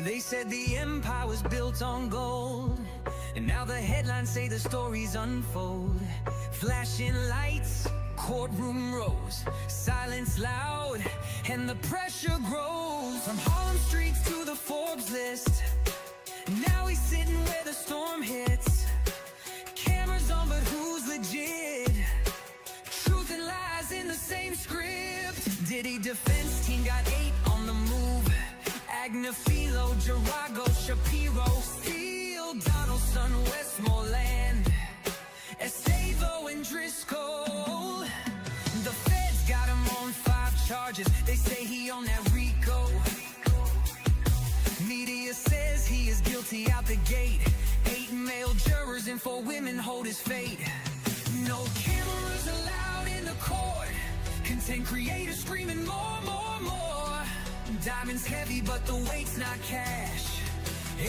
They said the empire was built on gold, and now the headlines say the stories unfold. Flashing lights, courtroom rows, silence loud, and the pressure grows. From Harlem streets to the Forbes list, now he's sitting where the storm hits. Cameras on, but who's legit? Truth and lies in the same script. Diddy defense team got 8 on the move. Agnafilo, Jarago, Shapiro, Steele, Donaldson, Westmoreland, Estavo and Driscoll. The feds got him on 5 charges. They say he on that RICO. Media says he is guilty out the gate. 8 male jurors and 4 women hold his fate. No cameras allowed in the court. Content creators screaming more, more, more. Diamonds heavy, but the weight's not cash.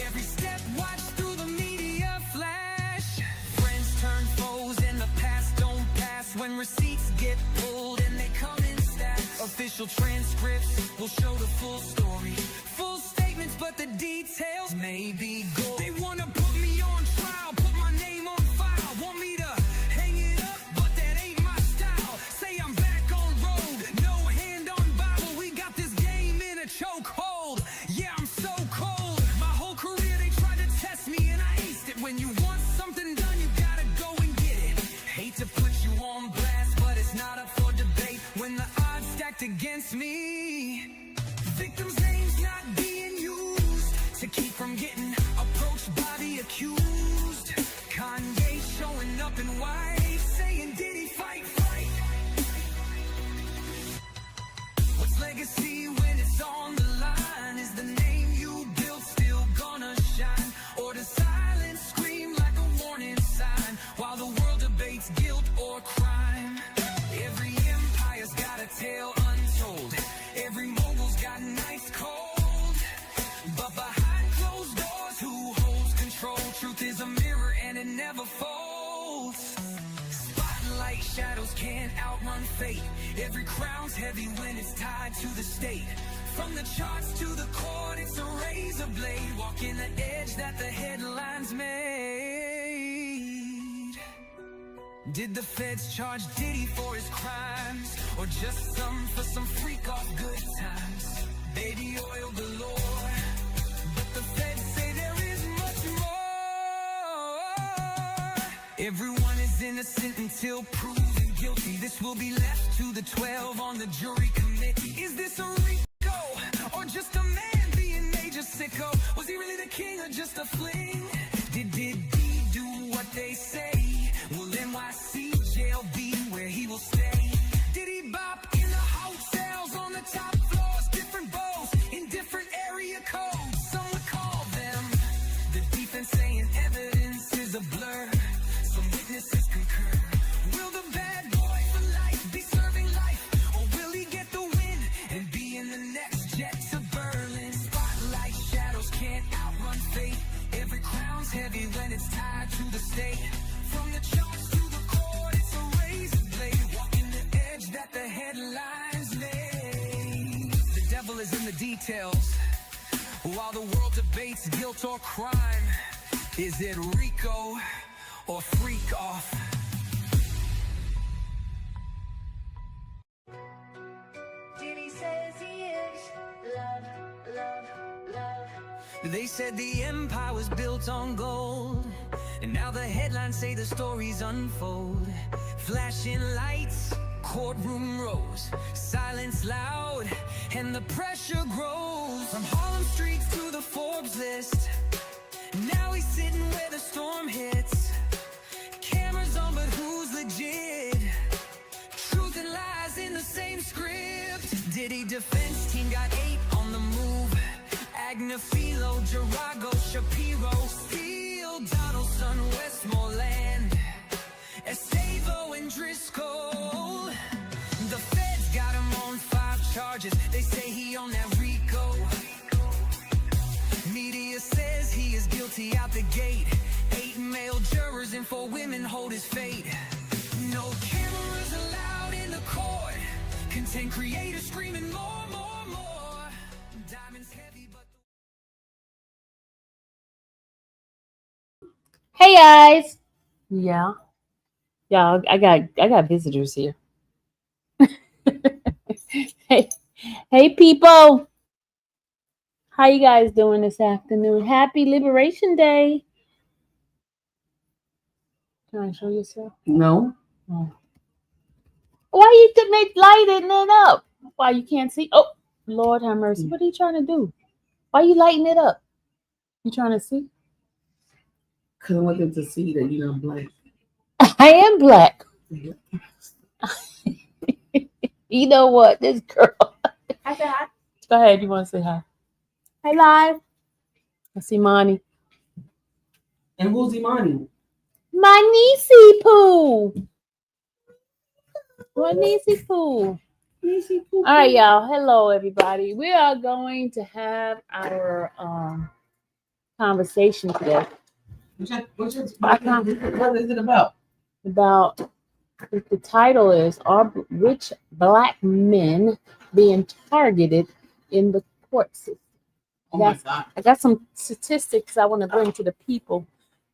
Every step watched through the media flash. Friends turn foes and the past don't pass. When receipts get pulled and they come in stacks. Official transcripts will show the full story. Full statements, but the details may be gold. They wanna put me on trial, put my name on file. Want me to hang it up, but that ain't my style. Say I'm back on road, no hand on Bible. We got this game in a chokehold. Yeah, I'm so cold. My whole career they tried to test me and I aced it. When you want something done, you gotta go and get it. Hate to put you on blast, but it's not up for debate. When the odds stacked against me, victims' names not being used to keep from getting approached by the accused. Kanye showing up in white, saying did he fight, fight? What's legacy when it's on the line? Is the name you built still gonna shine? Or does silence scream like a warning sign while the world debates guilt or crime? Every empire's got a tale untold. Every mogul's got nights cold. But behind closed doors, who holds control? Truth is a mirror and it never folds. Spotlight shadows can't outrun fate. Every crown's heavy when it's tied to the state. From the charts to the court, it's a razor blade. Walking the edge that the headlines made. Did the feds charge Diddy for his crimes, or just some for some freak off good times? Baby oil galore, but the feds say there is much more. Everyone is innocent until proven guilty. This will be left to the 12 on the jury committee. Is this a RICO, or just a man being major sicko? Was he really the king or just a fling? Did he do what they say? Will NYC jail be where he will stay? Did he bop in the hotels on the top floors? Different bows in different area codes. Some would call them the defense saying evidence is a blur. Some witnesses concur. Will the bad boy for life be serving life, or will he get the win and be in the next jet to Berlin? Spotlight shadows can't outrun fate. Every crown's heavy when it's tied to the state. From the charts to the court, it's a razor blade. Walking the edge that the headlines made. The devil is in the details. While the world debates guilt or crime, is it RICO or freak off? Diddy says he is love, love, love. They said the empire was built on gold, and now the headlines say the stories unfold. Flashing lights, courtroom rows, silence loud, and the pressure grows. From Harlem streets to the Forbes list, now he's sitting where the storm hits. Cameras on, but who's legit? Truth and lies in the same script. Diddy defense team got 8 on the move. Agnafilo, Jarago, Shapiro, Steele, Donaldson, Westmoreland, Estavo and Driscoll. The feds got him on 5 charges. They say he on that RICO. Media says he is guilty out the gate. 8 male jurors and 4 women hold his fate. No cameras allowed in the court. Content creators screaming more, more, more. Diamonds heavy, but Hey guys. Yeah. Yeah, I got visitors here. Hey, hey people. How you guys doing this afternoon? Happy Liberation Day. Can I show yourself? No. Oh. Why you make lighting it up? Why you can't see? Oh, Lord have mercy. What are you trying to do? Why you lighting it up? You trying to see? Because I want them to see that you're not black. I am black. You know what? This girl. I said hi. Go ahead. You want to say hi? Hi, live. I see Monty. And who's Imani? My niecey poo. My niecey poo. All right, y'all. Hello, everybody. We are going to have our conversation today. What is it about? About the title is "Are Rich Black Men Being Targeted in the Court System?" Oh my God. I got some statistics I want to bring to the people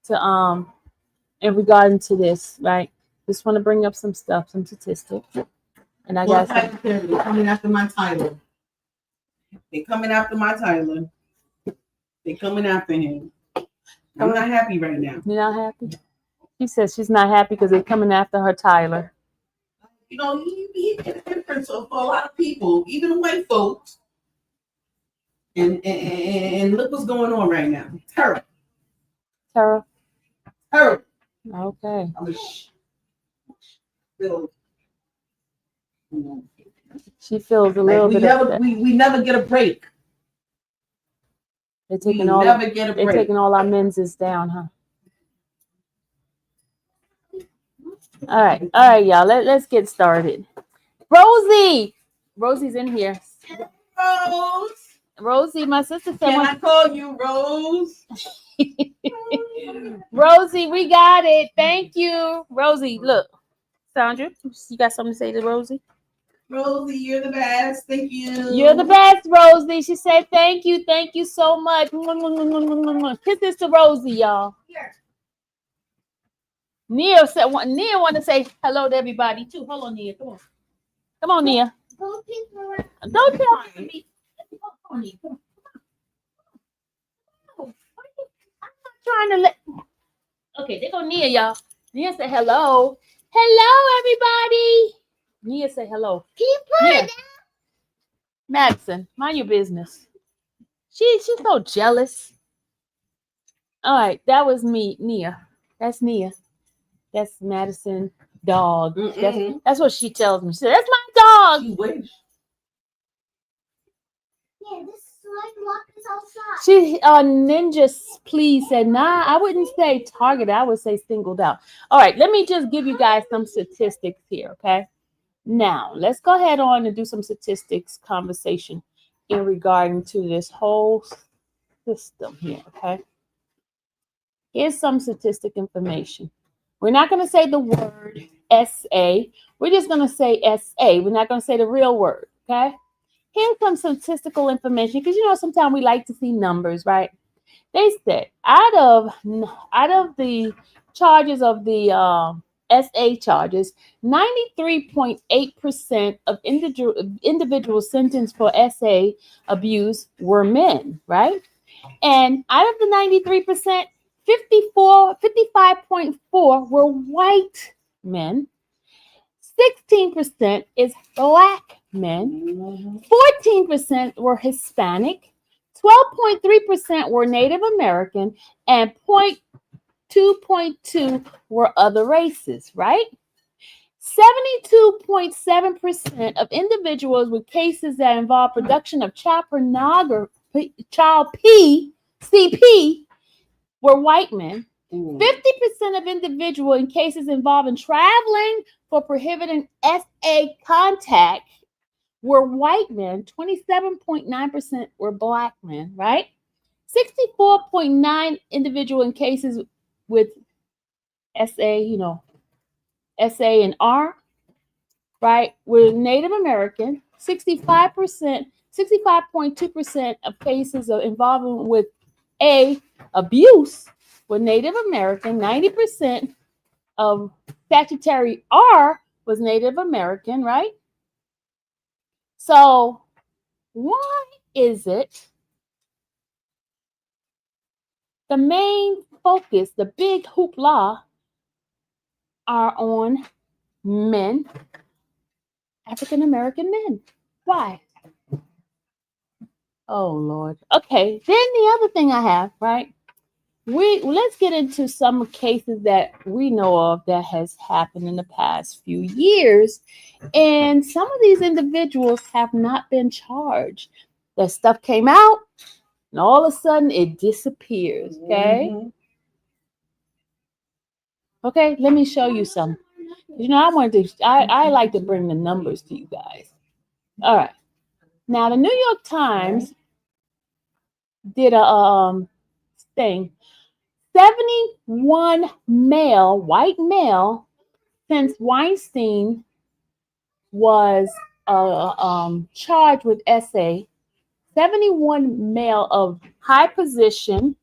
to in regarding to this, right? Just want to bring up some stuff, some statistics. And I got some. They're coming after my Tyler. They're coming after my Tyler. They're coming after him. I'm not happy right now. You're not happy? She says she's not happy because they're coming after her Tyler. You know, he made a difference for a lot of people, even white folks. And look what's going on right now. Terrible. Tara? Terrible. Okay. I'm still, She feels a little bit upset. we never get a break. They're We taking all never get a they're break. taking all our menses down, huh? All right, y'all. Let's get started. Rosie's in here. Rose, Rosie, my sister said. can I call you Rose? Rosie, we got it. Thank you, Rosie. Look, Sandra, you got something to say to Rosie? Rosie, you're the best. Thank you. You're the best, Rosie. She said, "Thank you so much." Kiss this to Rosie, y'all. Here. Nia want to say hello to everybody too. Hold on, Nia. Come on, Nia. Don't keep her. Don't tell me. Come on, Nia. Come on. I'm not trying to let. Okay, there go Nia, y'all. Nia say hello. Hello, everybody. Nia say hello. Keep her Nia. down. Madison, mind your business. She's so jealous. All right, that was me, Nia. That's Nia. That's Madison dog. That's what she tells me. She said, "That's my dog." She wish. Yeah, this is like locked us outside. She Ninja please said, "Nah, I wouldn't say targeted. I would say singled out." All right, let me just give you guys some statistics here, okay? Now, let's go ahead on and do some statistics conversation in regarding to this whole system here, okay? Here's some statistic information. We're not going to say the word SA. We're just going to say SA. We're not going to say the real word, okay? Here's some statistical information because, sometimes we like to see numbers, right? They said out of the charges of the SA charges, 93.8% of individuals sentenced for SA abuse were men, right? And out of the 93%, 55.4 were white men. 16% is black men. 14% were Hispanic. 12.3% were Native American. And 2.2 were other races, right? 72.7% of individuals with cases that involve production of child pornography, CP, were white men. 50% of individuals in cases involving traveling for prohibiting SA contact were white men. 27.9% were black men, right? 64.9 individual in cases with SA, SA and R, right, were Native American. 65.2% of cases of involvement with abuse were Native American. 90% of statutory R was Native American, right? So why is it the main focus, the big hoopla, are on men, African American men? Why? Oh Lord. Okay. Then the other thing I have, right? Let's get into some cases that we know of that has happened in the past few years, and some of these individuals have not been charged. That stuff came out, and all of a sudden it disappears. Okay. Mhm. Okay. Let me show you some. You know, I like to bring the numbers to you guys. All right. Now the New York Times did a thing. 71 white male, since Weinstein was charged with SA, 71 male of high position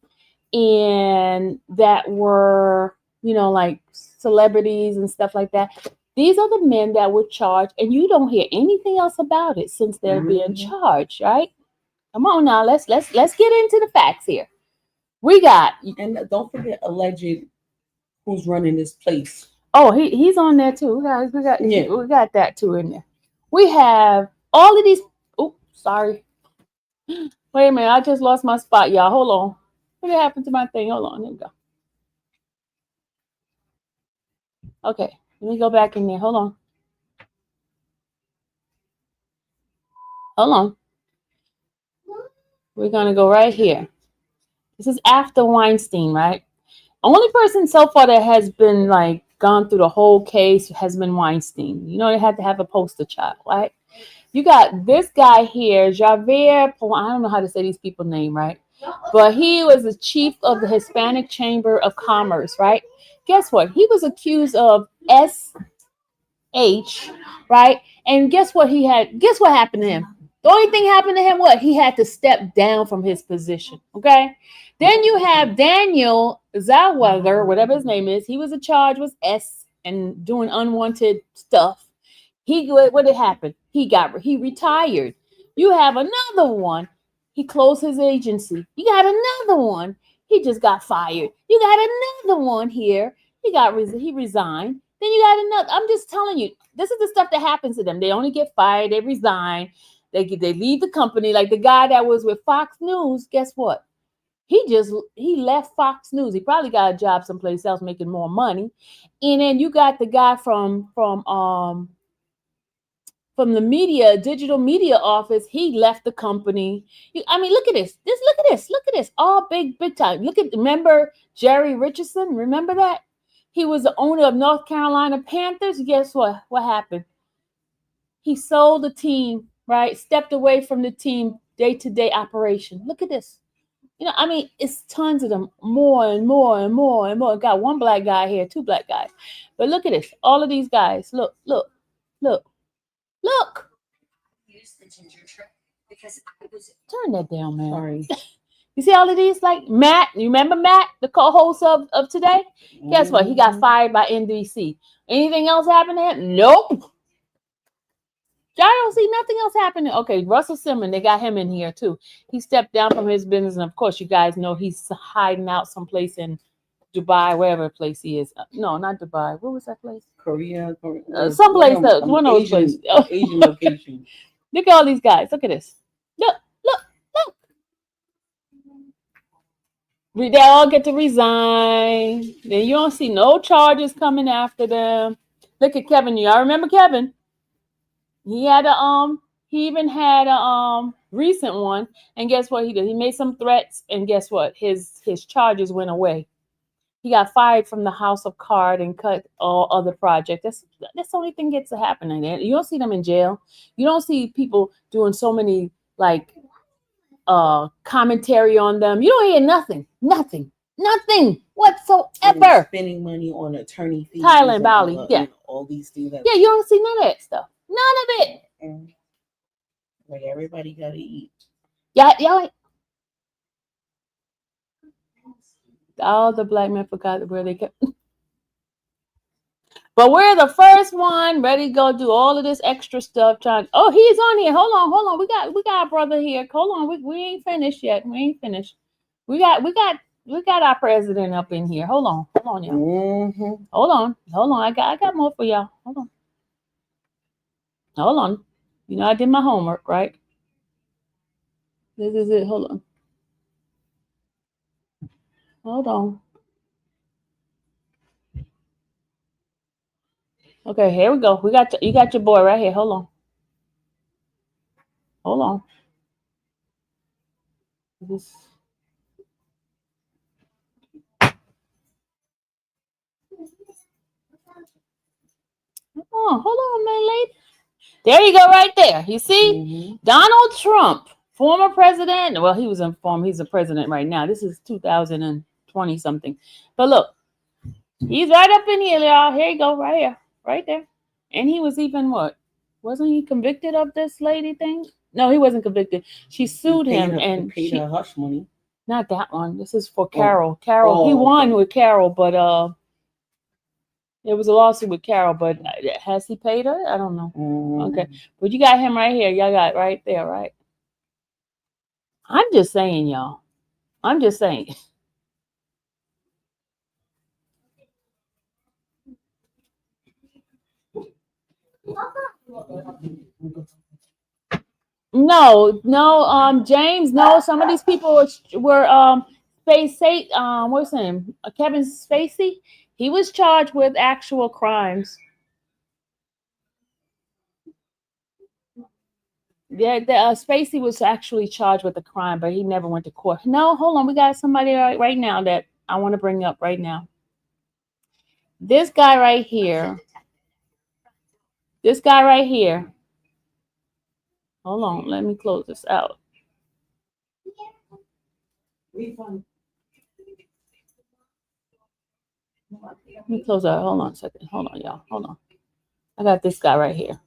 and that were, like celebrities and stuff like that. These are the men that were charged, and you don't hear anything else about it since they're being charged, right? Come on now, let's get into the facts here. We got, and don't forget alleged who's running this place. Oh, he's on there too. We got that too in there. We have all of these. Oh, sorry. Wait a minute, I just lost my spot, y'all. Hold on. What happened to my thing? Hold on. There we go. Okay, let me go back in there. Hold on. Hold on. We're gonna go right here. This is after Weinstein, right? Only person so far that has been gone through the whole case has been Weinstein. You know, they had to have a poster child, right? You got this guy here, Javier. I don't know how to say these people's name, right? But he was the chief of the Hispanic Chamber of Commerce, right? Guess what? He was accused of SH, right? And guess what Guess what happened to him? The only thing happened to him, what? He had to step down from his position, okay? Then you have Daniel Zawether, whatever his name is. He was charged with S and doing unwanted stuff. What did happen? He retired. You have another one. He closed his agency. You got another one. He just got fired. You got another one here. He resigned. Then you got another. I'm just telling you, this is the stuff that happens to them. They only get fired. They resign. They leave the company. Like the guy that was with Fox News. Guess what? He left Fox News. He probably got a job someplace else making more money. And then you got the guy from the digital media office. He left the company. Look at this. Look at this. All big time. Remember Jerry Richardson? Remember that? He was the owner of North Carolina Panthers. Guess what? What happened? He sold the team, right? Stepped away from the team day-to-day operation. Look at this. It's tons of them, more and more and more and more. Got one black guy here, two black guys. But look at this. All of these guys. Look. Turn that down, man. Sorry. You see all of these? Like Matt, you remember Matt, the co-host of Today? Guess what? He got fired by NBC. Anything else happened to him? Nope. I don't see nothing else happening. Okay, Russell Simmons, they got him in here too. He stepped down from his business, and of course, you guys know he's hiding out someplace in Dubai, wherever place he is. No, not Dubai. What was that place? Korea. Someplace else. One of those places. Asian location. Look at all these guys. Look at this. Look. They all get to resign. Then you don't see no charges coming after them. Look at Kevin. Y'all remember Kevin? He had he even had a recent one, and guess what he did? He made some threats, and guess what? His charges went away. He got fired from the House of Cards and cut all other projects. That's the only thing gets to happen. You don't see them in jail. You don't see people doing so many commentary on them. You don't hear nothing whatsoever. Spending money on attorney fees. Thailand, Bali, yeah. All these things. Yeah, you don't see none of that stuff. None of it. Like everybody gotta eat. Yeah. All the black men forgot where they kept. But we're the first one ready to go do all of this extra stuff. Trying. Oh, he's on here. Hold on. We got a brother here. Hold on. We ain't finished yet. We ain't finished. We got our president up in here. Hold on, y'all. Mm-hmm. Hold on. I got more for y'all. Hold on. You know I did my homework, right? This is it. Hold on. Okay, here we go. You got your boy right here. Hold on. This. Oh, hold on, man, lady. There you go, right there. You see, Mm-hmm. Donald Trump, former president. Well, he's a president right now. This is 2020 something. But look, he's right up in here, y'all. Here you go, right here, right there. And he was even what? Wasn't he convicted of this lady thing? No, he wasn't convicted. She sued him, and paid her hush money. Not that one. This is for Carol. Carol, he won with Carol, but it was a lawsuit with Carol, but has he paid her? I don't know. Okay. But you got him right here. Y'all got right there, right? I'm just saying, y'all. I'm just saying. No, James, no, some of these people were what's his name? Kevin Spacey. He was charged with actual crimes. Yeah, Spacey was actually charged with a crime, but he never went to court. No, hold on. We got somebody right now that I want to bring up right now. This guy right here. Hold on. Let me close this out. Let me close out. Hold on a second. Hold on, y'all. Hold on. I got this guy right here.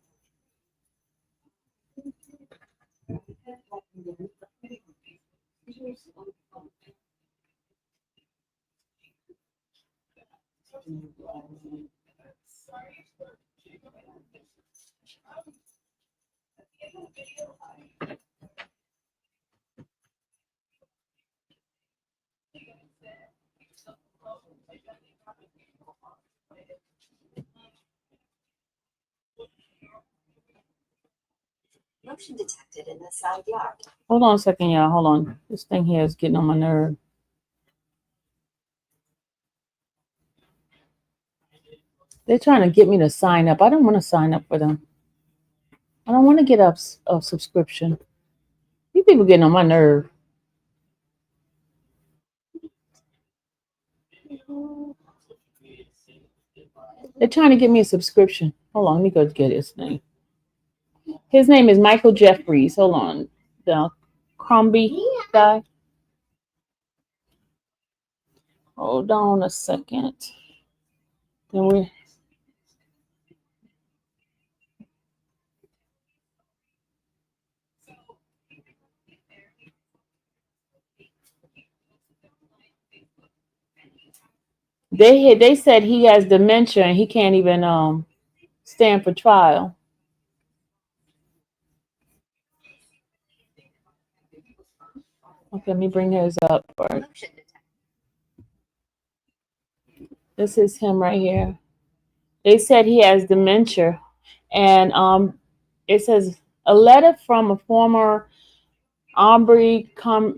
Motion detected in the side yard. Hold on a second, y'all. Hold on. This thing here is getting on my nerve. They're trying to get me to sign up. I don't want to sign up for them. I don't want to get up a subscription. You people getting on my nerve. They're trying to get me a subscription. Hold on, let me go get his name. His name is Michael Jeffries. Hold on. The Crombie guy. Hold on a second. Then we. They said he has dementia and he can't even stand for trial. Okay, let me bring his up. Right. This is him right here. They said he has dementia, and it says a letter from a former Ombre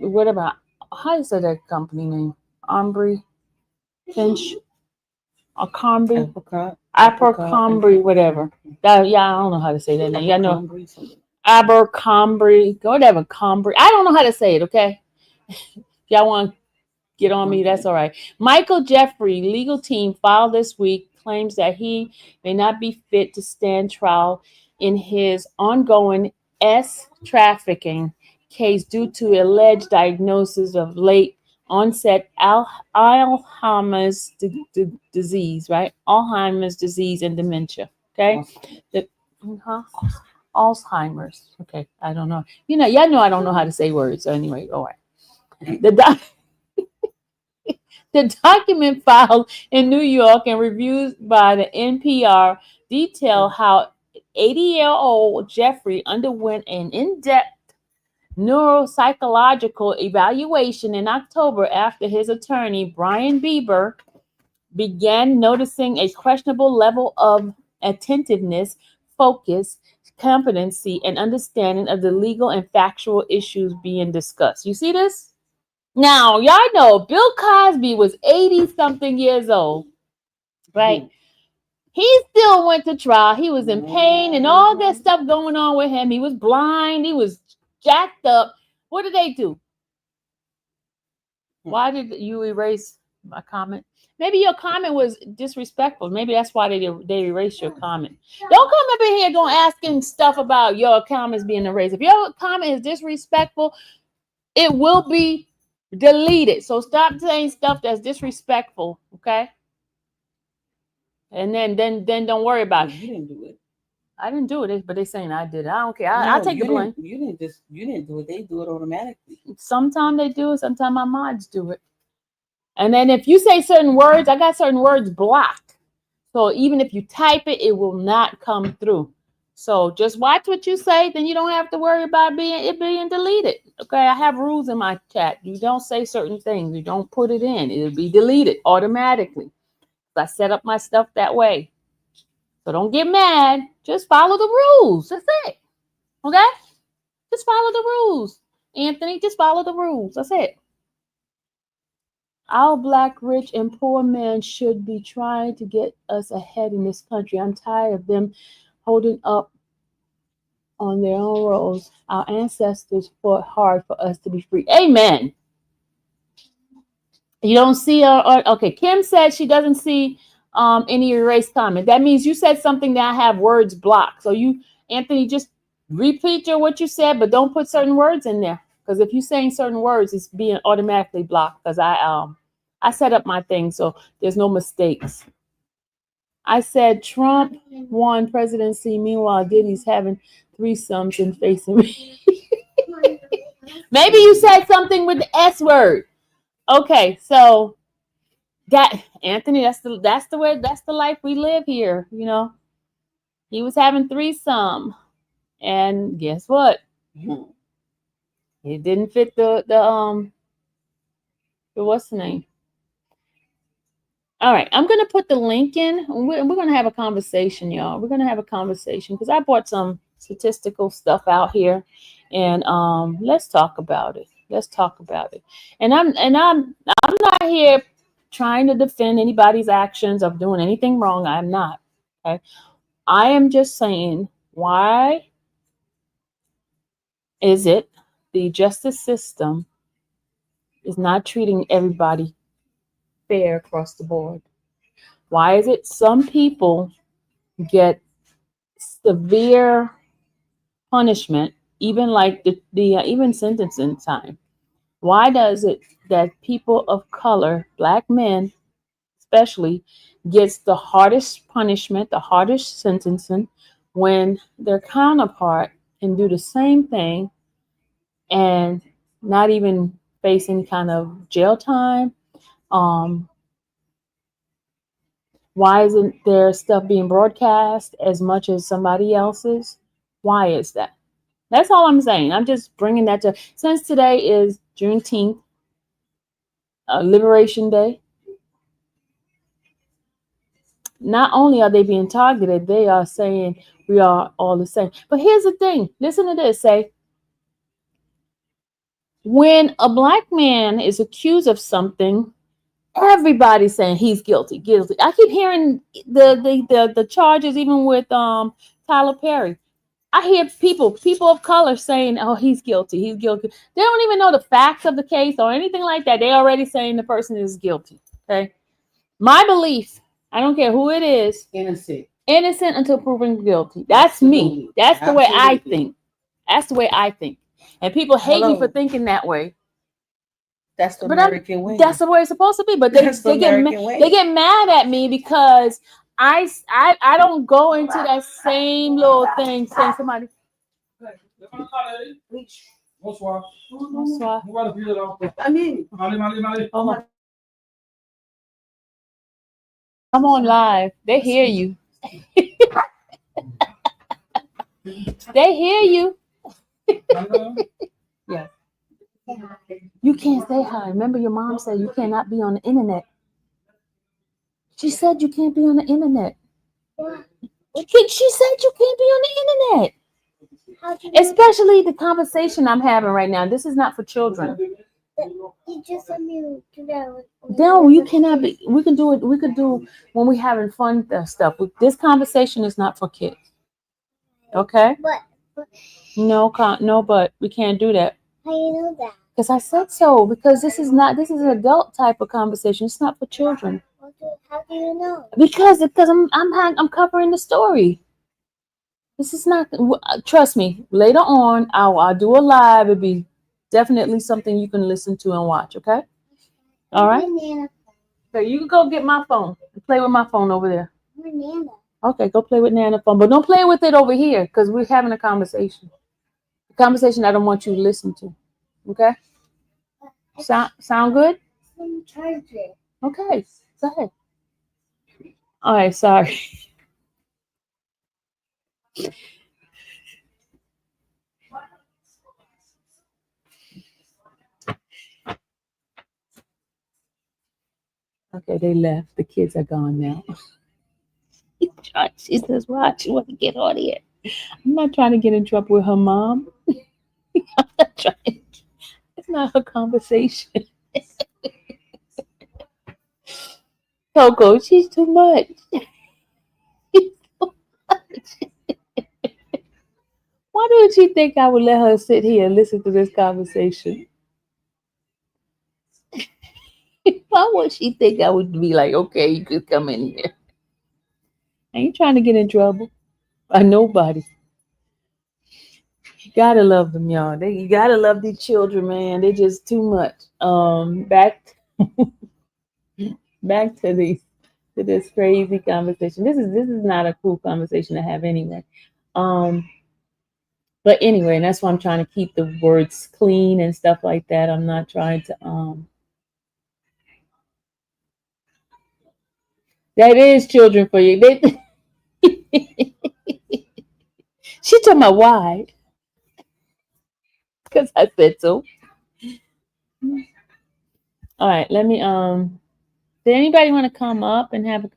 whatever. How do you say that company name? Ombre Finch or Combre? Abercrombie, whatever. I don't know how to say that name. Y'all know Abercrombie, whatever, Combre. I don't know how to say it, okay? Y'all want to get on me, that's all right. Michael Jeffrey, legal team filed this week, claims that he may not be fit to stand trial in his ongoing trafficking case due to alleged diagnosis of late onset Alzheimer's disease, right? Alzheimer's disease and dementia, okay? Alzheimer's, okay, I don't know. Y'all know I don't know how to say words, so anyway, all right. The document filed in New York and reviewed by the NPR detail how 80-year-old Jeffrey underwent an in-depth neuropsychological evaluation in October after his attorney, Brian Bieber, began noticing a questionable level of attentiveness, focus, competency, and understanding of the legal and factual issues being discussed. You see this? Now, y'all know Bill Cosby was 80 something years old, right? He still went to trial. He was in pain and all that stuff going on with him. He was blind. He was jacked up. What did they do? Why did you erase my comment? Maybe your comment was disrespectful. Maybe that's why they erased your comment. Don't come up in here going asking stuff about your comments being erased. If your comment is disrespectful, it will be deleted. So stop saying stuff that's disrespectful, okay? And then don't worry about it. You didn't do it. I didn't do it, but they're saying I did it. I don't care. I'll take the blame. You didn't do it. They do it automatically. Sometimes they do it. Sometimes my mods do it. And then if you say certain words, I got certain words blocked. So even if you type it, it will not come through. So just watch what you say. Then you don't have to worry about it being deleted. Okay, I have rules in my chat. You don't say certain things. You don't put it in. It'll be deleted automatically. I set up my stuff that way. So don't get mad. Just follow the rules. That's it. Okay? Just follow the rules. Anthony, just follow the rules. That's it. Our Black, rich, and poor men should be trying to get us ahead in this country. I'm tired of them holding up on their own roles. Our ancestors fought hard for us to be free. Amen. You don't see okay. Kim said she doesn't see any erased comment. That means you said something that I have words blocked. So you, Anthony, just repeat what you said, but don't put certain words in there. Because if you're saying certain words, it's being automatically blocked. Because I set up my thing, so there's no mistakes. I said Trump won presidency. Meanwhile, Diddy's having threesomes and facing me. Maybe you said something with the S word. Okay, so that Anthony, that's the way, that's the life we live here. You know, he was having threesome, and guess what? It didn't fit the what's the name? All right, I'm gonna put the link in. We're gonna have a conversation, y'all. We're gonna have a conversation because I brought some statistical stuff out here, and let's talk about it. Let's talk about it. And I'm not here trying to defend anybody's actions of doing anything wrong. I'm not. Okay, I am just saying, why is it the justice system is not treating everybody fair across the board? Why is it some people get severe punishment, even like the even sentencing time? Why does it that people of color, Black men especially, gets the hardest punishment, the hardest sentencing, when their counterpart can do the same thing and not even face any kind of jail time? Why isn't their stuff being broadcast as much as somebody else's? Why is that? That's all I'm saying. I'm just bringing that to, since today is Juneteenth, Liberation Day. Not only are they being targeted, they are saying we are all the same. But here's the thing. Listen to this. Say, when a Black man is accused of something, everybody's saying he's guilty. I keep hearing the charges, even with Tyler Perry. I hear people of color saying, "Oh, he's guilty. He's guilty." They don't even know the facts of the case or anything like that. They're already saying the person is guilty. Okay, my belief. I don't care who it is. Innocent until proven guilty. That's me. That's the way I think. That's the way I think. And people hate me for thinking that way. That's the American way. That's the way it's supposed to be. But they get mad at me because I don't go into that same little thing saying somebody. Bonsoir. Bonsoir. I'm on live. They hear you. They hear you. Yeah. You can't say hi. Remember, your mom said you cannot be on the internet. She said you can't be on the internet. She said you can't be on the internet. How do you Especially the conversation I'm having right now. This is not for children. You just sent me to that. No, you cannot be. We can do it. We could do when we having fun stuff. This conversation is not for kids. Okay? But No, but we can't do that. how you know that? Because I said so. Because this is not. This is an adult type of conversation. It's not for children. How do you know? Because I'm covering the story. This is not. Trust me. Later on, I'll do a live. It'll be definitely something you can listen to and watch. Okay. All right. Banana. So you can go get my phone. Play with my phone over there. Banana. Okay, go play with Nana's phone, but don't play with it over here because we're having a conversation. A conversation I don't want you to listen to. Okay. Sound good? Some charger. Okay. Go ahead. All right. Sorry. Okay, they left. The kids are gone now. She says, "Watch, you want to get out of here." I'm not trying to get in trouble with her mom. I'm not trying. It's not her conversation. Coco, she's too much. She's too much. Why do she think I would let her sit here and listen to this conversation? Why would she think I would be like, okay, you could come in here? I ain't trying to get in trouble by nobody. You gotta love them, y'all. You gotta love these children, man. They're just too much. Back to this crazy conversation. This is not a cool conversation to have anyway. But anyway, and that's why I'm trying to keep the words clean and stuff like that. I'm not trying to that is children for you. She told me why. Because I said so. All right, let me did anybody want to come up and have a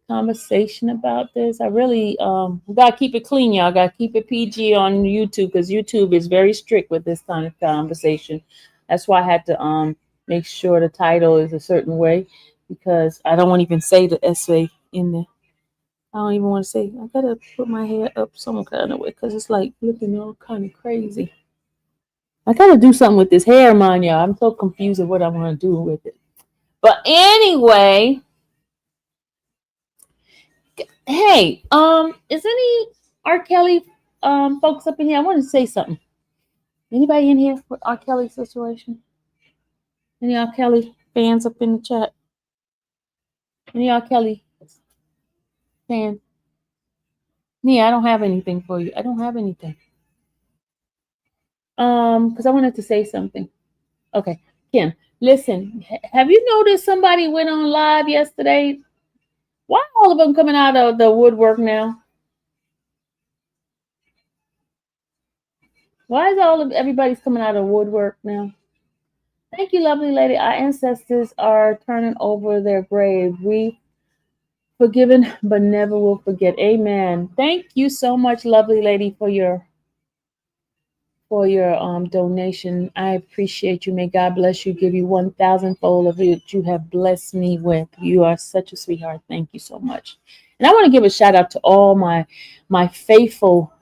conversation about this? I really gotta keep it clean, y'all. Gotta keep it PG on YouTube because YouTube is very strict with this kind of conversation. That's why I had to make sure the title is a certain way because I don't want to even say the essay in there. I don't even want to say. I gotta put my hair up some kind of way because it's like looking all kind of crazy. I gotta do something with this hair, man, y'all. I'm so confused of what I want to do with it. But anyway, hey, is any R. Kelly folks up in here? I want to say something. Anybody in here with R. Kelly situation? Any R. Kelly fans up in the chat? Any R. Kelly fans? Yeah, I don't have anything for you. I don't have anything. Because I wanted to say something. Okay, Kim, listen. Have you noticed somebody went on live yesterday? Why are all of them coming out of the woodwork now? Why is everybody's coming out of woodwork now? Thank you, lovely lady. Our ancestors are turning over their grave. We forgiven, but never will forget. Amen. Thank you so much, lovely lady, for your donation. I appreciate you. May God bless you. Give you 1,000-fold of it you have blessed me with. You are such a sweetheart. Thank you so much. And I want to give a shout out to all my faithful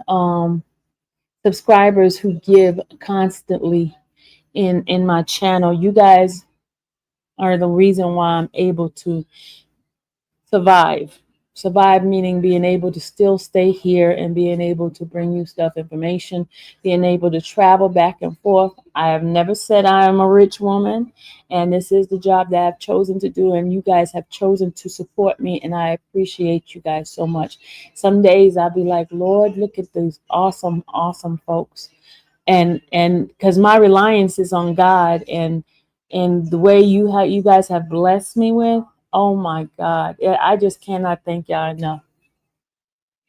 subscribers who give constantly in my channel. You guys are the reason why I'm able to survive meaning being able to still stay here and being able to bring you information, being able to travel back and forth. I have never said I am a rich woman, and this is the job that I've chosen to do, and you guys have chosen to support me, and I appreciate you guys so much. Some days I'll be like, Lord, look at these awesome folks, and because my reliance is on God, and the way you guys have blessed me with, Oh my God. Yeah, I just cannot thank y'all enough.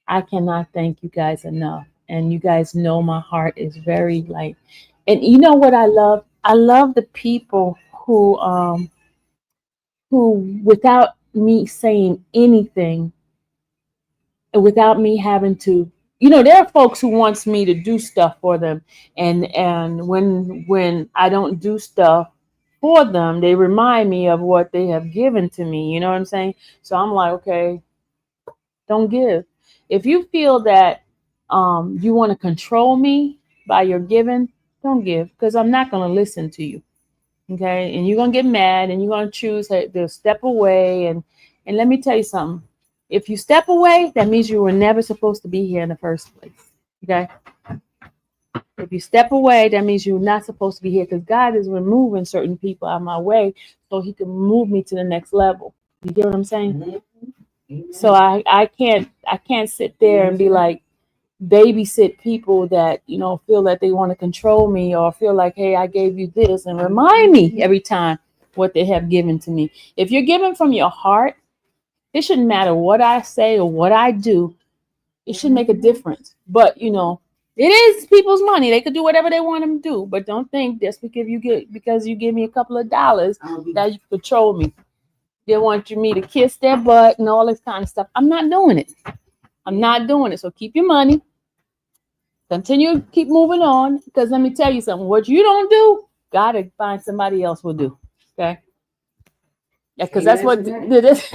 I cannot thank you guys enough. And you guys know my heart is very like, and you know what I love? I love the people who without me saying anything, and without me having to, there are folks who wants me to do stuff for them, and when I don't do stuff for them, they remind me of what they have given to me. You know what I'm saying? So I'm like, okay, don't give. If you feel that you want to control me by your giving, don't give, because I'm not going to listen to you. Okay, and you're gonna get mad, and you're gonna choose to step away. And let me tell you something. If you step away, that means you were never supposed to be here in the first place. Okay. If you step away, that means you're not supposed to be here, because God is removing certain people out of my way so He can move me to the next level. You get what I'm saying? So I can't sit there and be like, babysit people that feel that they want to control me, or feel like, hey, I gave you this, and remind me every time what they have given to me. If you're giving from your heart, it shouldn't matter what I say or what I do. It should make a difference. But it is people's money. They could do whatever they want them to do. But don't think just because you give me a couple of dollars that you control me. They want me to kiss their butt and all this kind of stuff. I'm not doing it. I'm not doing it. So keep your money. Continue, keep moving on, because let me tell you something. What you don't do, God will find somebody else will do. Okay? Yeah, because that's what it is.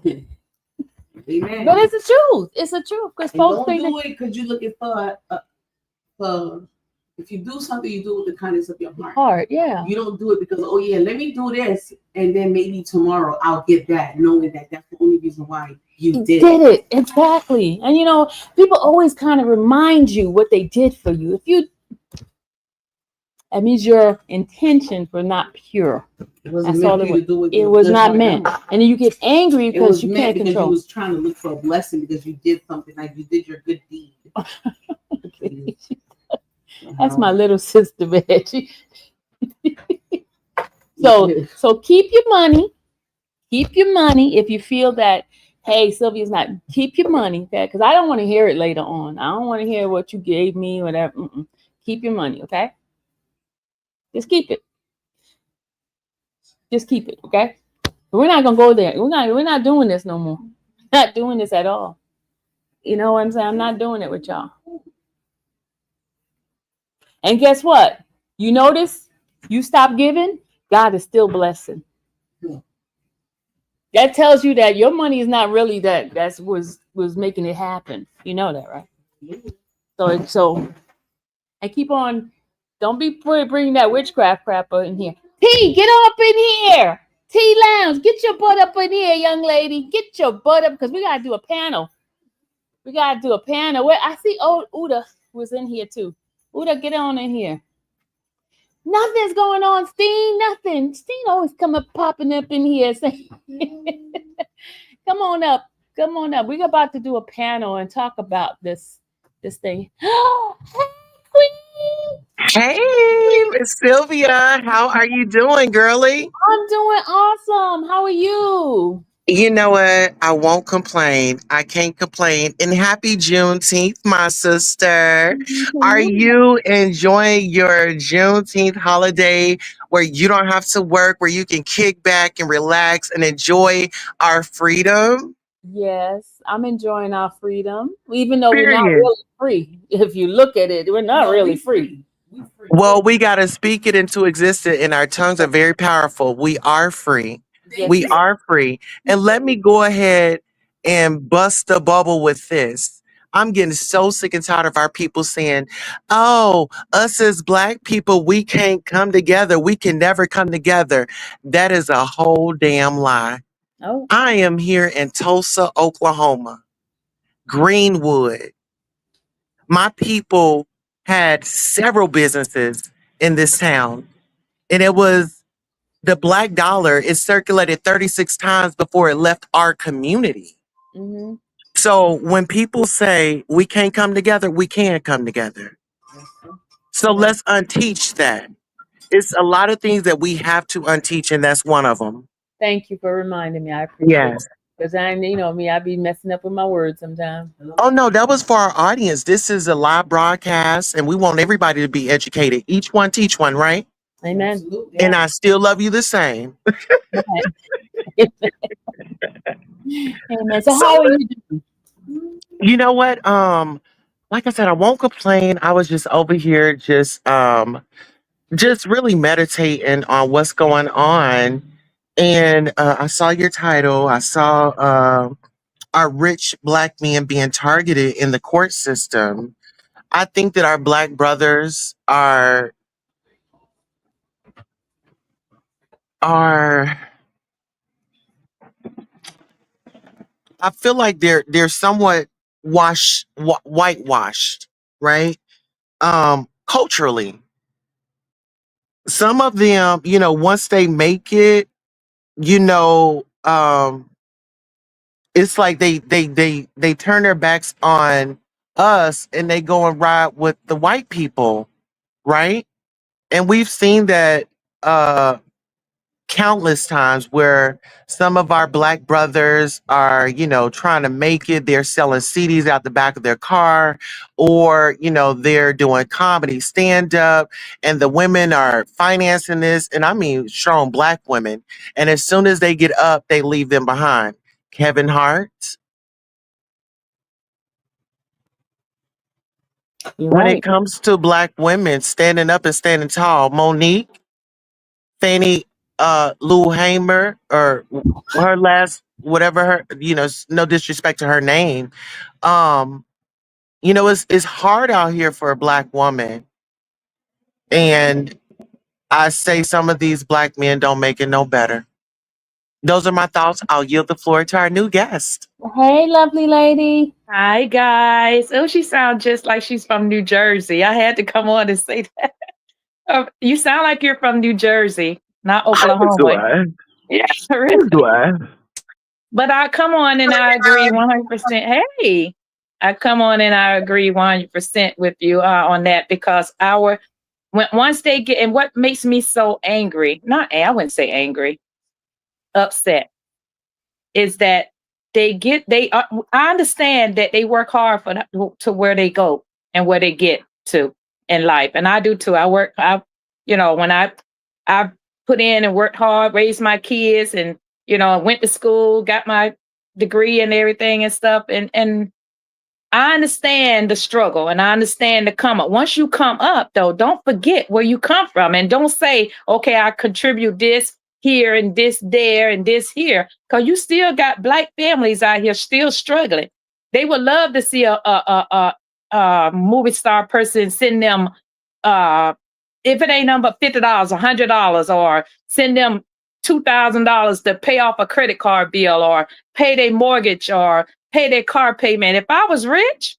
Amen. But it's the truth. It's the truth. Because folks don't do it because you're looking for. If you do something, you do it with the kindness of your heart. Yeah. You don't do it because, oh yeah, let me do this, and then maybe tomorrow I'll get that, knowing that that's the only reason why you did it. Exactly. And people always kind of remind you what they did for you. That means your intentions were not pure. It wasn't That's meant all for it you was. to do it. It was not meant. And then you get angry It because was you meant can't because control. you was trying to look for a blessing because you did something, like you did your good deed. That's my little sister, man. So keep your money. Keep your money. If you feel that, hey, Sylvia's not, keep your money, okay? Because I don't want to hear it later on. I don't want to hear what you gave me, whatever. Keep your money, okay? Just keep it. Just keep it, okay? We're not gonna go there. We're not doing this no more. Not doing this at all. You know what I'm saying? I'm not doing it with y'all. And guess what? You notice you stop giving, God is still blessing. That tells you that your money is not really that was making it happen. You know that, right? So and keep on. Don't be bringing that witchcraft crap in here. T, get up in here. T Lounge, get your butt up in here, young lady. Get your butt up, because we gotta do a panel. Where I see old Uda was in here too. Uda, get on in here. Nothing's going on, Steen. Nothing. Steen always popping up in here saying, come on up. Come on up. We're about to do a panel and talk about this thing. Hey, Queen. Hey, Miss Sylvia, how are you doing, girly? I'm doing awesome. How are you? You know what? I won't complain. I can't complain. And happy Juneteenth, my sister. Are you enjoying your Juneteenth holiday where you don't have to work, where you can kick back and relax and enjoy our freedom? Yes, I'm enjoying our freedom, even though we're not Period. really free. If you look at it, we're not really free. Well, we got to speak it into existence, and our tongues are very powerful. We are free. Yes, We are free. And let me go ahead and bust the bubble with this. I'm getting so sick and tired of our people saying, oh, us as Black people, we can't come together. We can never come together. That is a whole damn lie. Oh. I am here in Tulsa, Oklahoma, Greenwood. My people had several businesses in this town, and it was the black dollar is circulated 36 times before it left our community. Mm-hmm. So when people say we can't come together, we can come together. So Amen. let's unteach that. It's a lot of things that we have to unteach, and that's one of them. Thank you for reminding me. I appreciate it. Yes. Because me, I be messing up with my words sometimes. Oh no, that was for our audience. This is a live broadcast, and we want everybody to be educated. Each one teach one, right? Amen. Absolutely. And I still love you the same. Amen. So So how are you doing? you know what? Like I said, I won't complain. I was just over here just really meditating on what's going on. And I saw your title. I saw our rich black men being targeted in the court system. I think that our black brothers are I feel like they're somewhat whitewashed, right? Culturally. Some of them, once they make it, you know, it's like they turn their backs on us and they go and ride with the white people, right? And we've seen that uh countless times where some of our black brothers are, trying to make it. They're selling CDs out the back of their car, or, they're doing comedy stand up, and the women are financing this. And I mean, strong black women. And as soon as they get up, they leave them behind. Kevin Hart. You're When it right. comes to black women standing up and standing tall, Monique, Fannie Lou Hamer, or her last whatever her, no disrespect to her name. Um, it's hard out here for a black woman. And I say some of these black men don't make it no better. Those are my thoughts. I'll yield the floor to our new guest. Hey, lovely lady. Hi guys. Oh, she sounds just like she's from New Jersey. I had to come on and say that. You sound like you're from New Jersey, not Oklahoma. Yeah, really. But I come on and I agree 100%. Hey, I come on and I agree 100% with you on that because once they get, and what makes me so angry, I wouldn't say angry, upset, is that I understand that they work hard to where they go and where they get to in life, and I do too. When I put in and worked hard, raised my kids, and went to school, got my degree and everything and stuff, and I understand the struggle and I understand the come up. Once you come up, though, don't forget where you come from and don't say, okay, I contribute this here and this there and this here, because you still got black families out here still struggling. They would love to see a movie star person send them, if it ain't number $50, $100, or send them $2,000 to pay off a credit card bill or pay their mortgage or pay their car payment. If I was rich,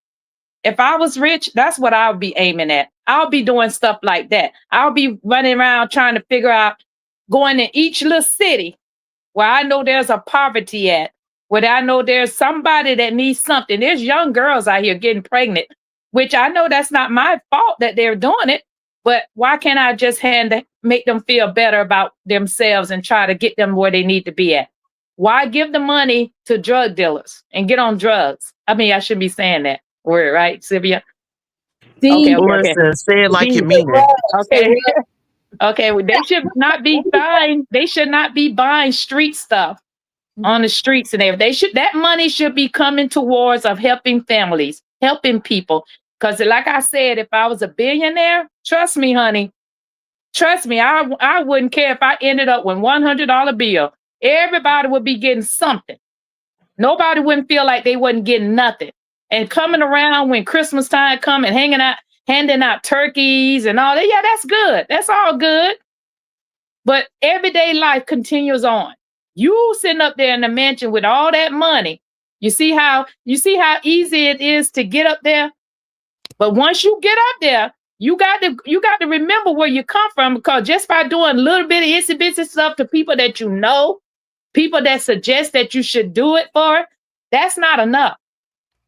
that's what I would be aiming at. I'll be doing stuff like that. I'll be running around trying to figure out, going to each little city where I know there's a poverty at, where I know there's somebody that needs something. There's young girls out here getting pregnant, which I know that's not my fault that they're doing it. But why can't I just make them feel better about themselves and try to get them where they need to be at? Why give the money to drug dealers and get on drugs? I mean, I shouldn't be saying that word, right, Sylvia? Okay. Listen, say it like you mean it. Okay. Okay. Well, they should not be buying. They should not be buying street stuff on the streets and everything. That money should be coming towards of helping families, helping people. Because, like I said, if I was a billionaire, trust me, honey, trust me, I wouldn't care if I ended up with $100 bill. Everybody would be getting something. Nobody wouldn't feel like they wasn't getting nothing. And coming around when Christmas time come and handing out turkeys and all that, yeah, that's good. That's all good. But everyday life continues on. You sitting up there in the mansion with all that money. You see how easy it is to get up there? But once you get up there, you got to remember where you come from, because just by doing a little bit of itsy bitsy stuff to people that you know, people that suggest that you should do it for, that's not enough.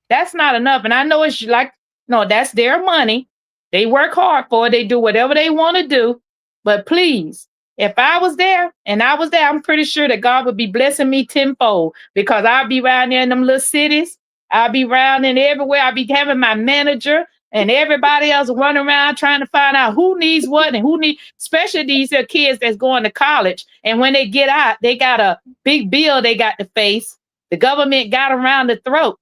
That's not enough. And I know it's like, no, that's their money. They work hard for it. They do whatever they want to do. But please, If I was there and I was there, I'm pretty sure that God would be blessing me tenfold because I'll be around there in them little cities. I'll be around in everywhere. I'll be having my manager and everybody else running around trying to find out who needs what and who needs, especially these kids that's going to college. And when they get out, they got a big bill they got to face. The government got around the throat.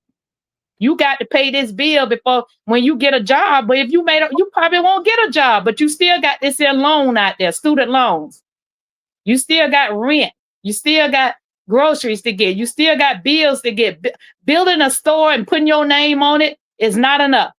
You got to pay this bill before when you get a job. But if you made it, you probably won't get a job, but you still got this here loan out there, student loans. You still got rent. You still got groceries to get. You still got bills to get. Building a store and putting your name on it is not enough.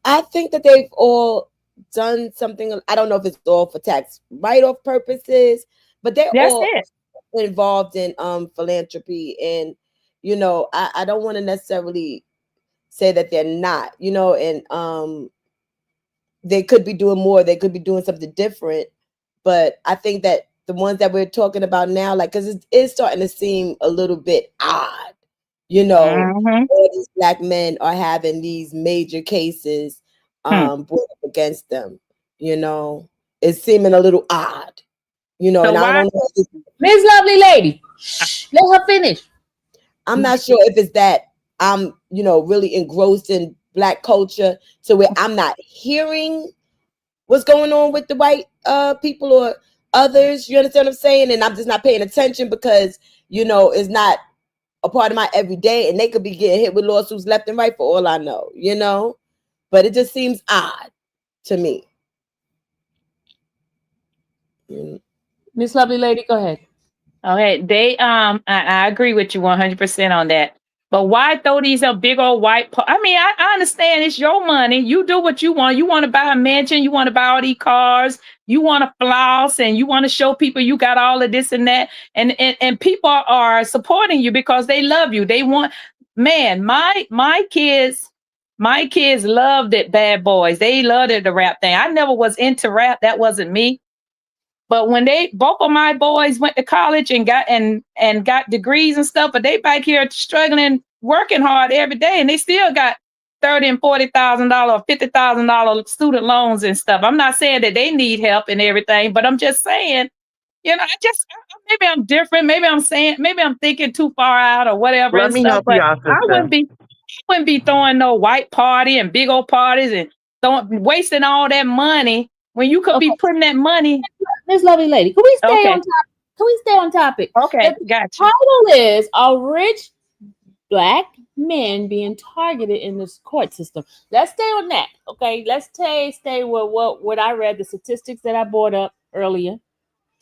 I think that they've all done something. I don't know if it's all for tax write-off purposes, but they're That's all it. involved in philanthropy. And I don't want to necessarily say that they're not, and they could be doing more. They could be doing something different. But I think that the ones that we're talking about now, like, because it is starting to seem a little bit odd, all these Black men are having these major cases brought up against them. It's seeming a little odd, and I don't know. Miss Lovely Lady, let her finish. I'm not sure if it's that I'm, really engrossed in Black culture to where I'm not hearing what's going on with the white people or others. You understand what I'm saying? And I'm just not paying attention because, it's not a part of my everyday, and they could be getting hit with lawsuits left and right for all I know, but it just seems odd to me. Miss Lovely Lady, go ahead. Okay, they I agree with you 100% on that. But why throw these big old white? I understand it's your money. You do what you want. You want to buy a mansion. You want to buy all these cars. You want to floss, and you want to show people you got all of this and that. And people are supporting you because they love you. They want, man, my kids loved it. Bad Boys. They loved it, the rap thing. I never was into rap. That wasn't me. But when both of my boys went to college and got degrees and stuff, but they back here struggling, working hard every day, and they still got $30,000 and $40,000 or $50,000 student loans and stuff. I'm not saying that they need help and everything, but I'm just saying, maybe I'm different. Maybe I'm thinking too far out or whatever. Let and me stuff, help but you out, I sister. wouldn't be throwing no white party and big old parties and wasting all that money when you could be putting that money. Miss Lovely Lady, can we stay on topic? Can we stay on topic? Okay, the gotcha. title is "Are Rich Black Men Being Targeted in this Court System?" Let's stay on that. Okay, let's stay with what I read, the statistics that I brought up earlier.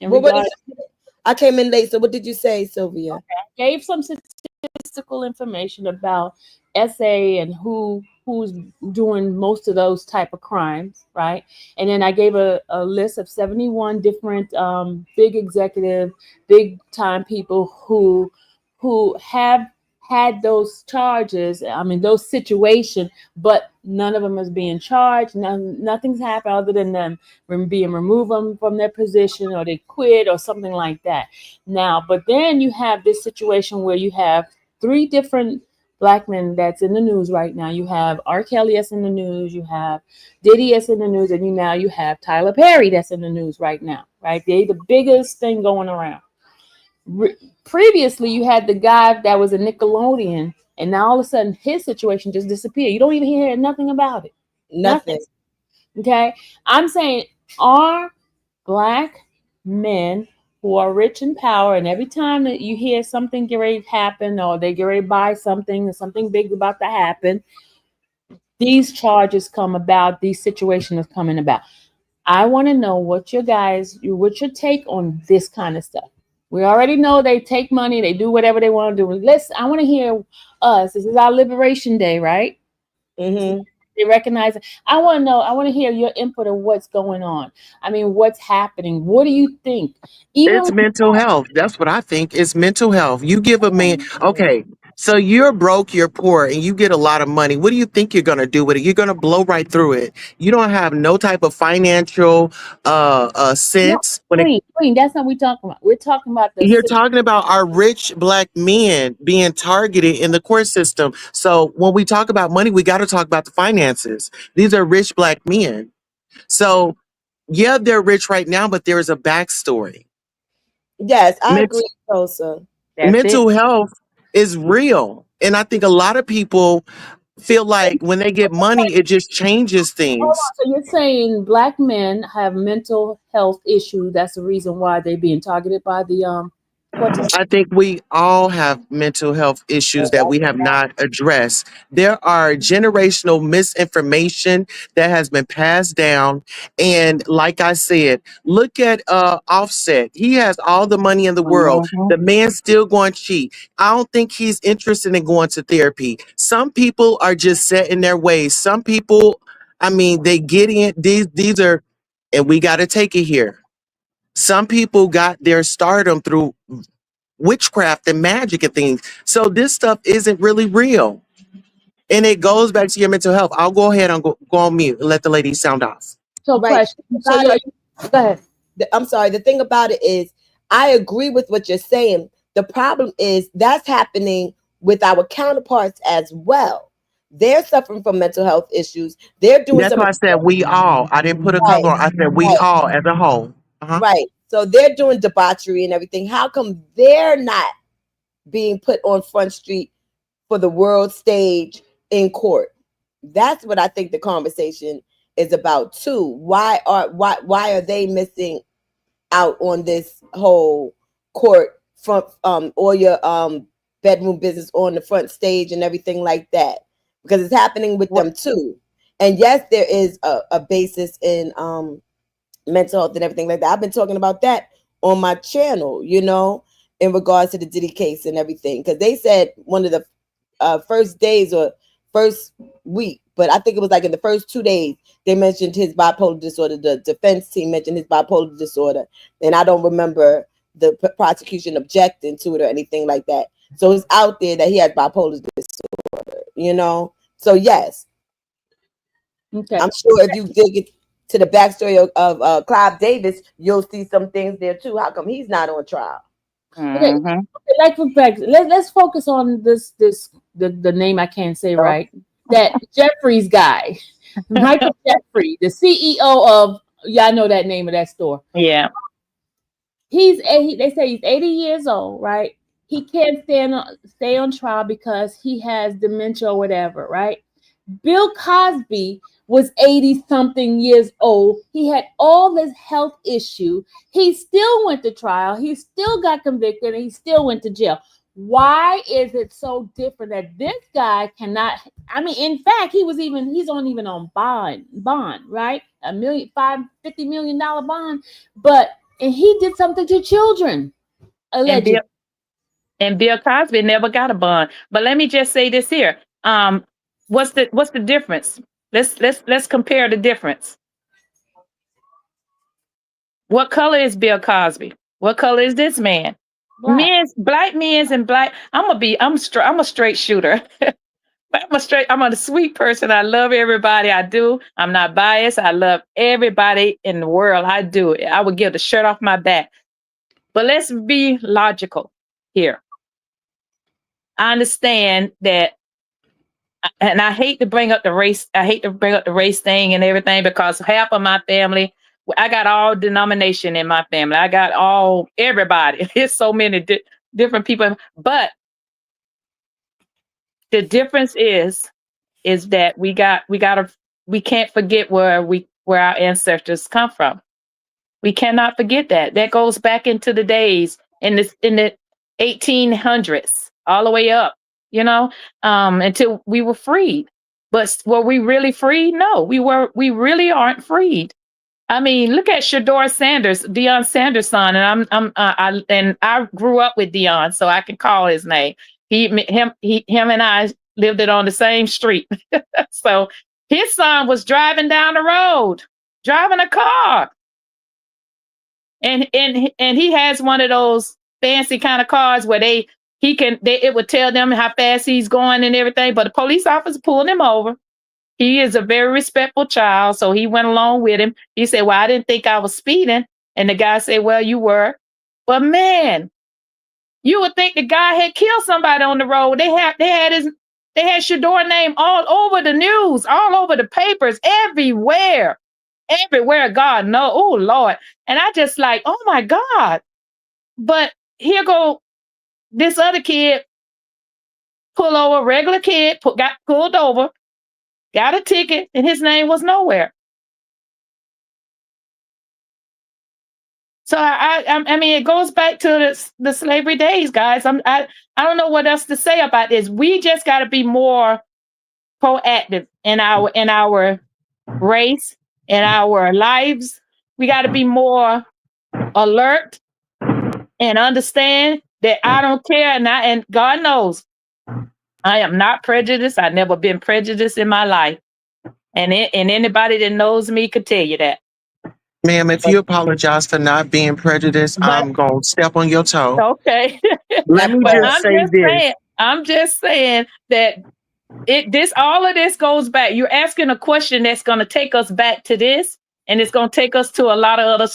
I came in late, so what did you say, Sylvia? Okay. I gave some statistical information about SA and who's doing most of those type of crimes, right? And then I gave a list of 71 different big executive, big time people who have had those charges, those situations, but none of them is being charged. Nothing's happened other than them being removed from their position, or they quit or something like that. Now, but then you have this situation where you have 3 different Black men that's in the news right now. You have R. Kelly that's in the news, you have Diddy that's in the news, and now you have Tyler Perry that's in the news right now, right? They're the biggest thing going around. Previously, you had the guy that was a Nickelodeon, and now all of a sudden his situation just disappeared. You don't even hear nothing about it. Nothing. Okay? I'm saying, are Black men who are rich in power, and every time that you hear something get ready to happen, or they get ready to buy something, or something big about to happen, these charges come about, these situations are coming about. I want to know what's your take on this kind of stuff. We already know they take money, they do whatever they want to do. I want to hear us. This is our Liberation Day, right? Mm-hmm. They recognize it. I want to hear your input of what's going on. What's happening? What do you think? It's mental health. That's what I think. It's mental health. You give a man, okay, so you're broke, you're poor, and you get a lot of money. What do you think you're going to do with it? You're going to blow right through it. You don't have no type of financial sense. Queen, that's not what we're talking about. We're talking about You're talking about our rich Black men being targeted in the court system. So when we talk about money, we got to talk about the finances. These are rich Black men. So Yeah, they're rich right now, but there is a backstory. Yes, I Men- agree, Tulsa. That's it. Mental health is real. And I think a lot of people feel like when they get money, it just changes Hold things. on. So you're saying black men have mental health issues? That's the reason why they're being targeted by the court system. I think we all have mental health issues that we have not addressed. There are generational misinformation that has been passed down. And like I said, look at Offset. He has all the money in the world. Mhm. The man's still going to cheat. I don't think he's interested in going to therapy. Some people are just set in their ways. Some people, I mean, they get in, these are, and we got to take it here. Some people got their stardom through witchcraft and magic and things. So this stuff isn't really real. And it goes back to your mental health. I'll go ahead and go on mute and let the lady sound off. So Right. question. So About go ahead. I'm sorry. The thing about it is, I agree with what you're saying. The problem is that's happening with our counterparts as well. They're suffering from mental health issues. They're doing That's some why I said we all. I didn't put a right, color on. I said we right, all as a whole. Uh-huh. right. So they're doing debauchery and everything. How come they're not being put on front street for the world stage in court? That's what I think the conversation is about too. Why are they missing out on this whole court front all your bedroom business on the front stage and everything like that? Because it's happening with them too. And yes, there is a basis in mental health and everything like that. I've been talking about that on my channel, you know, in regards to the Diddy case and everything. Because they said one of the first days or first week, but I think it was like in the first 2 days, they mentioned his bipolar disorder. The defense team mentioned his bipolar disorder. And I don't remember the prosecution objecting to it or anything like that. So it's out there that he has bipolar disorder, you know? So yes, Okay. I'm sure if you dig it to the backstory of Clive Davis, you'll see some things there too. How come he's not on trial? Okay. Mhm. Like for fact, let's focus on the name I can't say right. That Jeffries guy, Michael Jeffrey, the CEO of I know that name of that store. Yeah. They say he's 80 years old, right? He can't stay on trial because he has dementia or whatever, right? Bill Cosby was 80 something years old. He had all this health issue. He still went to trial. He still got convicted and he still went to jail. Why is it so different that this guy cannot? I mean, in fact, he's on even on bond, right? $50 million bond, and he did something to children, And allegedly. Bill and Bill Cosby never got a bond. But let me just say this here. What's the difference? Let's compare the difference. What color is Bill Cosby? What color is this man? Black. Black men's and black. I'm a straight shooter. I'm a sweet person. I love everybody. I do. I'm not biased. I love everybody in the world. I do. I would give the shirt off my back. But let's be logical here. I understand that, and I hate to bring up the race. I hate to bring up the race thing and everything because half of my family, I got all denomination in my family. I got everybody. There's so many different people. But the difference is that we can't forget where our ancestors come from. We cannot forget that. That goes back into the days in the 1800s, all the way up, until we were freed. But were we really freed? No, we really aren't freed. I mean, look at Shador Sanders, Deion Sanders' son, and I grew up with Deion, so I can call his name. Him and I lived it on the same street. So his son was driving down the road, driving a car, and he has one of those fancy kind of cars where it would tell them how fast he's going and everything. But the police officer pulled him over. He is a very respectful child, so he went along with him. He said, "Well, I didn't think I was speeding," and the guy said, "Well, you were." But man, you would think the guy had killed somebody on the road. They had Shador name all over the news, all over the papers, everywhere. everywhere. God, no, oh Lord. And I just like, oh my God. But here go this other kid, pull over, regular kid, got pulled over, got a ticket, and his name was nowhere. So I mean, it goes back to the slavery days, guys. I don't know what else to say about this. We just got to be more proactive in our race, in our lives. We got to be more alert and understand that I don't care, and God knows I am not prejudiced. I've never been prejudiced in my life, and anybody that knows me could tell you that. Ma'am, if you apologize for not being prejudiced, But I'm going to step on your toe. okay, Let me but just say this. I'm just saying that all of this goes back. You're asking a question that's going to take us back to this, and it's going to take us to a lot of other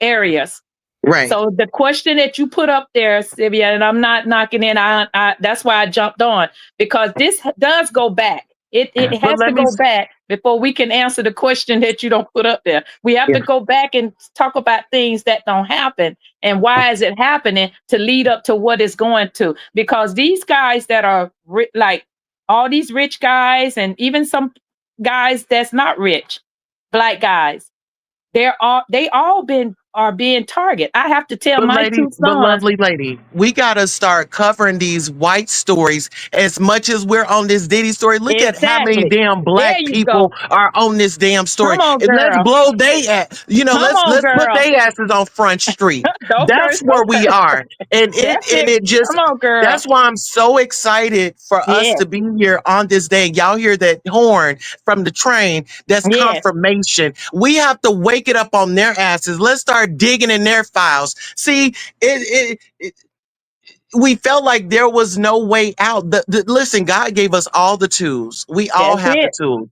areas. Right. So the question that you put up there, Sylvia, and I'm not knocking in, that's why I jumped on, because this does go back. It has to go back before we can answer the question that you don't put up there. We have to go back and talk about things that don't happen and why is it happening to lead up to what it's going to. Because these guys that are like all these rich guys and even some guys that's not rich, black guys, they are being targeted. I have to tell my two sons. But lovely lady, we got to start covering these white stories as much as we're on this Diddy story. Look at how many damn black people are on this damn story. Come on, And let's girl. blow they at, let's put their asses on Front Street. That's where we are. And it just, come on, girl. that's why I'm so excited for us to be here on this day. Y'all hear that horn from the train? That's confirmation. We have to wake it up on their asses. Let's start digging in their files. See, we felt like there was no way out. Listen, God gave us all the tools. We all have the tools.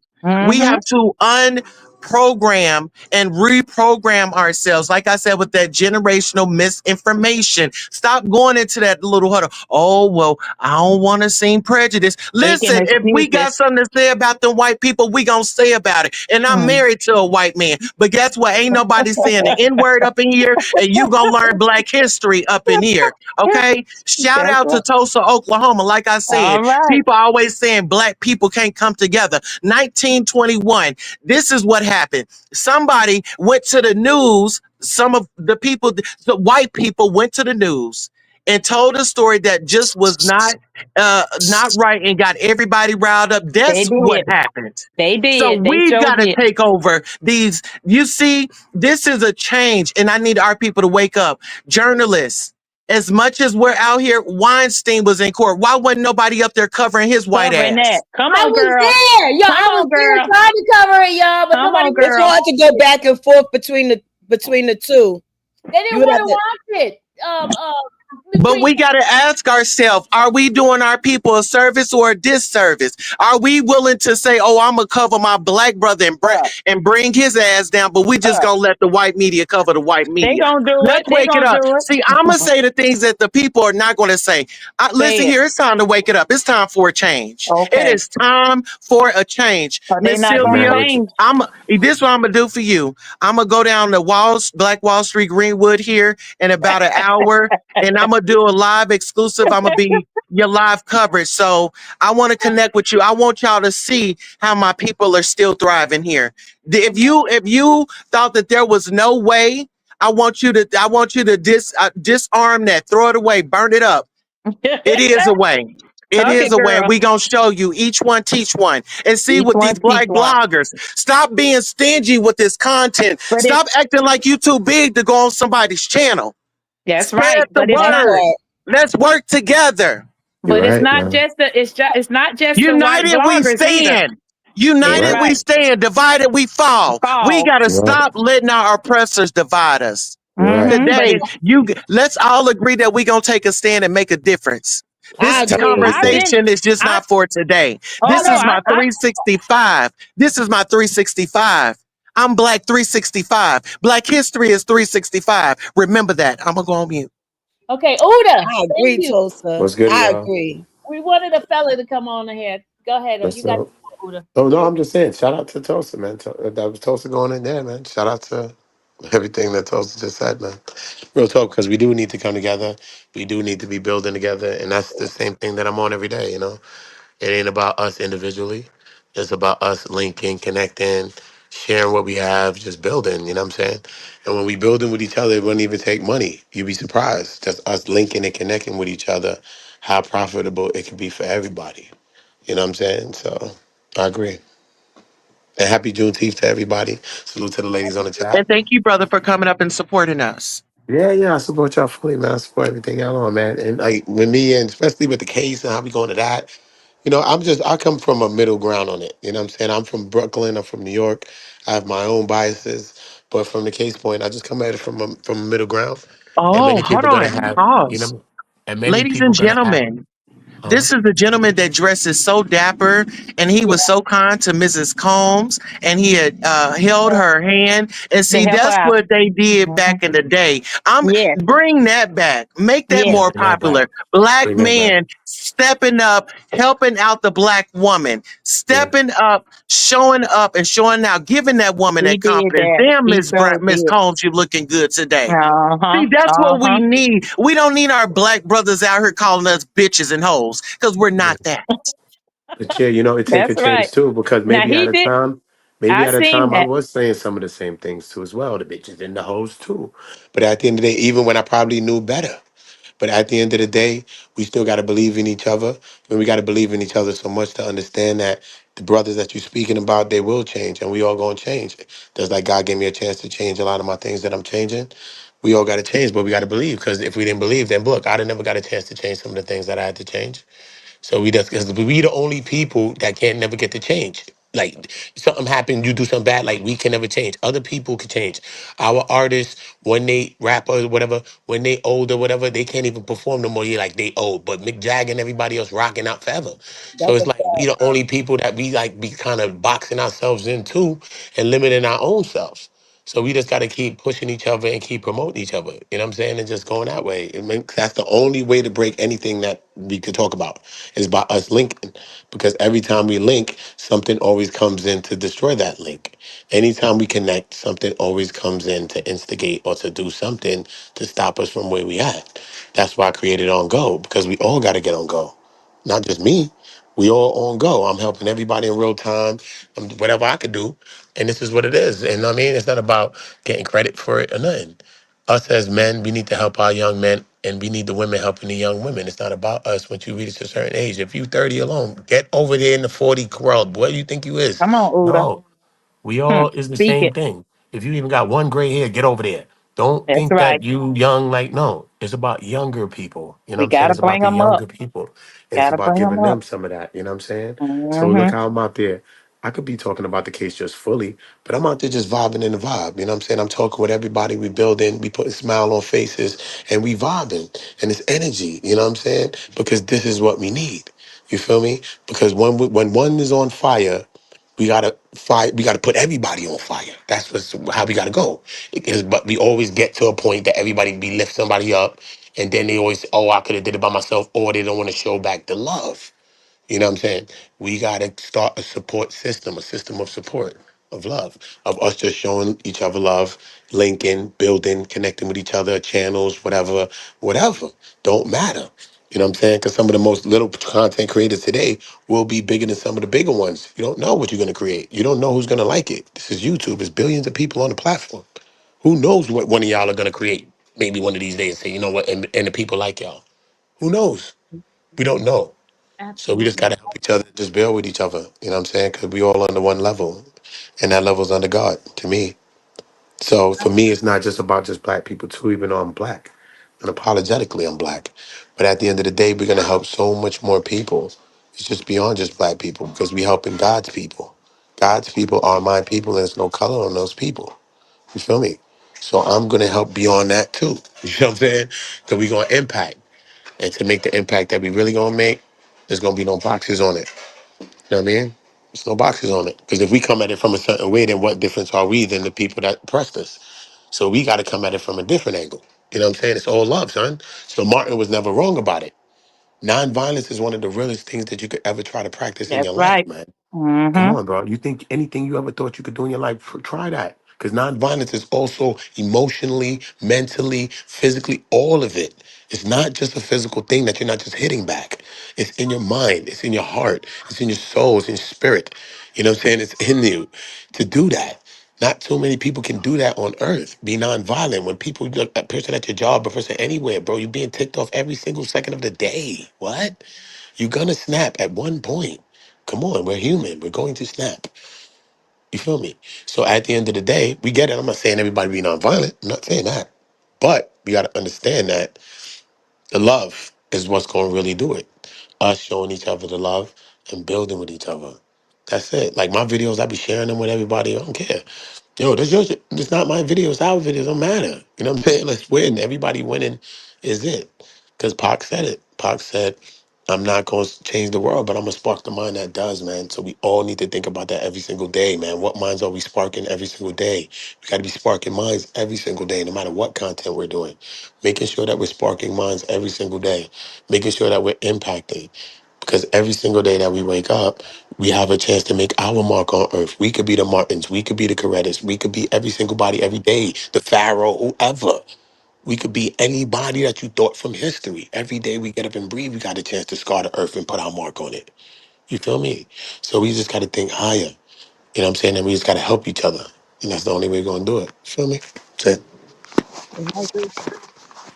We have to unprogram and reprogram ourselves. Like I said, with that generational misinformation. Stop going into that little huddle. Oh, well, I don't want to seem prejudiced. Listen, if we got something to say about the white people, we gonna say about it. And I'm married to a white man. But guess what? Ain't nobody saying the N-word up in here, and you gonna learn black history up in here. Okay? Shout out to Tulsa, Oklahoma. Like I said, people always saying black people can't come together. 1921. This is what happened. Somebody went to the news. Some of the people, the white people went to the news and told a story that just was not right and got everybody riled up. That's what happened. They did. So we've got to take over these. You see, this is a change, and I need our people to wake up. Journalists, as much as we're out here, Weinstein was in court. Why wasn't nobody up there covering his white ass? Come on, I was girl. there. Yo, I was there trying to cover it, y'all, but nobody. It's hard to go back and forth between the two. They didn't want to watch it. But we got to ask ourselves, are we doing our people a service or a disservice? Are we willing to say, oh, I'm going to cover my black brother and bring his ass down, but we just going to let the white media cover the white media? They going to do Let's it. wake it up. See, I'm going to say the things that the people are not going to say. Listen here, it's time to wake it up. It's time for a change. It is time for a change. Miss Sylvia, this is what I'm going to do for you. I'm going to go down to Black Wall Street, Greenwood here in about an hour, and I'm going to do a live exclusive. I'm going to be your live coverage. So I want to connect with you. I want y'all to see how my people are still thriving here. If you thought that there was no way, I want you to disarm that, throw it away, burn it up. It is a way. It is a way. We're going to show you each one, teach one, and see what these black bloggers. Stop being stingy with this content. Stop acting like you too big to go on somebody's channel. That's Spread right. the word. Let's work together. But it's not just it's not just united we stand. United we stand. Divided we fall. We got to stop letting our oppressors divide us. Today, let's all agree that we're going to take a stand and make a difference. This conversation is just not for today. This is my 365. This is my 365. I'm Black 365. Black history is 365. Remember that. I'm going to go on mute. Okay, Uda. I agree, Tulsa. What's good, I y'all? agree. We wanted a fella to come on ahead. Go ahead. What's You got up? Uda. Oh no, I'm just saying. Shout out to Tosa, man. That was Tosa going in there, man. Shout out to everything that Tosa just said, man. Real talk, because we do need to come together. We do need to be building together, and that's the same thing that I'm on every day. You know, it ain't about us individually. It's about us linking, connecting, sharing what we have, just building. You know what I'm saying? And when we building with each other, it wouldn't even take money. You'd be surprised. Just us linking and connecting with each other, how profitable it can be for everybody. You know what I'm saying? So I agree. And happy Juneteenth to everybody. Salute to the ladies on the chat. And thank you, brother, for coming up and supporting us. Yeah, yeah, I support y'all fully, man. I support everything y'all on, man. And like with me, and especially with the case and how we going to that, I come from a middle ground on it. You know what I'm saying? I'm from Brooklyn. I'm from New York. I have my own biases, but from the case point, I just come at it from a middle ground. And Oh, many hold people gonna on. have, Pause. and many Ladies people and gonna have, gentlemen, huh? this is the gentleman that dresses so dapper, and he Yeah, was so kind to Mrs. Combs, and he had held her hand. And to see, help that's out. what they did Mhm. back in the day. I'm Yes, bring that back, make that yes, Yeah, more bring that back. popular. Black Bring that back. man stepping up, helping out the black woman, Yeah, stepping up, and showing out, giving that woman he that did confidence. that. Damn, He so Miss did. Combs, you looking good today. Uh-huh. See, that's what we Uh-huh. need. We don't need our black brothers out here calling us bitches and hoes because we're yeah. not that. But yeah, it take a That's right. change too, because Now he did. maybe I at a seen time I that. was saying some of the same things too as well, the bitches and the hoes too. But at the end of the day, even when I probably knew better, but at the end of the day, we still got to believe in each other. And we got to believe in each other so much to understand that the brothers that you're speaking about, they will change, and we all going to change. Just like God gave me a chance to change a lot of my things that I'm changing. We all got to change, but we got to believe, because if we didn't believe, then look, I'd have never got a chance to change some of the things that I had to change. So we just, because we the only people that can't never get to change. Like something happened, you do something bad, like we can never change. Other people can change. Our artists, when they rap or whatever, when they old or whatever, they can't even perform no more. You're like they old. But Mick Jagger and everybody else rocking out forever. So That's a it's like we the only people that we like be kind of boxing ourselves into and limiting our own selves. So we just got to keep pushing each other and keep promoting each other. You know what I'm saying? And just going that way. That's the only way to break anything that we could talk about is by us linking. Because every time we link, something always comes in to destroy that link. Anytime we connect, something always comes in to instigate or to do something to stop us from where we at. That's why I created On Go, because we all got to get on go. Not just me. We all on go. I'm helping everybody in real time, whatever I could do. And this is what it is. And I mean, it's not about getting credit for it or nothing. Us as men, we need to help our young men, and we need the women helping the young women. It's not about us once you reach a certain age. If you 30 alone, get over there in the 40 world. What do you think you is? Come on, Uda. No. We Hmm. all is the Speak same it. thing. If you even got one gray hair, get over there. Don't That's think right. that you young, like, no. It's about younger people. You know what We I'm saying? gotta It's about bring the them up. younger people. And it's Gotta about bring them giving up. them some of that. You know what I'm saying? So look Mm-hmm. how I'm out there. I could be talking about the case just fully, but I'm out there just vibing in the vibe. You know what I'm saying? I'm talking with everybody. We building, we putting smile on faces, and we vibing. And it's energy. You know what I'm saying? Because this is what we need. You feel me? Because when one is on fire, we gotta fight. We gotta put everybody on fire. How we gotta go. But we always get to a point that everybody be lift somebody up, and then they always, oh, I could have did it by myself, or they don't want to show back the love. You know what I'm saying? We got to start a system of support, of love, of us just showing each other love, linking, building, connecting with each other, channels, whatever, whatever. Don't matter. You know what I'm saying? Because some of the most little content creators today will be bigger than some of the bigger ones. You don't know what you're going to create. You don't know who's going to like it. This is YouTube. There's billions of people on the platform. Who knows what one of y'all are going to create? Maybe one of these days say, you know what, and the people like y'all. Who knows? We don't know. So we just Absolutely. got to help each other, just build with each other. You know what I'm saying? Because we all under one level, and that level's under God to me. So for me, it's not just about just black people too, even though I'm black. Unapologetically, I'm black. But at the end of the day, we're gonna help so much more people. It's just beyond just black people because we helping God's people. God's people are my people, and there's no color on those people. You feel me? So I'm gonna help beyond that too. You know what I'm saying? Because we're gonna impact, and to make the impact that we really gonna make, there's gonna be no boxes on it. You know what I mean? There's no boxes on it. Because if we come at it from a certain way, then what difference are we than the people that oppressed us? So we got to come at it from a different angle. You know what I'm saying? It's all love, son. So Martin was never wrong about it. Nonviolence is one of the realest things that you could ever try to practice in That's your life, right. man. Come Mm-hmm. on, bro. You think anything you ever thought you could do in your life, try that. Because nonviolence is also emotionally, mentally, physically, all of it. It's not just a physical thing that you're not just hitting back. It's in your mind, it's in your heart, it's in your soul, it's in your spirit. You know what I'm saying? It's in you to do that. Not too many people can do that on earth. Be nonviolent. When people look a person at your job, a person anywhere, bro, you're being ticked off every single second of the day. What? You're gonna snap at one point. Come on, we're human. We're going to snap. You feel me? So at the end of the day, we get it. I'm not saying everybody be nonviolent. I'm not saying that. But we got to understand that the love is what's going to really do it. Us showing each other the love and building with each other. That's it. Like my videos, I be sharing them with everybody. I don't care. Yo, that's your shit. It's not my videos. Our videos don't matter. You know what I'm saying? Let's win. Everybody winning is it. Because Pac said it. Pac said, I'm not going to change the world, but I'm going to spark the mind that does, man. So we all need to think about that every single day, man. What minds are we sparking every single day? We got to be sparking minds every single day, no matter what content we're doing. Making sure that we're sparking minds every single day. Making sure that we're impacting. Because every single day that we wake up, we have a chance to make our mark on earth. We could be the Martins. We could be the Corettas. We could be every single body every day. The Pharaoh, whoever. We could be anybody that you thought from history. Every day we get up and breathe, we got a chance to scar the earth and put our mark on it. You feel me? So we just got to think higher. You know what I'm saying? And we just got to help each other. And that's the only way we're going to do it. You feel me? That's it. I agree.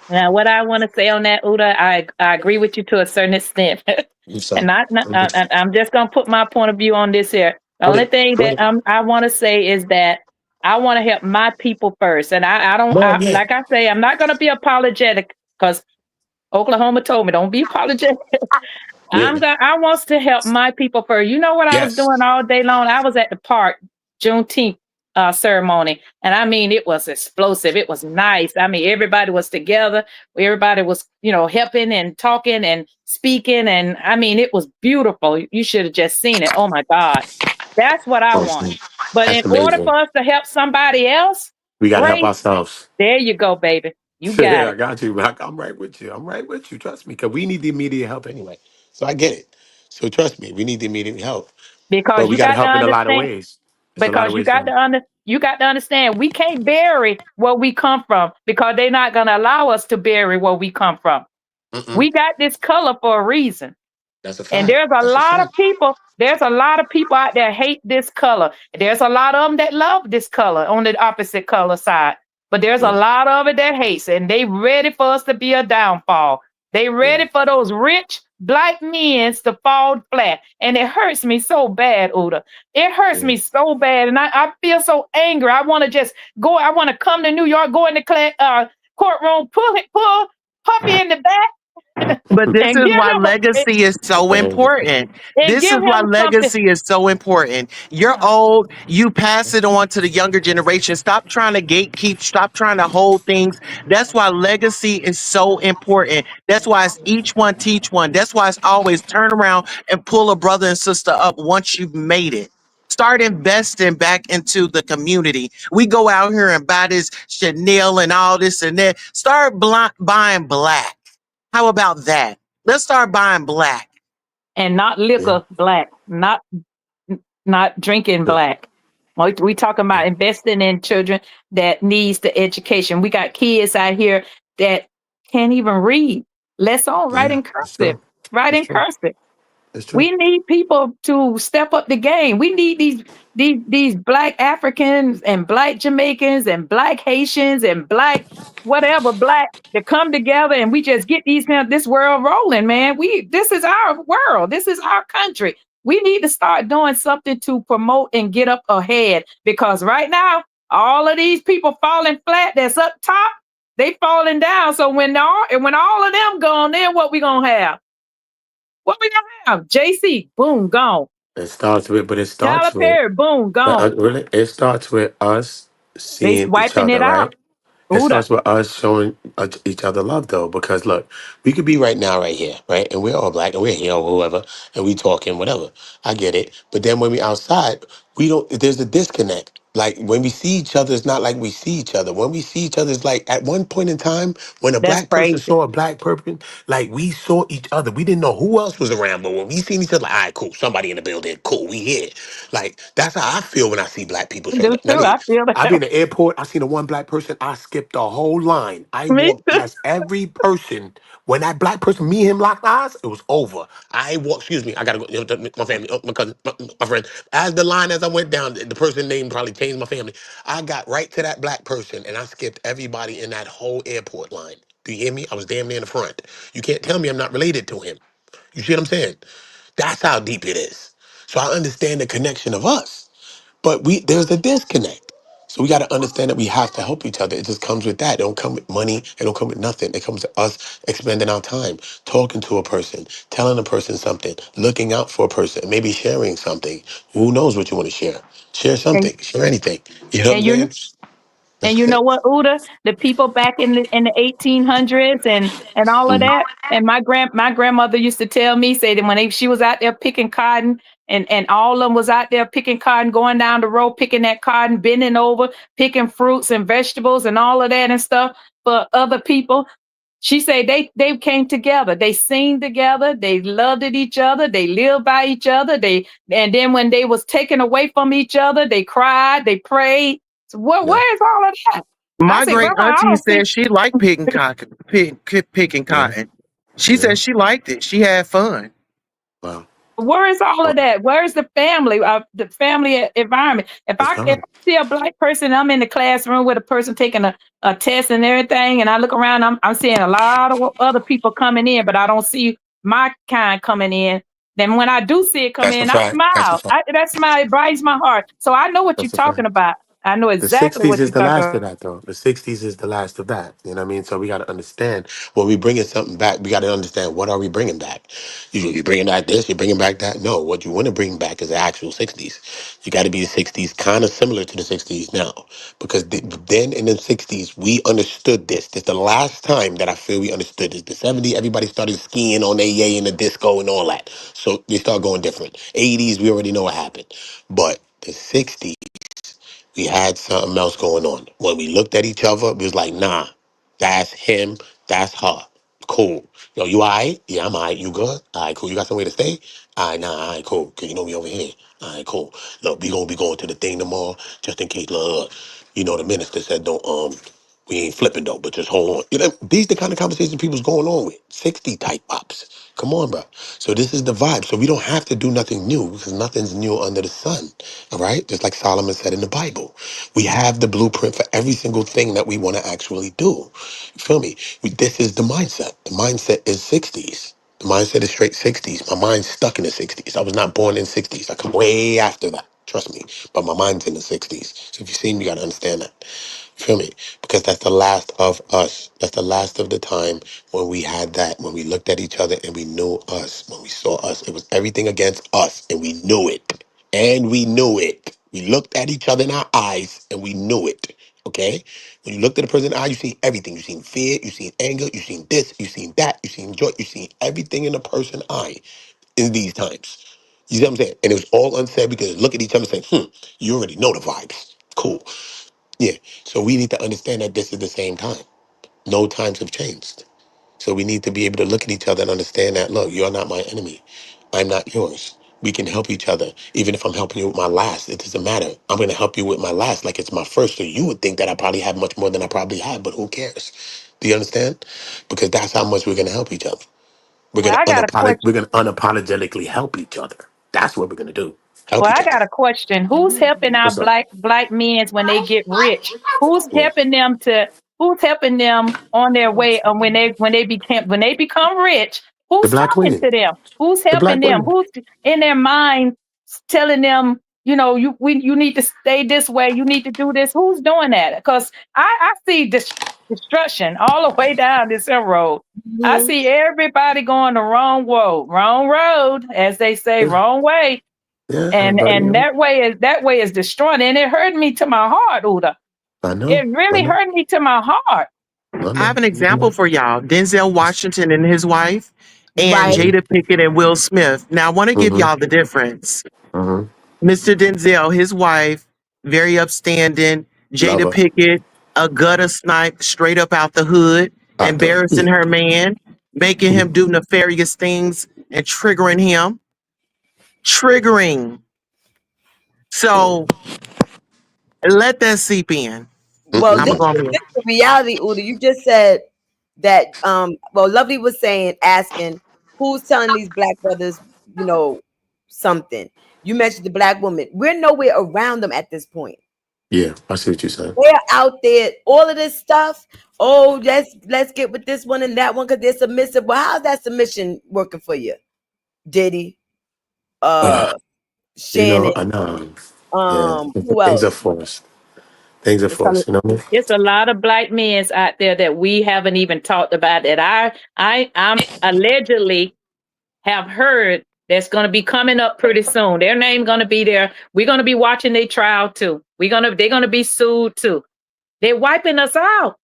Now, what I want to say on that, Uda, I agree with you to a certain extent, You and say. I'm just gonna put my point of view on this here. The Put only it. thing Put that it. I want to say is that I want to help my people first, and I don't Mom, yeah. like I say I'm not gonna be apologetic because Oklahoma told me don't be apologetic. Yeah. I wants to help my people first. You know what I was Yes. doing all day long? I was at the park Juneteenth ceremony, and I mean it was explosive. It was nice. I mean everybody was together. Everybody was helping and talking and speaking, and I mean it was beautiful. You should have just seen it. Oh my God, that's what I want. Awesome. But That's in order amazing. for us to help somebody else, We got to help grace, ourselves. there you go, baby. You got Yeah, I it. got you. I'm right with you. I'm right with you. Trust me, because we need the immediate help anyway. So I get it. So trust me, we need the immediate help. But Because we you got to got to help in a lot of understand. ways. It's a lot of Because ways to. you got to understand we can't bury where we come from because they're not going to allow us to bury where we come from. Mm-mm. We got this color for a reason. That's a And fact. That's a fact. there's a lot of people out there hate this color. There's a lot of them that love this color on the opposite color side. But there's a Yeah. lot of it that hates, and they ready for us to be a downfall. They Yeah. ready for those rich black men to fall flat. And it hurts me so bad, Uda. It hurts Yeah. me so bad. And I feel so angry. I want to just go. I want to come to New York, go in the courtroom, pull Puppy in the back But this and is give why him legacy is so Crazy. important. and This is give why him something. legacy is so important. You're Yeah. old, you pass it on to the younger generation. Stop trying to gatekeep, stop trying to hold things. That's why legacy is so important. That's why it's each one teach one. That's why it's always turn around and pull a brother and sister up once you've made it. Start investing back into the community. We go out here and buy this Chanel and all this and that. Start buying black. How about that? Let's start buying black. And not Yeah. liquor black, not drinking Yeah. black. We talking Yeah. about investing in children that needs the education. We got kids out here that can't even read. Let's all write Yeah. in It's cursive. true. Write It's in true. cursive. It's true. We need people to step up the game. We need these black Africans and black Jamaicans and black Haitians and black whatever black to come together and we just get this world rolling, man. This is our world. This is our country. We need to start doing something to promote and get up ahead because right now all of these people falling flat that's up top, they falling down. So when all of them gone, then what we gonna have? What we gonna have? JC, boom, gone. But it Tyler starts with, Perry, boom, gone. really, it starts with us They seeing each wiping other, it out. right? It Uda. starts with us showing each other love, though, because look, we could be right now, right here, right, and we're all black, and we're here, or whoever, and we talking, whatever. I get it, but then when we outside, we don't. There's a disconnect. Like when we see each other, it's not like we see each other. When we see each other, it's like at one point in time, when a That's black person crazy. saw a black person, like we saw each other. We didn't know who else was around, but when we seen each other, like, all right, cool, somebody in the building, cool, we here. Like that's how I feel when I see black people. I So do let too. me. I feel I be that. in the airport. I seen the one black person. I skipped the whole line. I Me walked too. past every person. When that black person, me and him locked eyes, it was over. I walked. Excuse me. I gotta go. My family, my cousin, my friend. As the line as I went down, the person name probably changed my family. I got right to that black person, and I skipped everybody in that whole airport line. Do you hear me? I was damn near in the front. You can't tell me I'm not related to him. You see what I'm saying? That's how deep it is. So I understand the connection of us. But there's a disconnect. So we got to understand that we have to help each other. It just comes with that. It don't come with money. It don't come with nothing. It comes to us expending our time, talking to a person, telling a person something, looking out for a person, maybe sharing something. Who knows what you want to share? Share And, something. Share anything. You know what and I'm you saying? And That's you know it. what, Uda? The people back in the 1800s and all of Mhm. that. And my grandmother used to tell me, say that when she was out there picking cotton, and all of them was out there picking cotton, going down the road, picking that cotton, bending over, picking fruits and vegetables and all of that and stuff for other people. She said they came together, they sing together, they loved each other, they lived by each other. And then when they was taken away from each other, they cried, they prayed. So Yeah. where is all of that? I My said, great Grandma, I auntie don't see. said she liked picking Yeah. cotton. She Yeah. said she liked it. She had fun. Wow. Where is all of that? Where is the family environment? It's If gone. I see a black person, I'm in the classroom with a person taking a test and everything, and I look around, I'm seeing a lot of other people coming in, but I don't see my kind coming in. Then when I do see it come That's a in, I fact. That's a smile. fact. That smile, it brightens my heart. So I know what you're That's a fact. talking about. I know The exactly 60s what is you're the talking last about. of that, though. The 60s is the last of that. You know what I mean? So we got to understand when we bringing something back, we got to understand what are we bringing back? You bringing back this, you're bringing back that. No, what you want to bring back is the actual 60s. You got to be the 60s, kind of similar to the 60s now. Because then in the 60s, we understood this. This is the last time that I feel we understood this. The 70s, everybody started skiing on their yay and the disco and all that. So they start going different. 80s, we already know what happened. But the 60s, we had something else going on. When we looked at each other, we was like, nah, that's him, that's her. Cool. Yo, you all right? Yeah, I'm all right. You good? All right, cool. You got somewhere to stay? All right, nah, all right, cool. Cause you know we over here. All right, cool. Look, we gonna be going to the thing tomorrow, just in case, you know, the minister said don't, we ain't flipping though, but just hold on. You know, these the kind of conversations people's going on with. 60 type pops. Come on, bro. So this is the vibe. So we don't have to do nothing new because nothing's new under the sun. All right? Just like Solomon said in the Bible. We have the blueprint for every single thing that we want to actually do. You feel me? This is the mindset. The mindset is 60s. The mindset is straight 60s. My mind's stuck in the 60s. I was not born in 60s. I come way after that. Trust me. But my mind's in the 60s. So if you see me, you gotta understand that. Feel me? Because that's the last of us. That's the last of the time when we had that, when we looked at each other and we knew us, when we saw us. It was everything against us and we knew it. And we knew it. We looked at each other in our eyes and we knew it. Okay? When you looked at a person in the eye, you seen everything. You seen fear, you seen anger, you seen this, you seen that, you seen joy, you seen everything in a person's eye in these times. You see what I'm saying? And it was all unsaid because look at each other and say, you already know the vibes. Cool. Yeah. So we need to understand that this is the same time. No times have changed. So we need to be able to look at each other and understand that, look, you're not my enemy. I'm not yours. We can help each other. Even if I'm helping you with my last, it doesn't matter. I'm going to help you with my last like it's my first. So you would think that I probably have much more than I probably have, but who cares? Do you understand? Because that's how much we're going to help each other. Well, I got a We're question. going to unapologetically help each other. That's what we're going to do. Help Well, each I other. got a question. Who's helping our What's up? black men when they get rich? Who's Yeah. helping them to? Who's helping them on their way? When they become rich? The Who's black talking women. to them? Who's The helping black them? women. Who's in their mind telling them? You need to stay this way. You need to do this. Who's doing that? Because I see destruction all the way down this road. I Mhm. see everybody going the wrong road, as they say, Yeah. wrong way, Yeah. and that way is destroying, and it hurt me to my heart, Uda. I know. It I really know. hurt me to my heart. I I have know. an example for y'all. Denzel Washington and his wife, and Right. Jada Pinkett and Will Smith. Now I want to give Mm-hmm. y'all the difference. Mm-hmm. Mr. Denzel, his wife, very upstanding. Jada Lover. Pickett, a gutter snipe straight up out the hood, Out the embarrassing her man, making him do nefarious things and triggering him. Triggering. So let that seep in. Well, I'm this, gonna go this on mute. is the reality, Uda. You just said that well, Lovely was saying, asking who's telling these black brothers, you know, something. You mentioned the black woman. We're nowhere around them at this point. Yeah, I see what you're saying. They're out there, all of this stuff. Oh, let's get with this one and that one because they're submissive. Well, how's that submission working for you? Diddy, You know, Shannon, I know. Yeah, who things else? are forced. Things are It's a, forced. You know what I mean? it's a lot of black men out there that we haven't even talked about that I'm allegedly have heard that's going to be coming up pretty soon. Their name going to be there. We're going to be watching their trial too. They're going to be sued too. They're wiping us out.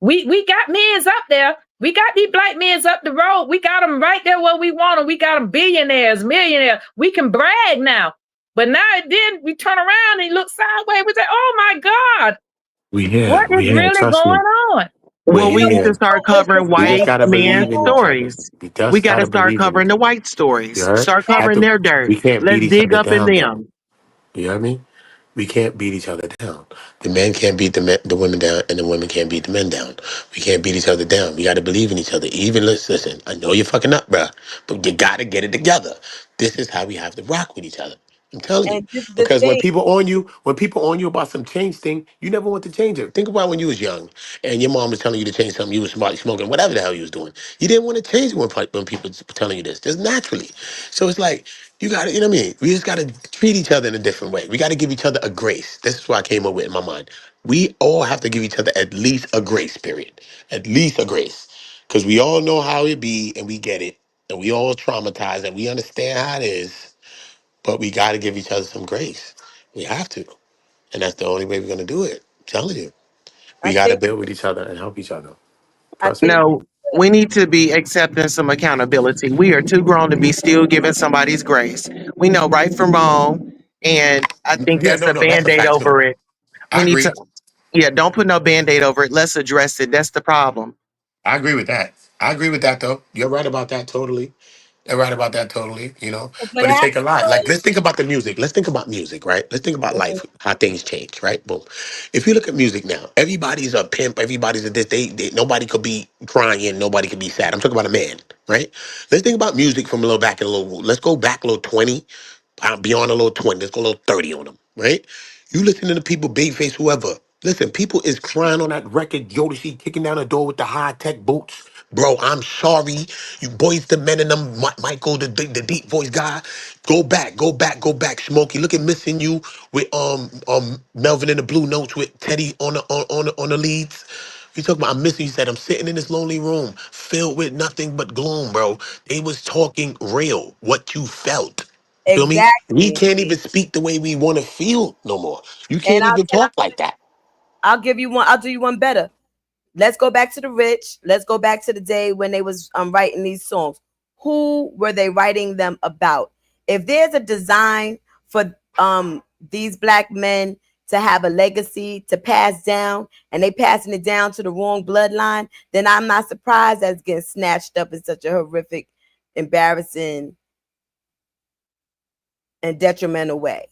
We got men's up there. We got these black men's up the road. We got them right there where we want them. We got them billionaires, millionaires. We can brag now. But now and then we turn around and look sideways. We say, "Oh my God, what is We here. really Trust going me. on?" We're Well, we need to here. start It's the covering We just white gotta men's believe in each other. stories. We We just got to gotta start believe in covering each the other. white You stories. heard? Start covering their dirt. We can't beat Let's each dig other up in down though. them. You hear me? We can't beat each other down. The men can't beat the women down, and the women can't beat the men down. We can't beat each other down. We got to believe in each other. Even listen, I know you're fucking up, bruh, but you got to get it together. This is how we have to rock with each other. I'm telling you. and this is the Because thing. when people on you about some change thing, you never want to change it. Think about when you was young and your mom was telling you to change something, you was smoking, whatever the hell you was doing. You didn't want to change it when people were telling you this, just naturally. So it's like, you got to, you know what I mean? We just got to treat each other in a different way. We got to give each other a grace. This is what I came up with in my mind. We all have to give each other at least a grace period. At least a grace. Because we all know how it be and we get it. And we all traumatized and we understand how it is. But we got to give each other some grace. We have to. And that's the only way we're going to do it. I'm telling you. I We got to think build with each other and help each other. I Trust me. think No, we need to be accepting some accountability. We are too grown to be still giving somebody's grace. We know right from wrong, and I think Yeah, that's no, a no, that's a band-aid fact too. over it. We I need to, agree. yeah, don't put no band-aid over it. Let's address it. That's the problem. I agree with that. I agree with that though. You're right about that totally. They're right about that totally, you know. what But it take a happened lot. Like, was let's think about the music. Let's think about music, right? Let's think about life, how things change, right? Boom. If you look at music now, everybody's a pimp, everybody's a this. Nobody could be crying, nobody could be sad. I'm talking about a man, right? Let's think about music from a little back, let's go back a little 20, beyond a little 20. Let's go a little 30 on them, right? You listen to the people, Babyface, whoever. Listen, people is crying on that record. Jodeci kicking down the door with the high tech boots. Bro, I'm sorry. You boys, the men and them, Michael, the deep voice guy. Go back, go back, go back. Smokey, look at Missing You with Melvin and the Blue Notes with Teddy on the leads. You talking about I'm missing? You said I'm sitting in this lonely room filled with nothing but gloom, bro. They was talking real, what you felt. Feel me? We exactly. can't even speak the way we want to feel no more. You And can't even talk like that. I'll give you one. I'll do you one better. Let's go back to the rich. Let's go back to the day when they was writing these songs. Who were they writing them about? If there's a design for these black men to have a legacy to pass down, and they passing it down to the wrong bloodline, then I'm not surprised that it's getting snatched up in such a horrific, embarrassing, and detrimental way.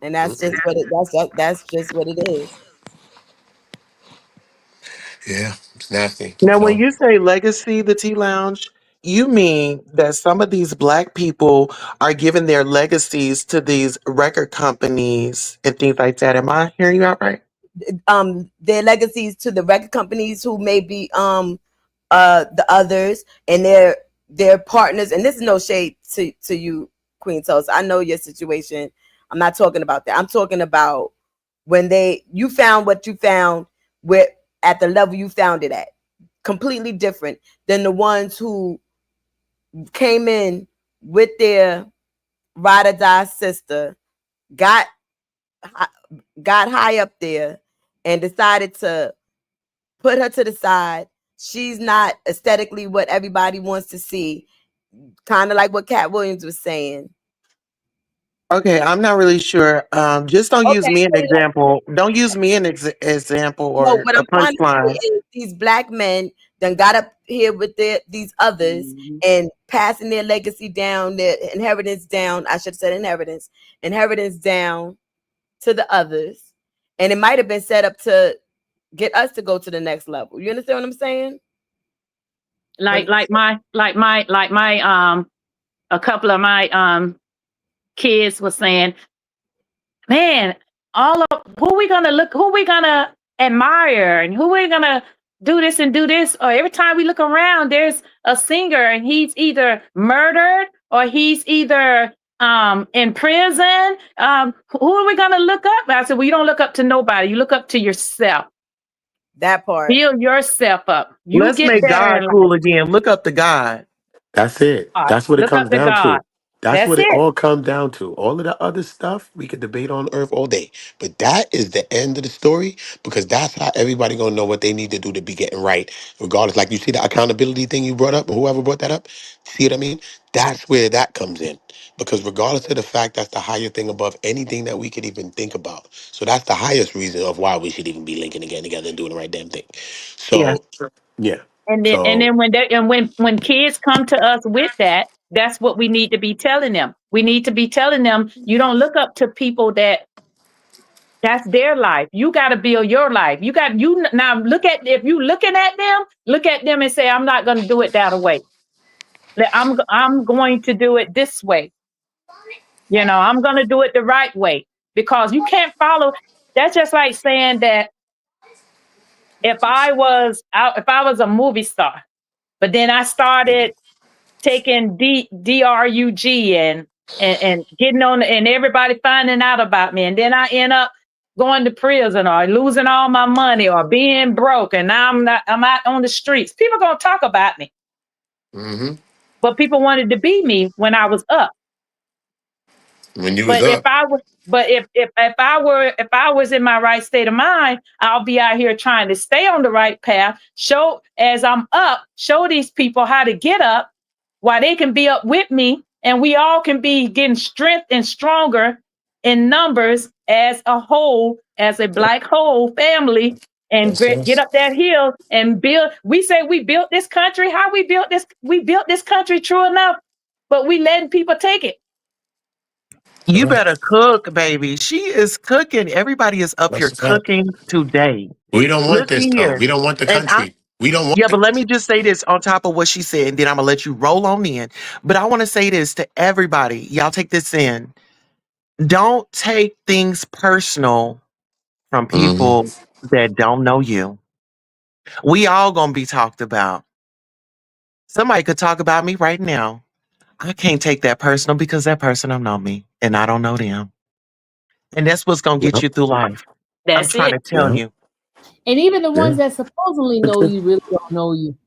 And that's just what that's just what it is. Yeah, it's nasty. Now, when So you say legacy, the Tea Lounge, you mean that some of these black people are giving their legacies to these record companies and things like that. Am I hearing you out right? Their legacies to the record companies who may be the others and their partners. And this is no shade to you, Queen Toast. I know your situation. I'm not talking about that. I'm talking about when you found what you found with at the level you found it at. Completely different than the ones who came in with their ride or die sister, got got high up there, and decided to put her to the side. She's not aesthetically what everybody wants to see. Kind of like what Cat Williams was saying. Okay, I'm not really sure. Just don't use Okay, me an say less. example. Don't use me an example No, or what a I'm trying to say punchline. is these black men done got up here with these others and passing their legacy down, their inheritance down. I should have said inheritance down to the others. And it might have been set up to get us to go to the next level. You understand what I'm saying? Like my a couple of my kids was saying, man, all of who we gonna admire and who we gonna do this and do this. Or every time we look around, there's a singer and he's either murdered or he's either in prison. Who are we gonna look up? I said, well, you don't look up to nobody, you look up to yourself. That part. Build yourself up. You Let's get make better God in cool again. Look up to God. That's it. life. That's what it Look up comes to down God. to. That's That's what it it. all comes down to. All of the other stuff we could debate on earth all day. But that is the end of the story because that's how everybody gonna know what they need to do to be getting right. Regardless, like you see the accountability thing you brought up, or whoever brought that up. See what I mean? That's where that comes in. Because regardless of the fact that's the higher thing above anything that we could even think about. So that's the highest reason of why we should even be linking again together and doing the right damn thing. Yes. So yeah. And then So when kids come to us with that, that's what we need to be telling them. We need to be telling them you don't look up to people that's their life. You got to build your life. You now look at if you looking at them, look at them and say, I'm not going to do it that way. I'm going to do it this way. I'm going to do it the right way because you can't follow. That's just like saying that if I was a movie star, but then I started taking drug and getting on and everybody finding out about me, and then I end up going to prison or losing all my money or being broke, and now I'm out on the streets. People gonna talk about me, mhm. but people wanted to be me when I was up. When you was But if up. I was, but if I was in my right state of mind, I'll be out here trying to stay on the right path. Show as I'm up, show these people how to get up, while they can be up with me, and we all can be getting strength and stronger in numbers as a whole, as a black whole family, and Yes, get yes. up that hill and build. We say we built this country. How we built this? We built this country, true enough, but we letting people take it. You Correct. better cook, baby. She is cooking. Everybody is up here That's a fact. cooking today. We don't want this Listen though. here. We don't want the And I country. We don't want Yeah, the but let me country. just say this on top of what she said, and then I'm gonna let you roll on in. But I want to say this to everybody. Y'all take this in. Don't take things personal from Mhm. people that don't know you. We all gonna be talked about. Somebody could talk about me right now. I can't take that personal because that person don't know me and I don't know them. And that's what's gonna get Yep. you through life. I'm That's trying it. to tell Yep. you. And even the Yeah. ones that supposedly That's know good. you really don't know you.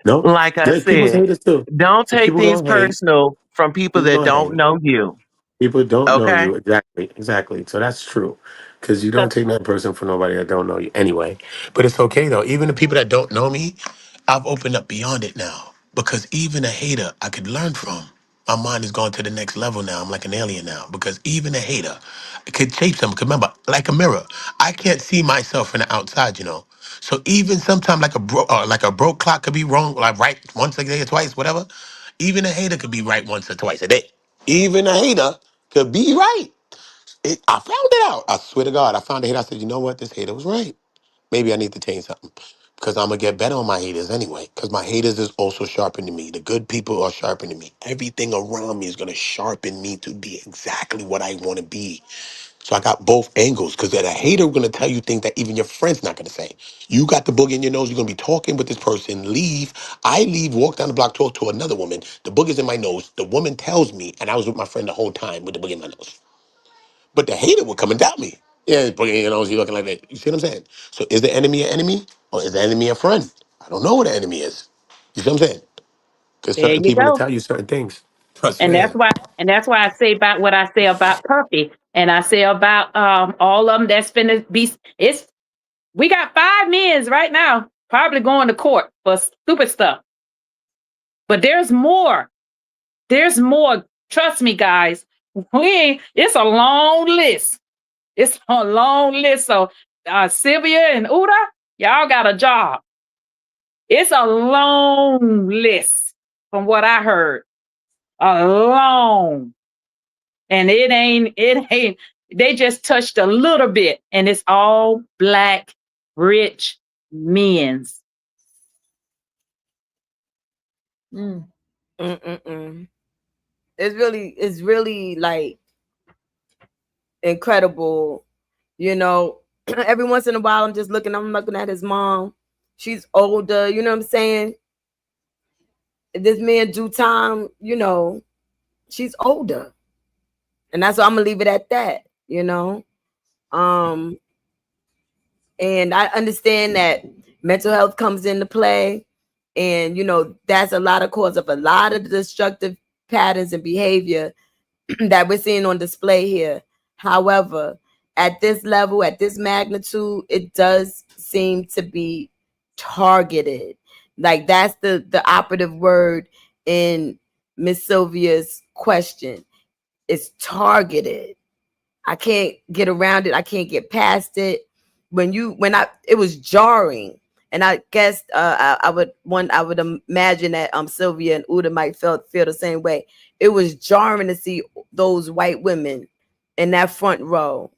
No. Like I There's people's said, haters too. don't And take people things gonna hate. personal from people People that gonna don't hate. know you. People don't know Okay? you exactly, exactly. So that's true, because you don't take that person for nobody that don't know you anyway. But it's okay though. Even the people that don't know me, I've opened up beyond it now. Because even a hater, I could learn from. My mind is going to the next level now. I'm like an alien now. Because even a hater could shape something. 'Cause remember, like a mirror, I can't see myself from the outside. So even sometimes like a broke clock could be wrong, like right once a day or twice, whatever. Even a hater could be right once or twice a day. Even a hater could be right. I found it out. I swear to God, I found a hater. I said, you know what? This hater was right. Maybe I need to change something because I'm gonna get better on my haters anyway. Because my haters is also sharpening me. The good people are sharpening me. Everything around me is gonna sharpen me to be exactly what I want to be. So I got both angles. Because a hater gonna tell you things that even your friend's not gonna say. You got the boogie in your nose. You're gonna be talking with this person. Leave. I leave. Walk down the block. Talk to another woman. The boogie's in my nose. The woman tells me, and I was with my friend the whole time with the boogie in my nose. But the hater will come and doubt me. Yeah, boogie, you looking like that. You see what I'm saying? So is the enemy an enemy or is the enemy a friend? I don't know what the enemy is. You see what I'm saying? There's There certain you people that go. tell you certain things. I And that's swear. why, and that's why I say about what I say about Puffy, and I say about all of them that's finna be. It's we got 5 men right now probably going to court for stupid stuff, but there's more. There's more. Trust me, guys. It's a long list. It's a long list. So Sylvia and Uda, y'all got a job. It's a long list from what I heard. A long. And it ain't, they just touched a little bit. And it's all Black, rich men's. Mm-mm-mm. It's really like incredible. You know, every once in a while I'm looking at his mom. She's older, you know what I'm saying? This man due time, you know, she's older. And that's why I'm gonna leave it at that, you know. And I understand that mental health comes into play, and you know, that's a lot of cause of a lot of destructive patterns and behavior that we're seeing on display here. However, at this level, at this magnitude, it does seem to be targeted. Like that's the operative word in Miss Sylvia's question. It's targeted. I can't get around it. I can't get past it. It was jarring. And I guess I would imagine that Sylvia and Uda might feel the same way. It was jarring to see those white women in that front row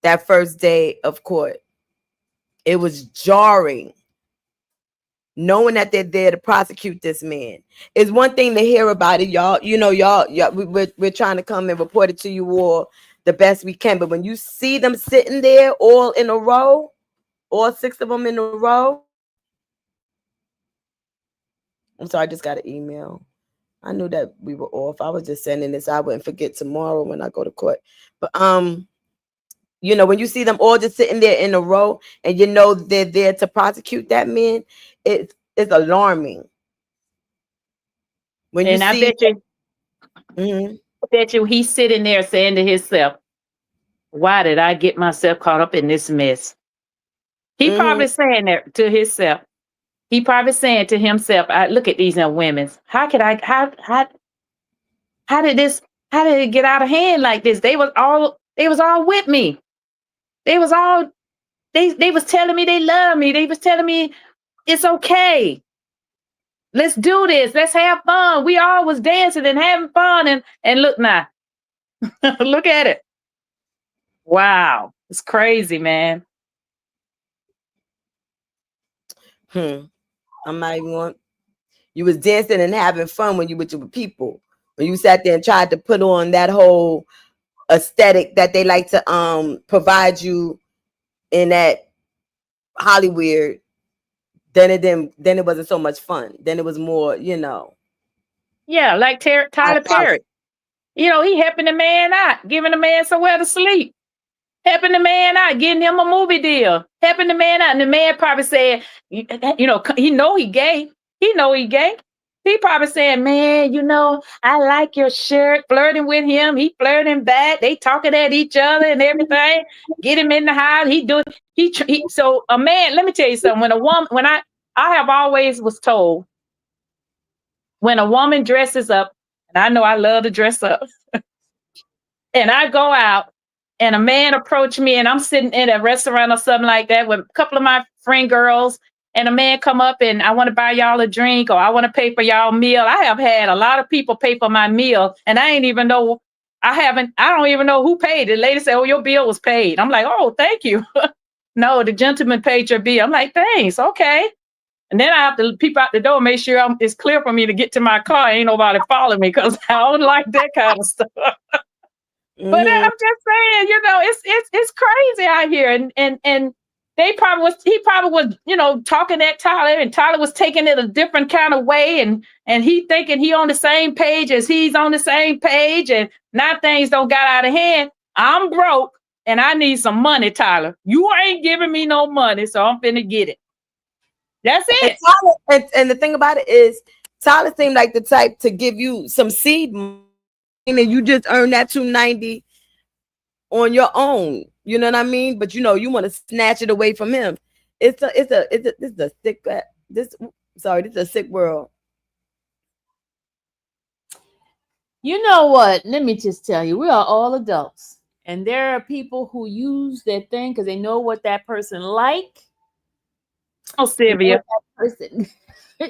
that first day of court. It was jarring, knowing that they're there to prosecute this man. It's one thing to hear about it, y'all. You know, we're trying to come and report it to you all the best we can. But when you see them sitting there all in a row, all 6 of them in a row. I'm sorry, I just got an email. I knew that we were off. I was just sending this. I wouldn't forget tomorrow when I go to court. But you know, when you see them all just sitting there in a row and you know they're there to prosecute that man, it's alarming. When And you see I bet you he's sitting there saying to himself, why did I get myself caught up in this mess? He probably saying that to himself. He probably saying to himself, I look at these young women. How did it get out of hand like this? They was all with me. They was telling me they love me. They was telling me it's okay. Let's do this. Let's have fun. We all was dancing and having fun and look now. Look at it. Wow. It's crazy, man. I'm not even going. You was dancing and having fun when you with your people. When you sat there and tried to put on that whole aesthetic that they like to provide you in that Hollywood, then it wasn't so much fun. Then it was more, you know. Yeah, like Tyler Perry. You know, he helping the man out, giving the man somewhere to sleep. Helping the man out, getting him a movie deal. Helping the man out. And the man probably said, you know, he know he gay. He know he gay. He probably saying, man, you know, I like your shirt. Flirting with him. He flirting back. They talking at each other and everything. Get him in the house. So a man, let me tell you something. When I have always was told, when a woman dresses up, and I know I love to dress up, and I go out and a man approach me and I'm sitting in a restaurant or something like that with a couple of my friend girls, and a man come up and I want to buy y'all a drink or I want to pay for y'all meal. I have had a lot of people pay for my meal and I don't even know who paid. The lady said, oh, your bill was paid. I'm like, oh, thank you. No, the gentleman paid your bill. I'm like, thanks. Okay. And then I have to peep out the door, make sure it's clear for me to get to my car. Ain't nobody following me because I don't like that kind of stuff. But I'm just saying, you know, it's crazy out here, and he probably was, you know, talking at Tyler, and Tyler was taking it a different kind of way, and he thinking he on the same page as he's on the same page, and now things don't got out of hand. I'm broke and I need some money, Tyler. You ain't giving me no money, so I'm finna get it. That's it. And the thing about it is, Tyler seemed like the type to give you some seed money, and you just earn that $290 on your own. You know what I mean? But you know, you want to snatch it away from him. This is a sick world. You know what? Let me just tell you, we are all adults. And there are people who use that thing because they know what that person like. Oh, They know what Sylvia. that person.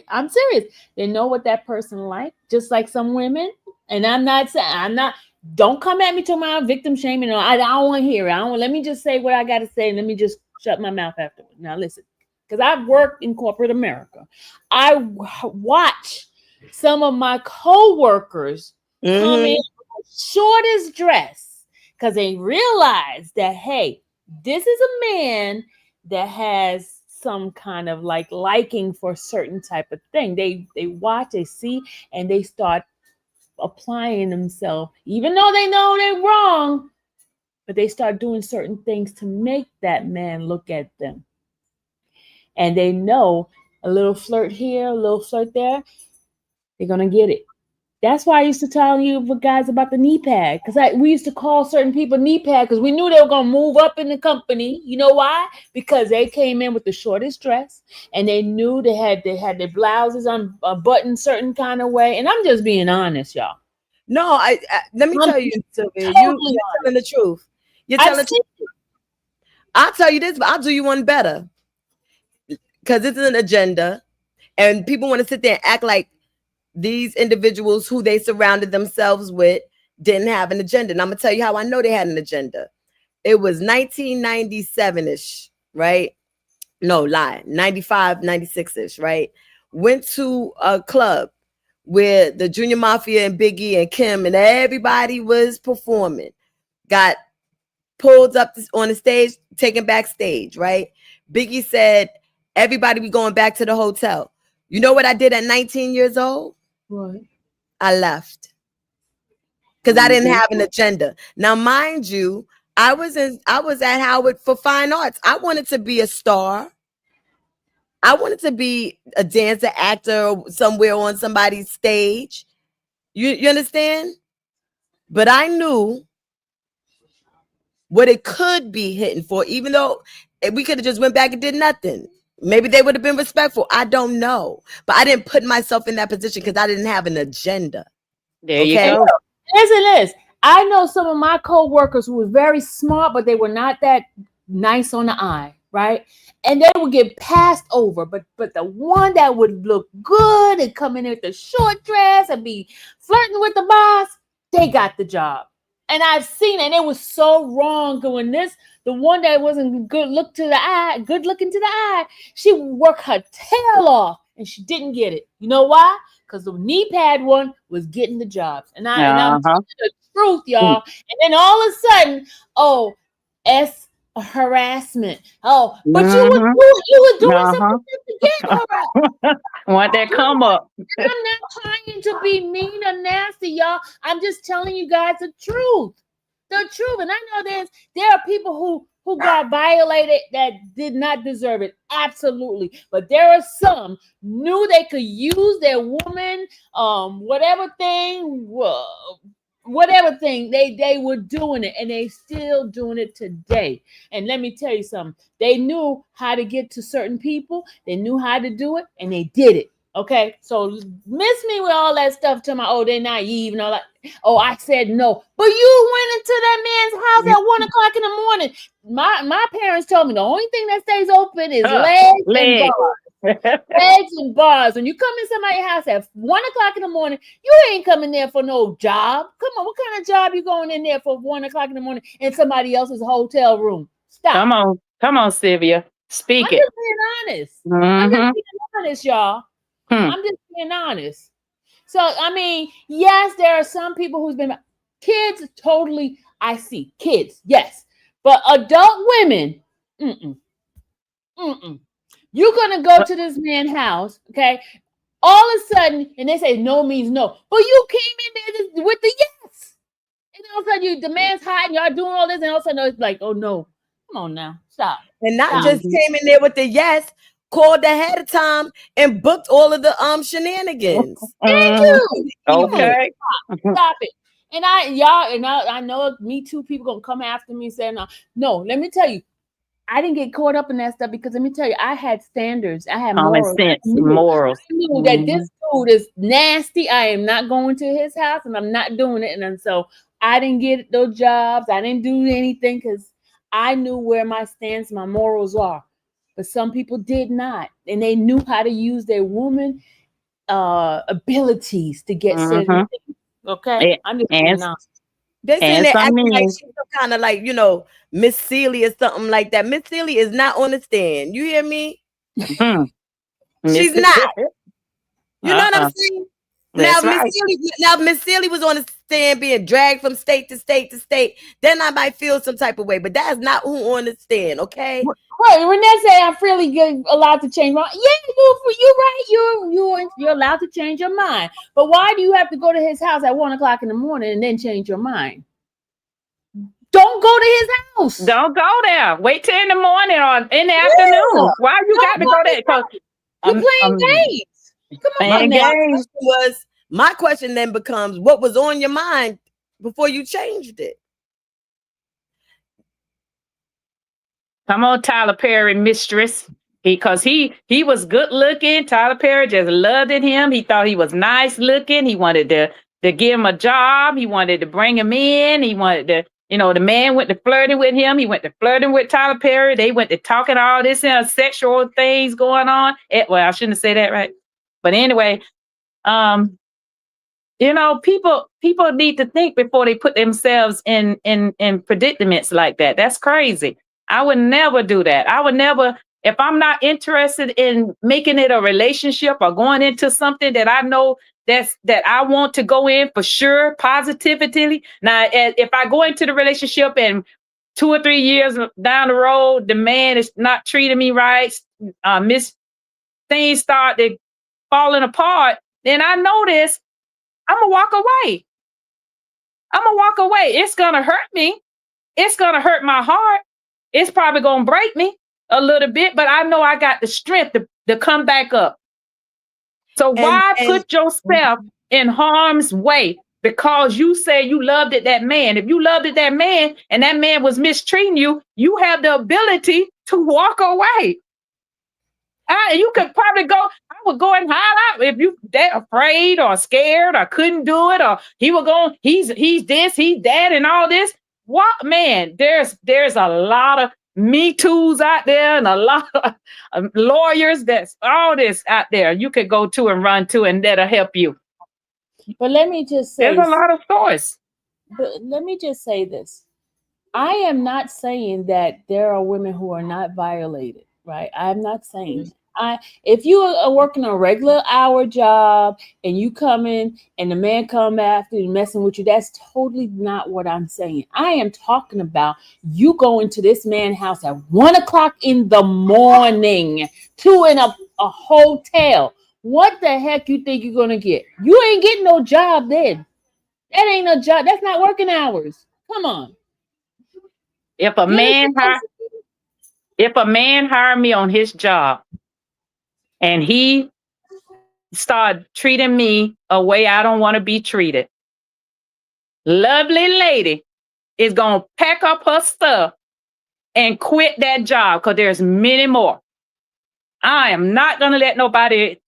I'm serious. They know what that person like, just like some women. And I'm not saying I'm not. Don't come at me to my victim shaming. I don't want to hear it. I don't. Let me just say what I got to say, and let me just shut my mouth afterwards. Now listen, because I've worked in corporate America, I watch some of my coworkers come in with the shortest dress because they realize that hey, this is a man that has some kind of like liking for a certain type of thing. They watch, they see, and they start applying themselves, even though they know they're wrong, but they start doing certain things to make that man look at them. And they know a little flirt here, a little flirt there, they're gonna get it. That's why I used to tell you guys about the knee pad, because we used to call certain people knee pad because we knew they were gonna move up in the company. You know why? Because they came in with the shortest dress, and they knew they had their blouses on buttoned certain kind of way. And I'm just being honest, y'all. No, I let me I'm tell you, Sylvia, totally you're telling the truth. You're I've telling. seen it. I'll tell you this, but I'll do you one better because it's an agenda, and people want to sit there and act like these individuals who they surrounded themselves with didn't have an agenda. And I'm gonna tell you how I know they had an agenda. It was 1997-ish, right? No, lie, 95, 96-ish, right? Went to a club where the Junior Mafia and Biggie and Kim and everybody was performing. Got pulled up on the stage, taken backstage, right? Biggie said, everybody be going back to the hotel. You know what I did at 19 years old? What? I left because I didn't have an agenda. Now, mind you, I was at Howard for fine arts. I wanted to be a star. I wanted to be a dancer, actor, somewhere on somebody's stage. You understand? But I knew what it could be hitting for, even though we could have just went back and did nothing. Maybe they would have been respectful. I don't know. But I didn't put myself in that position because I didn't have an agenda. There you Okay. go. Listen, this. I know some of my co-workers who were very smart, but they were not that nice on the eye, right? And they would get passed over. But the one that would look good and come in with the short dress and be flirting with the boss, they got the job. And I've seen it, and it was so wrong. When the one that wasn't good looking to the eye, she would work her tail off, and she didn't get it. You know why? Because the knee pad one was getting the jobs. And I'm telling you the truth, y'all. And then all of a sudden, oh, harassment. Oh, but you were doing something to get harassed. Want that come up. And I'm not trying to be mean or nasty, y'all. I'm just telling you guys the truth. The truth. And I know there are people who got violated that did not deserve it. Absolutely. But there are some knew they could use their woman, whatever thing, they were doing it, and they still doing it today. And let me tell you something. They knew how to get to certain people. They knew how to do it, and they did it. Okay, so miss me with all that stuff to my they're naive and all that. Oh, I said no, but you went into that man's house at 1 o'clock in the morning. My parents told me the only thing that stays open is legs and bars. Legs and bars. When you come in somebody's house at 1 o'clock in the morning, you ain't coming there for no job. Come on, what kind of job you going in there for 1 o'clock in the morning in somebody else's hotel room? Stop. Come on, Sylvia. Speak it. I'm just being honest. I'm just being honest, y'all. I'm just being honest. So, I mean, yes, there are some people who's been kids. Totally, I see kids. Yes, but adult women, You're gonna go to this man's house, okay? All of a sudden, and they say no means no, but you came in there with the yes, and all of a sudden the man's hot, and y'all doing all this, and all of a sudden it's like, oh no, come on now, stop. And not just came in there with the yes, called ahead of time and booked all of the shenanigans. Thank you. Okay. Stop it. And I know Me Too people gonna come after me saying no. Let me tell you, I didn't get caught up in that stuff because let me tell you, I had standards. I had Common morals. sense, I morals. knew that this dude is nasty. I am not going to his house and I'm not doing it. And so I didn't get those jobs. I didn't do anything because I knew where my stance, my morals are. But some people did not. And they knew how to use their woman abilities to get certain things. Okay? I'm just being honest. They're saying And they're some acting like men. she's some kind of like, you know, Miss Celie or something like that. Miss Celie is not on the stand. You hear me? She's not. You know what I'm saying? Now, That's right. Miss Celie was on the stand being dragged from state to state to state. Then I might feel some type of way, but that's not who on the stand, okay? Right, when they say I'm freely allowed to change my mind, yeah, you're right. You're allowed to change your mind. But why do you have to go to his house at 1:00 in the morning and then change your mind? Don't go to his house. Don't go there. Wait till in the morning or in the afternoon. Why you got to go there? Because you're playing games. Come on, games. My question then becomes, what was on your mind before you changed it? Come on, Tyler Perry, mistress. Because he was good looking. Tyler Perry just loved him. He thought he was nice looking. He wanted to give him a job. He wanted to bring him in. He wanted to, you know, the man went to flirting with him. He went to flirting with Tyler Perry. They went to talking all this sexual things going on. Well, I shouldn't say that, right? But anyway, you know, people need to think before they put themselves in predicaments like that. That's crazy. I would never do that. I would never, if I'm not interested in making it a relationship or going into something that I know that I want to go in for sure, positively. Now, if I go into the relationship and 2 or 3 years down the road, the man is not treating me right, things start to falling apart, then I know this. I'm gonna walk away. It's gonna hurt me. It's gonna hurt my heart. It's probably gonna break me a little bit, but I know I got the strength to come back up. So why put yourself in harm's way because you say you loved that man? If you loved that man and that man was mistreating you, you have the ability to walk away. You could probably go. I would go and hide out if you that afraid or scared or couldn't do it, or he would go. He's this, he's that, and all this. What, man? There's a lot of Me Too's out there and a lot of lawyers. That's all this out there. You could go to and run to, and that'll help you. But let me just say, there's a lot of stories. But let me just say this: I am not saying that there are women who are not violated. Right? I'm not saying. If you are working a regular hour job and you come in and the man come after you messing with you, that's totally not what I'm saying. I am talking about you going to this man's house at 1:00 in the morning to a hotel. What the heck you think you're gonna get? You ain't getting no job then. That ain't no job. That's not working hours. Come on. If a man hired me on his job and he started treating me a way I don't want to be treated, lovely lady is going to pack up her stuff and quit that job because there's many more. I am not going to let nobody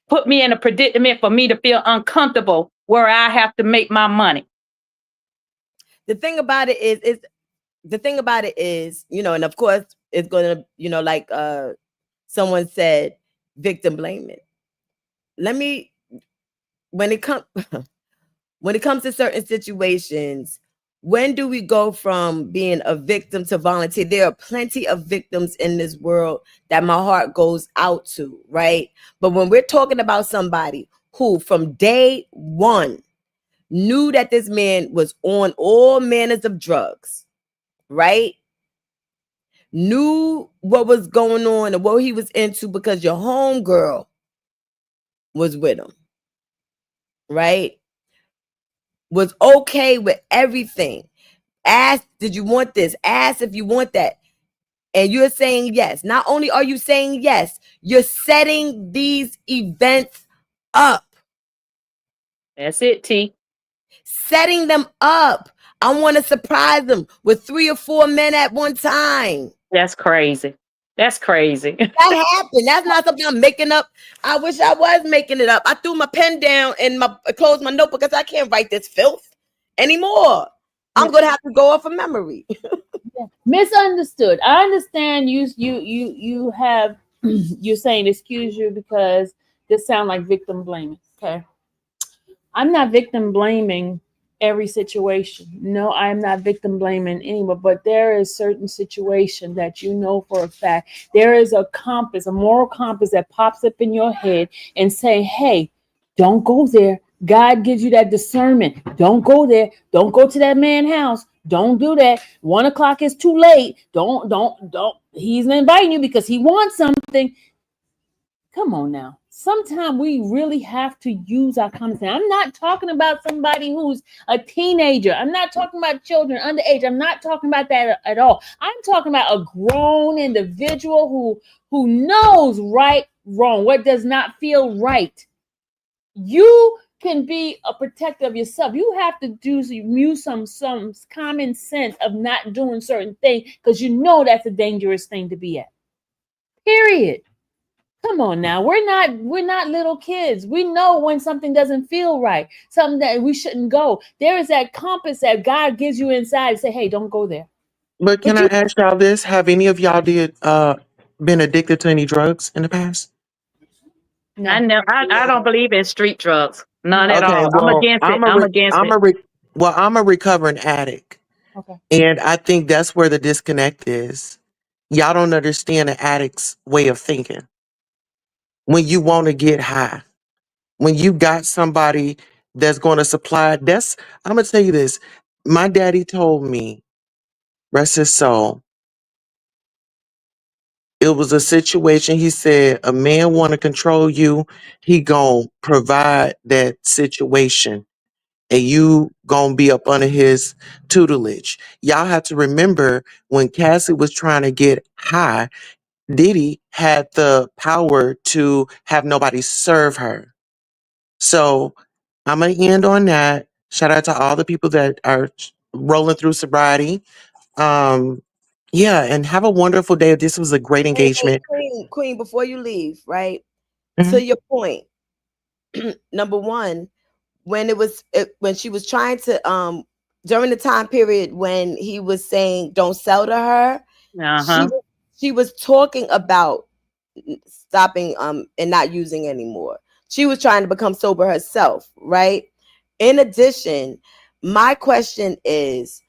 put me in a predicament for me to feel uncomfortable where I have to make my money. The thing about it is, you know, and of course it's going to, you know, like someone said, victim blaming. When it comes to certain situations, when do we go from being a victim to volunteer? There are plenty of victims in this world that my heart goes out to, right? But when we're talking about somebody who from day one knew that this man was on all manners of drugs, right? Knew what was going on and what he was into because your homegirl was with him, right? Was okay with everything. Asked, did you want this? Asked if you want that. And you're saying yes. Not only are you saying yes, you're setting these events up. That's it, T. Setting them up. I want to surprise him with 3 or 4 men at one time. That's crazy. That's crazy. That happened. That's not something I'm making up. I wish I was making it up. I threw my pen down and closed my notebook because I can't write this filth anymore. I'm gonna have to go off of memory. Misunderstood. I understand you have you're saying excuse you because this sound like victim blaming. Okay. I'm not victim blaming every situation. No, I'm not victim blaming anyone, but there is certain situation that you know for a fact. There is a compass, a moral compass that pops up in your head and say, hey, don't go there. God gives you that discernment. Don't go there. Don't go to that man's house. Don't do that. 1 o'clock is too late. Don't. He's inviting you because he wants something. Come on now. Sometimes we really have to use our common sense. I'm not talking about somebody who's a teenager. I'm not talking about children underage. I'm not talking about that at all. I'm talking about a grown individual who knows right, wrong, what does not feel right. You can be a protector of yourself. You have to use some common sense of not doing certain things because you know that's a dangerous thing to be at. Period. Come on now. We're not little kids. We know when something doesn't feel right, something that we shouldn't go. There is that compass that God gives you inside and say, hey, don't go there. But can I ask y'all this? Have any of y'all been addicted to any drugs in the past? No. I don't believe in street drugs. None at Okay, all. I'm well, against it. I'm against it. I'm a recovering addict. Okay. And I think that's where the disconnect is. Y'all don't understand the addict's way of thinking. When you want to get high, when you got somebody that's going to supply, I'm going to tell you this. My daddy told me, rest his soul, it was a situation. He said, a man want to control you. He going to provide that situation and you going to be up under his tutelage. Y'all have to remember when Cassie was trying to get high, Diddy had the power to have nobody serve her. So I'm going to end on that. Shout out to all the people that are rolling through sobriety. Yeah, and have a wonderful day. This was a great engagement. Queen, before you leave, right? Mhm. To your point, number one, when she was trying to during the time period when he was saying don't sell to her, she was talking about stopping and not using anymore. She was trying to become sober herself, right? In addition, my question is,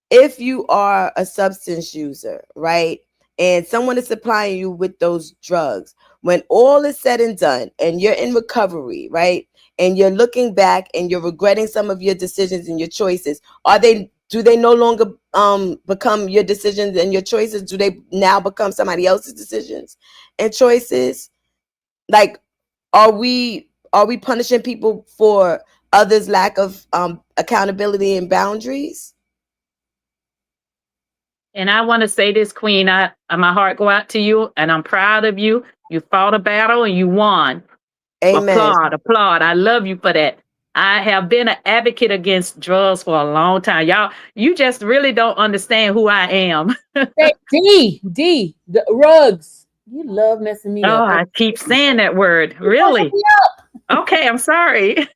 if you are a substance user, right, and someone is supplying you with those drugs, when all is said and done and you're in recovery, right, and you're looking back and you're regretting some of your decisions and your choices, do they no longer become your decisions and your choices? Do they now become somebody else's decisions and choices? Like, are we punishing people for others' lack of accountability and boundaries? And I want to say this, Queen, my heart go out to you, and I'm proud of you. You fought a battle and you won. Amen. Applaud. I love you for that. I have been an advocate against drugs for a long time. You just really don't understand who I am. D, the rugs. You love messing me up. I keep saying that word. Really? Okay, I'm sorry.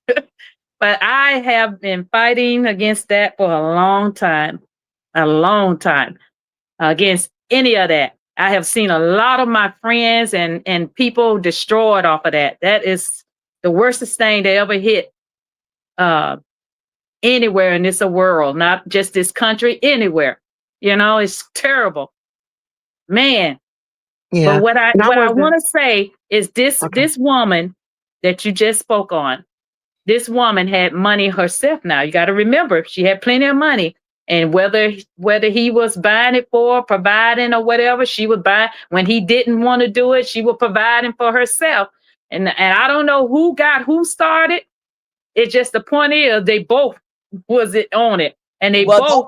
But I have been fighting against that for a long time. Against any of that. I have seen a lot of my friends and people destroyed off of that. That is the worstest thing they ever hit anywhere in this world, not just this country, anywhere. It's terrible. Man. Yeah. But what I want to say is this Okay. this woman that you just spoke on, this woman had money herself now. You got to remember, she had plenty of money. And whether he was buying it for, providing or whatever, she would buy. When he didn't want to do it, she was providing for herself. And I don't know who started. It's just the point is they both was it on it. And they both.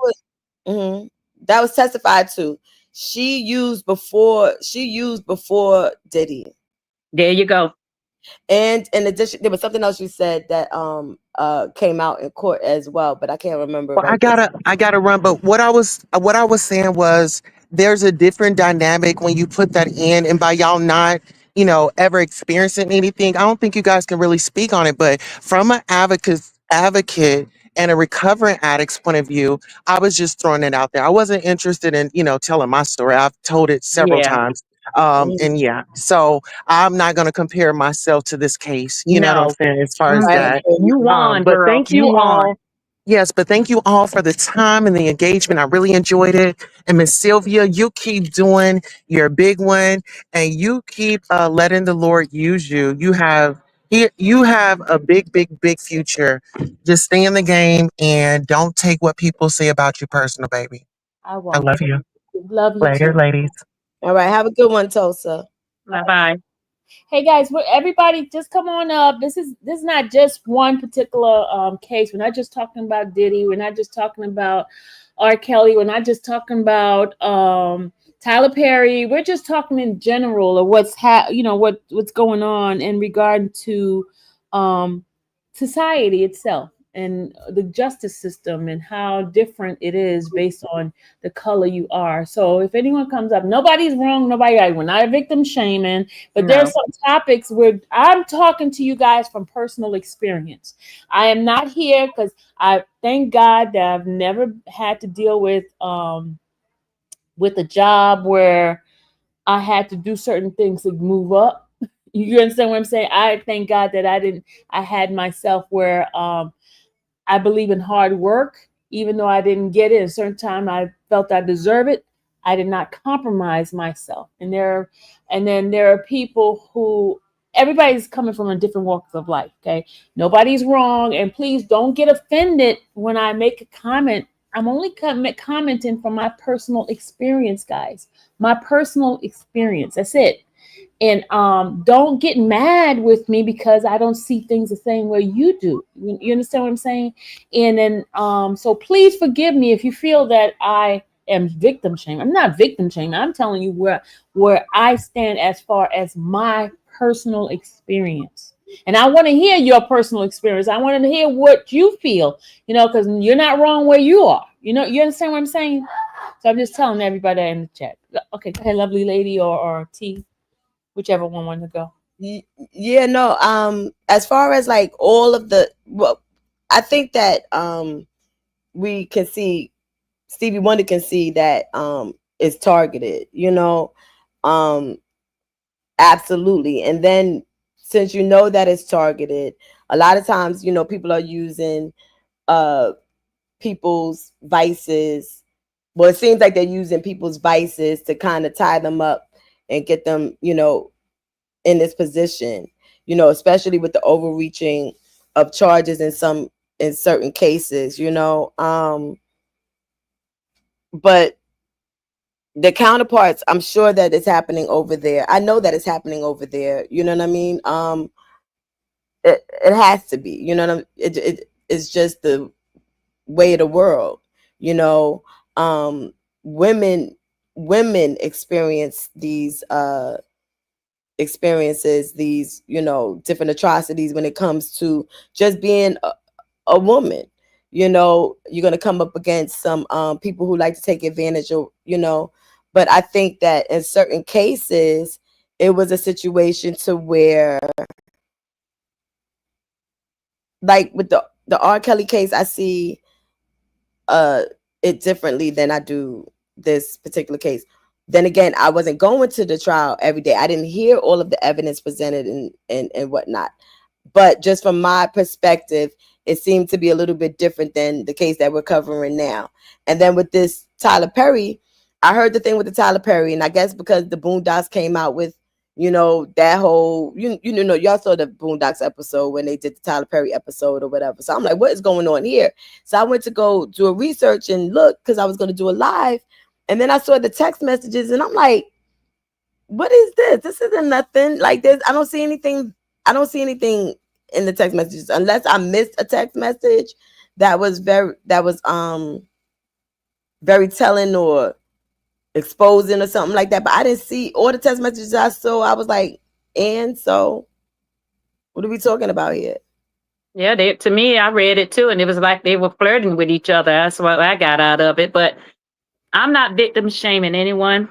That was testified to. She used before Diddy. There you go. And in addition, there was something else you said that came out in court as well, but I can't remember Well, right. I gotta run. But what I was saying was there's a different dynamic when you put that in, and by y'all not, ever experiencing anything, I don't think you guys can really speak on it. But from an advocate and a recovering addict's point of view, I was just throwing it out there. I wasn't interested in, telling my story. I've told it several Yeah. times. Mm. And yeah, so I'm not gonna compare myself to this case. You know what I'm No. saying? As far as I Mm-mm. that. understand You won, But girl. thank You you won. all. Yes, but thank you all for the time and the engagement. I really enjoyed it. And Miss Sylvia, you keep doing your big one, and you keep letting the Lord use you. You have a big, big, big future. Just stay in the game and don't take what people say about you personal, baby. I I won't. love you. Love you Later, too. ladies. All right, have a good one, Tulsa. Bye-bye. Hey guys, everybody just come on up. This is not just one particular case. We're not just talking about Diddy. We're not just talking about R. Kelly. We're not just talking about Tyler Perry. We're just talking in general of what's going on in regard to um, society itself and the justice system and how different it is based on the color you are. So if anyone comes up, nobody's wrong, nobody right. We're not victim shaming, but there are No. some topics where I'm talking to you guys from personal experience. I am not here because I thank God that I've never had to deal with a job where I had to do certain things to move up. You understand what I'm saying? I thank God that I had myself where I believe in hard work, even though I didn't get it. At a certain time, I felt I deserve it. I did not compromise myself. And then there are people who everybody's coming from a different walks of life. Okay, nobody's wrong, and please don't get offended when I make a comment. I'm only commenting from my personal experience, guys. My personal experience. That's it. And don't get mad with me because I don't see things the same way you do. You understand what I'm saying? And then so please forgive me if you feel that I am victim shaming. I'm not victim shaming. I'm telling you where I stand as far as my personal experience. And I want to hear your personal experience. I want to hear what you feel, because you're not wrong where you are. You understand what I'm saying? So I'm just telling everybody in the chat. Okay, go ahead, lovely lady or T. Whichever one wanted to go. Yeah, no. As far as like all of I think that we can see Stevie Wonder can see that it's targeted. Absolutely. And then since that it's targeted, a lot of times people are using people's vices. Well, it seems like they're using people's vices to kind of tie them up and get them in this position, especially with the overreaching of charges in certain cases, but the counterparts, I'm sure that it's happening over there. I know that it's happening over there. You know what I mean? It has to be, it's just the way of the world, women experience these experiences, these different atrocities when it comes to just being a woman. You're going to come up against some people who like to take advantage of, but I think that in certain cases it was a situation to where, like with the R. Kelly case, I see it differently than I do this particular case. Then again, I wasn't going to the trial every day. I didn't hear all of the evidence presented and whatnot. But just from my perspective, it seemed to be a little bit different than the case that we're covering now. And then with this Tyler Perry, I heard the thing with the Tyler Perry, and I guess because the Boondocks came out with, that whole, y'all saw the Boondocks episode when they did the Tyler Perry episode or whatever. So I'm like, what is going on here? So I went to go do a research and look because I was going to do a live. And then I saw the text messages and I'm like, what is this? This isn't nothing like this. I don't see anything in the text messages unless I missed a text message that was very telling or exposing or something like that. But I didn't see all the text messages I saw. I was like, and so what are we talking about here? Yeah, to me, I read it too, and it was like they were flirting with each other. That's what I got out of it. But I'm not victim shaming anyone.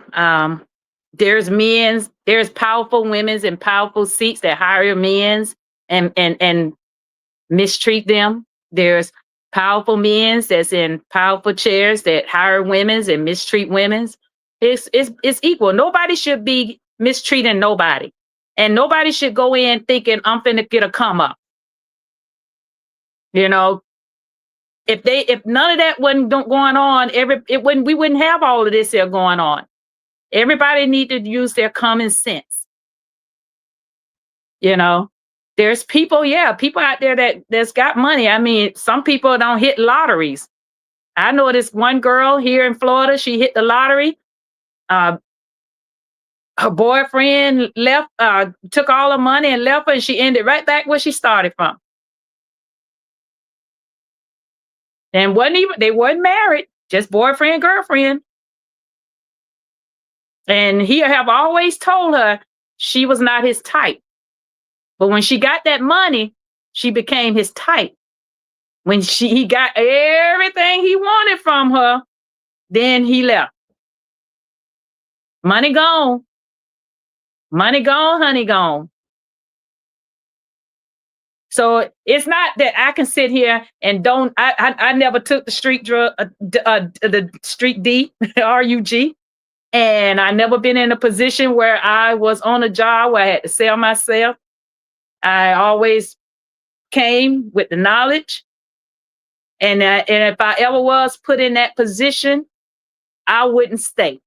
There's powerful women's and powerful seats that hire men's and mistreat them. There's powerful men's that's in powerful chairs that hire women's and mistreat women's. It's equal. Nobody should be mistreating nobody, and nobody should go in thinking I'm finna get a come up. You know, if none of that wasn't going on, we wouldn't have all of this here going on. Everybody need to use their common sense. You know, there's people out there that's got money. I mean, some people don't hit lotteries. I know this one girl here in Florida, she hit the lottery. Her boyfriend left, took all her money and left her, and she ended right back where she started from. And they weren't married, just boyfriend, girlfriend. And he have always told her she was not his type. But when she got that money, she became his type. When he got everything he wanted from her, then he left. Money gone. Money gone, honey gone. So it's not that I can sit here and I never took the street drug, the street D, RUG. And I never been in a position where I was on a job where I had to sell myself. I always came with the knowledge. And if I ever was put in that position, I wouldn't stay.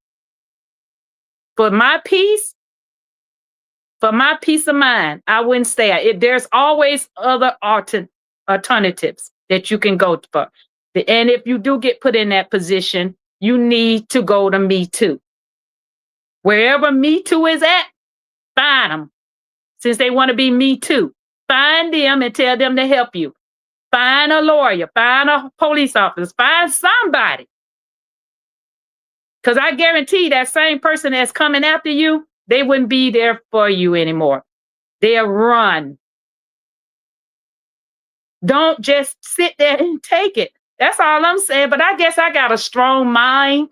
For my peace of mind, I wouldn't stay. There's always other alternatives that you can go for. And if you do get put in that position, you need to go to Me Too. Wherever Me Too is at, find them. Since they want to be Me Too, find them and tell them to help you. Find a lawyer, find a police officer, find somebody. Because I guarantee that same person that's coming after you, they wouldn't be there for you anymore. They'll run. Don't just sit there and take it. That's all I'm saying. But I guess I got a strong mind.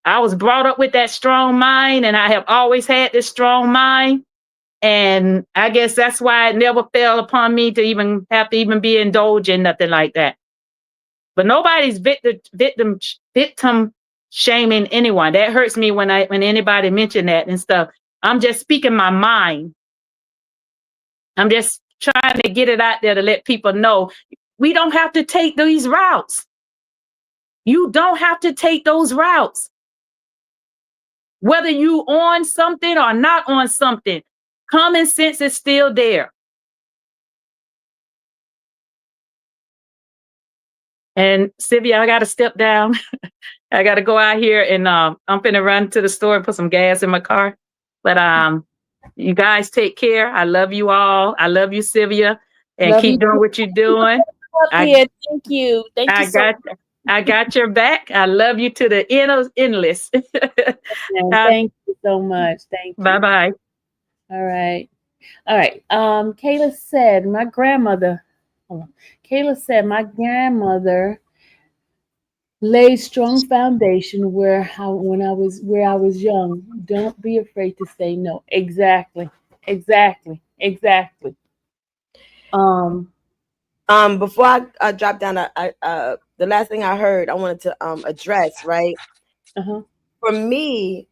I was brought up with that strong mind, and I have always had this strong mind. And I guess that's why it never fell upon me to even have to even be indulged in nothing like that. But nobody's victim shaming anyone. That hurts me when anybody mention that and stuff. I'm just speaking my mind. I'm just trying to get it out there to let people know we don't have to take these routes. You don't have to take those routes. Whether you on something or not on something, common sense is still there. And Sylvia, I got to step down. I got to go out here and I'm finna run to the store and put some gas in my car. But you guys take care. I love you all. I love you, Sylvia, and Love keep you doing what you're doing. Thank you. I got your back. I love you to the endless. Thank you so much. Thank you. Bye-bye. All right. Kayla said, my grandmother laid strong foundation where I was young. Don't be afraid to say no. Exactly. Before I drop down, the last thing I heard, I wanted to address, right? Uh-huh. For me,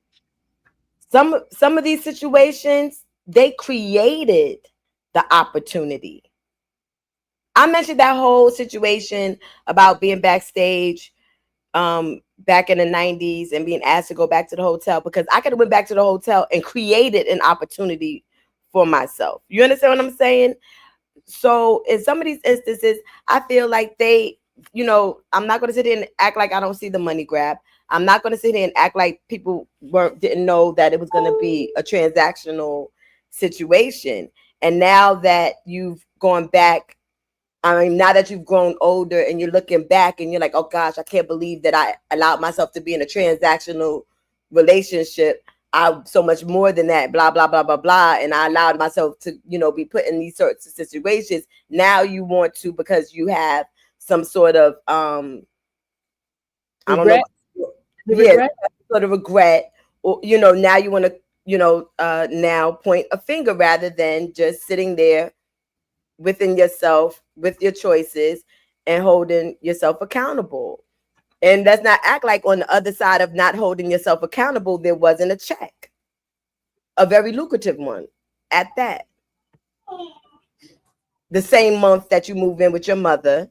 some of these situations, they created the opportunity. I mentioned that whole situation about being backstage back in the 90s and being asked to go back to the hotel, because I could have went back to the hotel and created an opportunity for myself. You understand what I'm saying? So in some of these instances, I feel like they, I'm not going to sit here and act like I don't see the money grab. I'm not going to sit here and act like people didn't know that it was going to be a transactional situation. And now that you've gone back, now that you've grown older and you're looking back and you're like, oh gosh, I can't believe that I allowed myself to be in a transactional relationship. I so much more than that, blah, blah, blah, blah, blah. And I allowed myself to, be put in these sorts of situations. Now you want to, because you have some sort of, I don't know, regret. sort of regret, or, now you want to, now point a finger rather than just sitting there within yourself with your choices and holding yourself accountable. And let's not act like on the other side of not holding yourself accountable, there wasn't a check, a very lucrative one at that. The same month that you move in with your mother,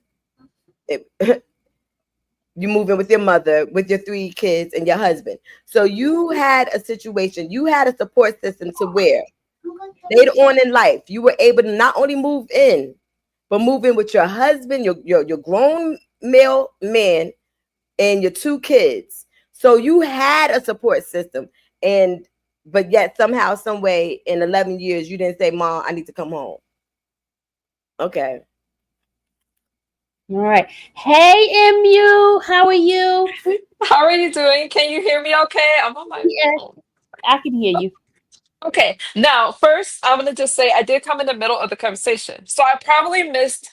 you move in with your mother, with your 3 kids and your husband. So you had a situation, you had a support system to where later on in life, you were able to not only move in, but move in with your husband, your grown male man, and your 2 kids. So you had a support system, but yet somehow, some way, in 11 years, you didn't say, "Mom, I need to come home." Okay. All right. Hey, MU, how are you? How are you doing? Can you hear me okay? I'm on my Yes, phone. I can hear you. Okay, now first, I'm gonna just say I did come in the middle of the conversation, so I probably missed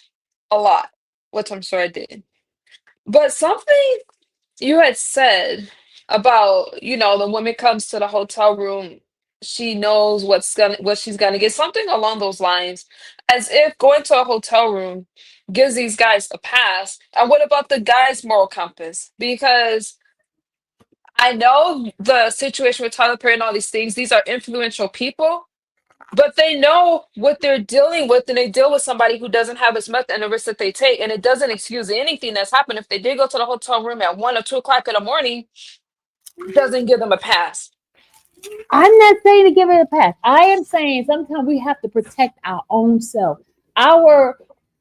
a lot, which I'm sure I did. But something you had said about, the woman comes to the hotel room, she knows what she's gonna get, something along those lines, as if going to a hotel room gives these guys a pass. And what about the guy's moral compass? Because I know the situation with Tyler Perry and all these things, these are influential people, but they know what they're dealing with, and they deal with somebody who doesn't have as much and the risk that they take. And it doesn't excuse anything that's happened. If they did go to the hotel room at 1 or 2 o'clock in the morning, doesn't give them a pass. I'm not saying to give it a pass. I am saying sometimes we have to protect our own self. Our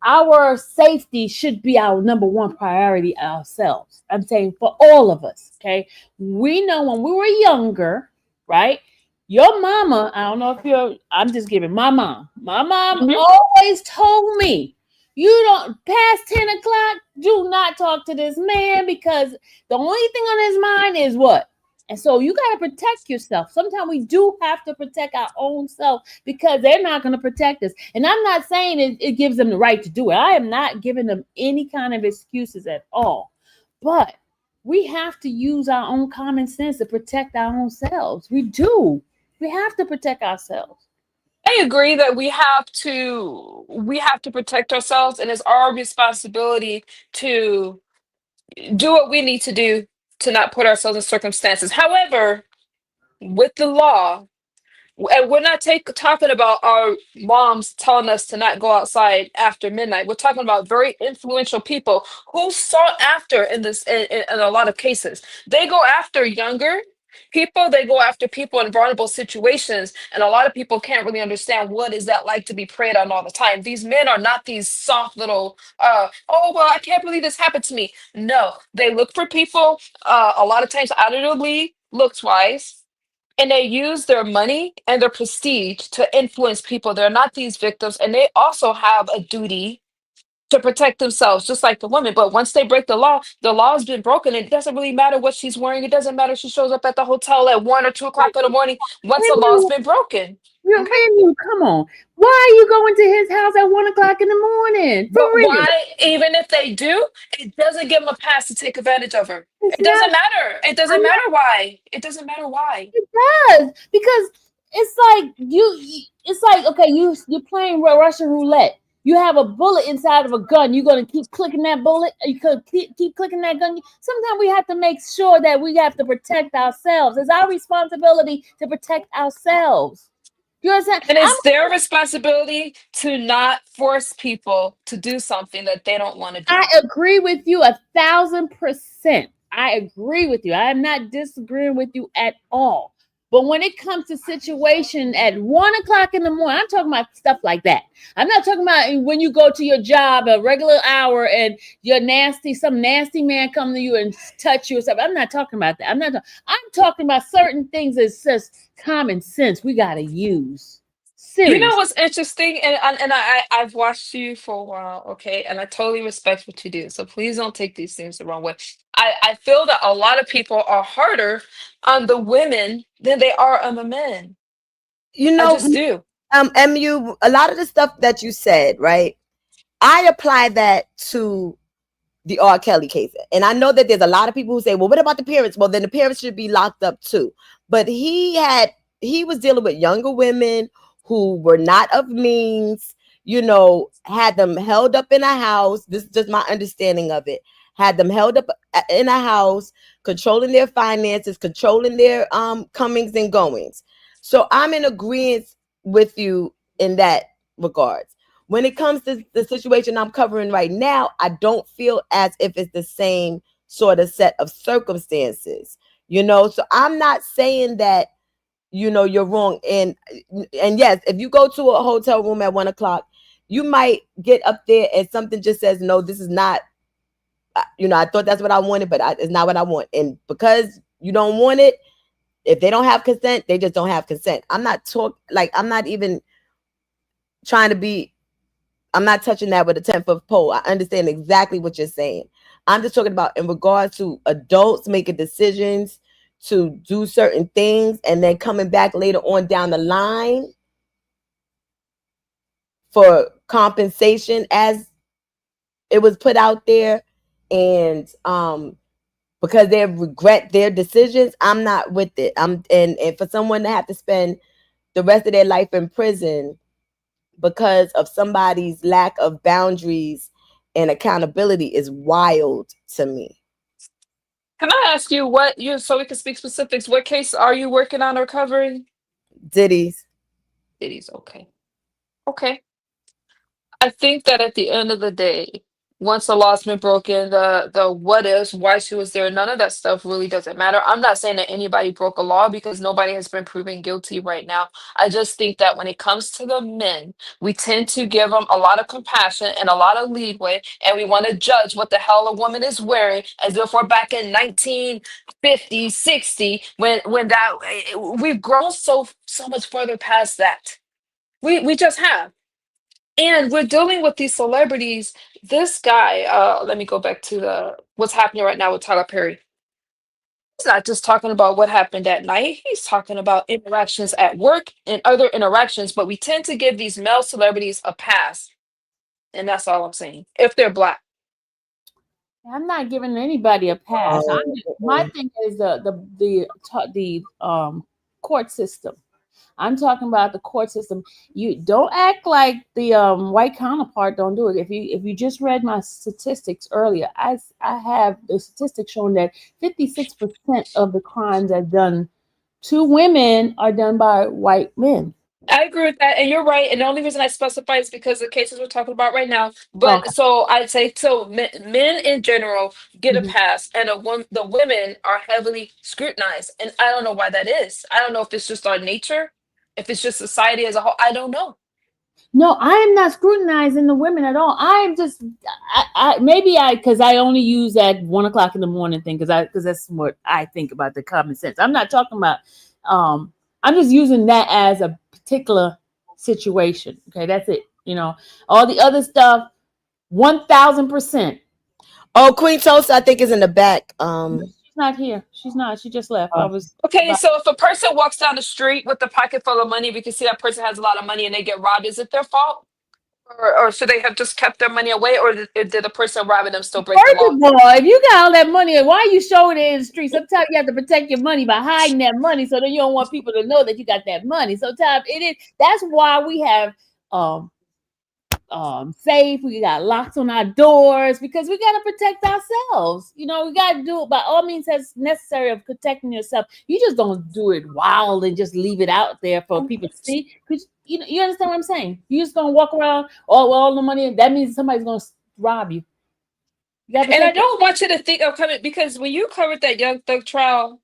our safety should be our number one priority ourselves. I'm saying for all of us. Okay. We know when we were younger, right? Your mama, I don't know if I'm just giving my mom. My mom Mhm. always told me, you don't past 10 o'clock, do not talk to this man because the only thing on his mind is what? And so you got to protect yourself. Sometimes we do have to protect our own self because they're not going to protect us. And I'm not saying it gives them the right to do it. I am not giving them any kind of excuses at all. But we have to use our own common sense to protect our own selves. We do. We have to protect ourselves. I agree that we have to protect ourselves, and it's our responsibility to do what we need to do to not put ourselves in circumstances. However, with the law, and we're not talking about our moms telling us to not go outside after midnight. We're talking about very influential people who sought after in a lot of cases. They go after younger people. They go after people in vulnerable situations, and a lot of people can't really understand what is that like to be preyed on all the time. These men are not these soft little, oh well, I can't believe this happened to me. No, they look for people a lot of times out of their league, looks wise, and they use their money and their prestige to influence people. They're not these victims, and they also have a duty to protect themselves, just like the woman. But once they break the law has been broken. It doesn't really matter what she's wearing. It doesn't matter if she shows up at the hotel at 1 or 2 o'clock in the morning. Once the law has been broken, okay. Come on. Why are you going to his house at 1 o'clock in the morning? For But real. why, even if they do, it doesn't give them a pass to take advantage of her. It's It doesn't not. matter. It doesn't I'm not. matter why. It doesn't matter why. It does because it's like It's like okay, you're playing Russian roulette. You have a bullet inside of a gun. You're gonna keep clicking that bullet. You could keep clicking that gun. Sometimes we have to make sure that we have to protect ourselves. It's our responsibility to protect ourselves. You understand? And it's their responsibility to not force people to do something that they don't want to I do. agree with you 1,000%. I agree with you. I am not disagreeing with you at all. But when it comes to situation at 1 o'clock in the morning, I'm talking about stuff like that. I'm not talking about when you go to your job a regular hour and some nasty man come to you and touch you or something. I'm not talking about that. I'm talking about certain things that's just common sense we gotta use. You know Serious. what's interesting, I've watched you for a while, okay, and I totally respect what you do. So please don't take these things the wrong way. I feel that a lot of people are harder on the women than they are on the men. You I know, just do. MU, a lot of the stuff that you said, right? I apply that to the R. Kelly case. And I know that there's a lot of people who say, well, what about the parents? Well, then the parents should be locked up too. But he was dealing with younger women who were not of means, you know, had them held up in a house. This is just my understanding of it. Had them held up in a house, controlling their finances, controlling their comings and goings. So I'm in agreement with you in that regards. When it comes to the situation I'm covering right now, I don't feel as if it's the same sort of set of circumstances, you know. So I'm not saying that, you know, you're wrong. And yes, if you go to a hotel room at 1 o'clock, you might get up there and something just says, no, this is not, you know, I thought that's what I wanted, but it's not what I want. And because you don't want it, if they don't have consent, they just don't have consent. I'm not even trying to be, I'm not touching that with a 10-foot pole. I understand exactly what you're saying. I'm just talking about in regards to adults making decisions to do certain things and then coming back later on down the line for compensation as it was put out there, and because they regret their decisions. I'm not with it. And for someone to have to spend the rest of their life in prison because of somebody's lack of boundaries and accountability is wild to me. Can I ask you what you, so we can speak specifics, what case are you working on or covering? Diddy's. Diddy's, okay. Okay. I think that at the end of the day, once the law's been broken, the what ifs, why she was there, none of that stuff really doesn't matter. I'm not saying that anybody broke a law because nobody has been proven guilty right now. I just think that when it comes to the men, we tend to give them a lot of compassion and a lot of leeway, and we want to judge what the hell a woman is wearing as if we're back in 1950, 60, when that we've grown so much further past that. We just have. And we're dealing with these celebrities. This guy, let me go back to the what's happening right now with Tyler Perry. He's not just talking about what happened at night. He's talking about interactions at work and other interactions. But we tend to give these male celebrities a pass, and that's all I'm saying. If they're black, I'm not giving anybody a pass. My thing is the court system. I'm talking about the court system. You don't act like the white counterpart don't do it. If you just read my statistics earlier, I have the statistics showing that 56% of the crimes that done to women are done by white men. I agree with that, and you're right. And the only reason I specify is because the cases we're talking about right now. But Okay. so I'd say so men in general get a Mhm. pass, and the women are heavily scrutinized, and I don't know why that is. I don't know if it's just our nature, if it's just society as a whole. I don't know. No, I am not scrutinizing the women at all. I am just, because I only use that 1 o'clock in the morning thing because that's what I think about the common sense. I'm not talking about, I'm just using that as a particular situation. Okay, that's it. You know, all the other stuff, 1000%. Oh, Queen Tulsa, I think, is in the back. She's not here. She's not. She just left. I was Okay, so if a person walks down the street with a pocket full of money, we can see that person has a lot of money and they get robbed. Is it their fault? Or should they have just kept their money away, or did the person robbing them still break the First law? of all, if you got all that money, why are you showing it in the street? Sometimes you have to protect your money by hiding that money so that you don't want people to know that you got that money. Sometimes it is that's why we have safe, we got locks on our doors because we got to protect ourselves. You know, we got to do it by all means that's necessary of protecting yourself. You just don't do it wild and just leave it out there for people to see. Because you understand what I'm saying? You just gonna walk around all the money. That means somebody's gonna rob you. You got to And I protect. don't want you to think of coming because when you covered that Young Thug trial,